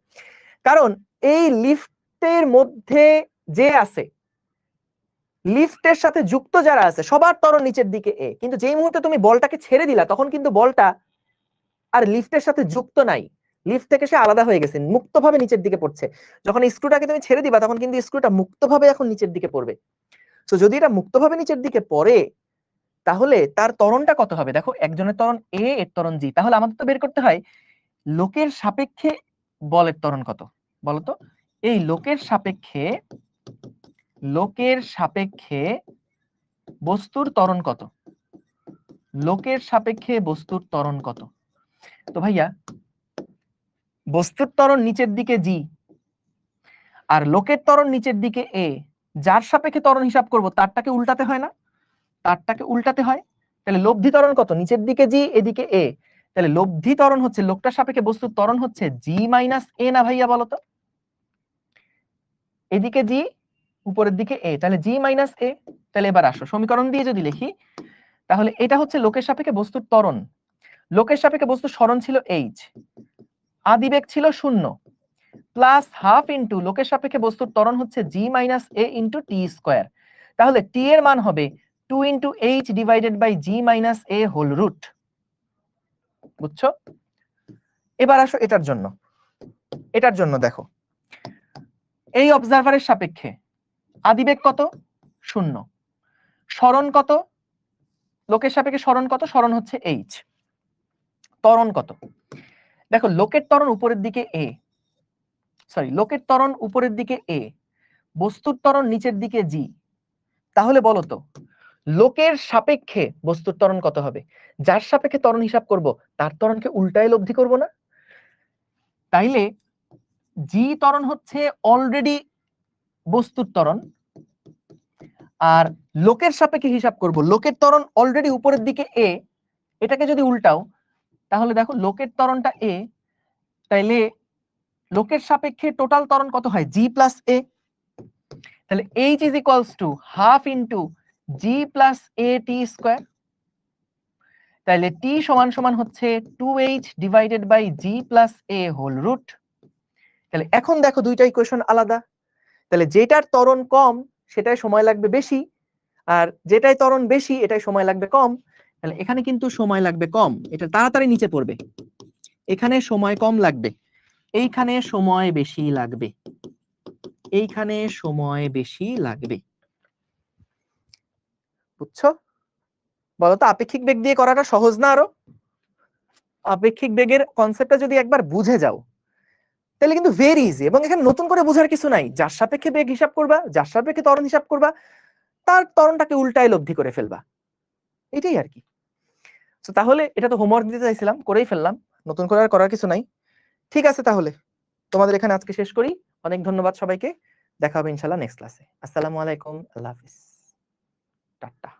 কারণ এই লিফটের মধ্যে যে আছে, লিফটের সাথে যুক্ত যারা আছে সবার ত্বরণ নিচের দিকে এ, কিন্তু যেই মুহূর্তে তুমি বলটাকে ছেড়ে দিলা তখন কিন্তু বলটা আর লিফটের সাথে যুক্ত নাই, লিফট থেকে সে আলাদা হয়ে গেছে, মুক্তভাবে নিচের দিকে পড়ছে। যখন স্ক্রুটাকে তুমি ছেড়ে দিবা তখন কিন্তু স্ক্রুটা মুক্তভাবে এখন নিচের দিকে পড়বে। তো যদি এটা মুক্তভাবে নিচের দিকে পড়ে তাহলে তার ত্বরণটা কত হবে? দেখো একজনের ত্বরণ এ, এর ত্বরণ জি, তাহলে আমাদের তো বের করতে হয় লোকের সাপেক্ষে বলের ত্বরণ কত। বলতো এই লোকের সাপেক্ষে বস্তুর ত্বরণ কত? লোকের সাপেক্ষে বস্তুর ত্বরণ কত? তো ভাইয়া বস্তুর ত্বরণ নিচের দিকে জি আর লোকের ত্বরণ নিচের দিকে এ, যার সাপেক্ষে ত্বরণ হিসাব করব তারটাকে উল্টাতে হয় না? তারটাকে উল্টাতে হয়। তাহলে লব্ধি ত্বরণ কত? নিচের দিকে জি, এদিকে এ, তাহলে লব্ধি ত্বরণ হচ্ছে লোকটার সাপেক্ষে বস্তুর ত্বরণ হচ্ছে জি মাইনাস এ না ভাইয়া বলো তো? এদিকে জি, উপরের দিকে এ, তাহলে জি মাইনাস এ। তাহলে এবার আসো সমীকরণ দিয়ে যদি লিখি, তাহলে এটা হচ্ছে লোকের সাপেক্ষে বস্তুর ত্বরণ। লোকের সাপেক্ষে বস্তুর সরণ ছিল এইচ, আদিবেগ ছিল 0, প্লাস হাফ ইন্টু লোকের সাপেক্ষে বস্তুর ত্বরণ হচ্ছে g minus a into t square. তাহলে টি এর মান হবে 2 into h divided by g minus a whole root. বুঝছো? এবার আসো এটার জন্য দেখো এই অবজারভারের সাপেক্ষে আদিবেগ কত? 0। সরণ কত? লোকের সাপেক্ষে সরণ কত? সরণ হচ্ছে এইচ। ত্বরণ কত? দেখো লোকের ত্বরণ উপরের দিকে এ, লোকের ত্বরণ উপরের দিকে এ, বস্তুর ত্বরণ নিচের দিকে জি। তাহলে বলো তো লোকের সাপেক্ষে বস্তুর ত্বরণ কত হবে? যার সাপেক্ষে ত্বরণ হিসাব করব তার ত্বরণকে উল্টায় লব্ধি করব না? তাইলে জি ত্বরণ হচ্ছে অলরেডি বস্তুর ত্বরণ, আর লোকের সাপেক্ষে হিসাব করব লোকের ত্বরণ অলরেডি উপরের দিকে এ, এটাকে যদি উল্টাও তাহলে দেখো লোকের ত্বরণটা এ, তাইলে লোকের সাপেক্ষে টোটাল ত্বরণ কত হয়? G plus a. তাহলে h is equals to half into g plus a t square. তাহলে টি সমান সমান হচ্ছে 2h divided by g plus a whole root. তাহলে এখন দেখো দুইটা ইকুয়েশন আলাদা, তাহলে যেটার ত্বরণ কম সেটাই সময় লাগবে বেশি, আর যেটাই ত্বরণ বেশি এটাই সময় লাগবে কম। তাহলে এখানে কিন্তু সময় লাগবে কম, এটা তাড়াতাড়ি নিচে পড়বে। এখানে সময় কম লাগবে, এইখানে সময় বেশি লাগবে, এইখানে সময় বেশি লাগবে। বুঝছো? বলতো আপেক্ষিক বেগ দিয়ে করাটা সহজ না আরো? আপেক্ষিক বেগের কনসেপ্টটা যদি একবার বুঝে যাও তাহলে কিন্তু ভেরি ইজি, এবং এখানে নতুন করে বোঝার কিছু নাই। যার সাপেক্ষে বেগ হিসাব করবা, যার সাপেক্ষে ত্বরণ হিসাব করবা, তার ত্বরণটাকে উল্টায় লব্ধি করে ফেলবা, এটাই আর কি। তো তাহলে এটা তো হোমওয়ার্ক দিতে চাইছিলাম, করেই ফেললাম, নতুন করে আর করার কিছু নাই। ঠিক আছে, তাহলে তোমাদের এখানে আজকে শেষ করি। অনেক ধন্যবাদ সবাইকে, দেখা হবে ইনশাআল্লাহ নেক্সট ক্লাসে। আসসালামু আলাইকুম, আল্লাহ হাফিজ, টাটা।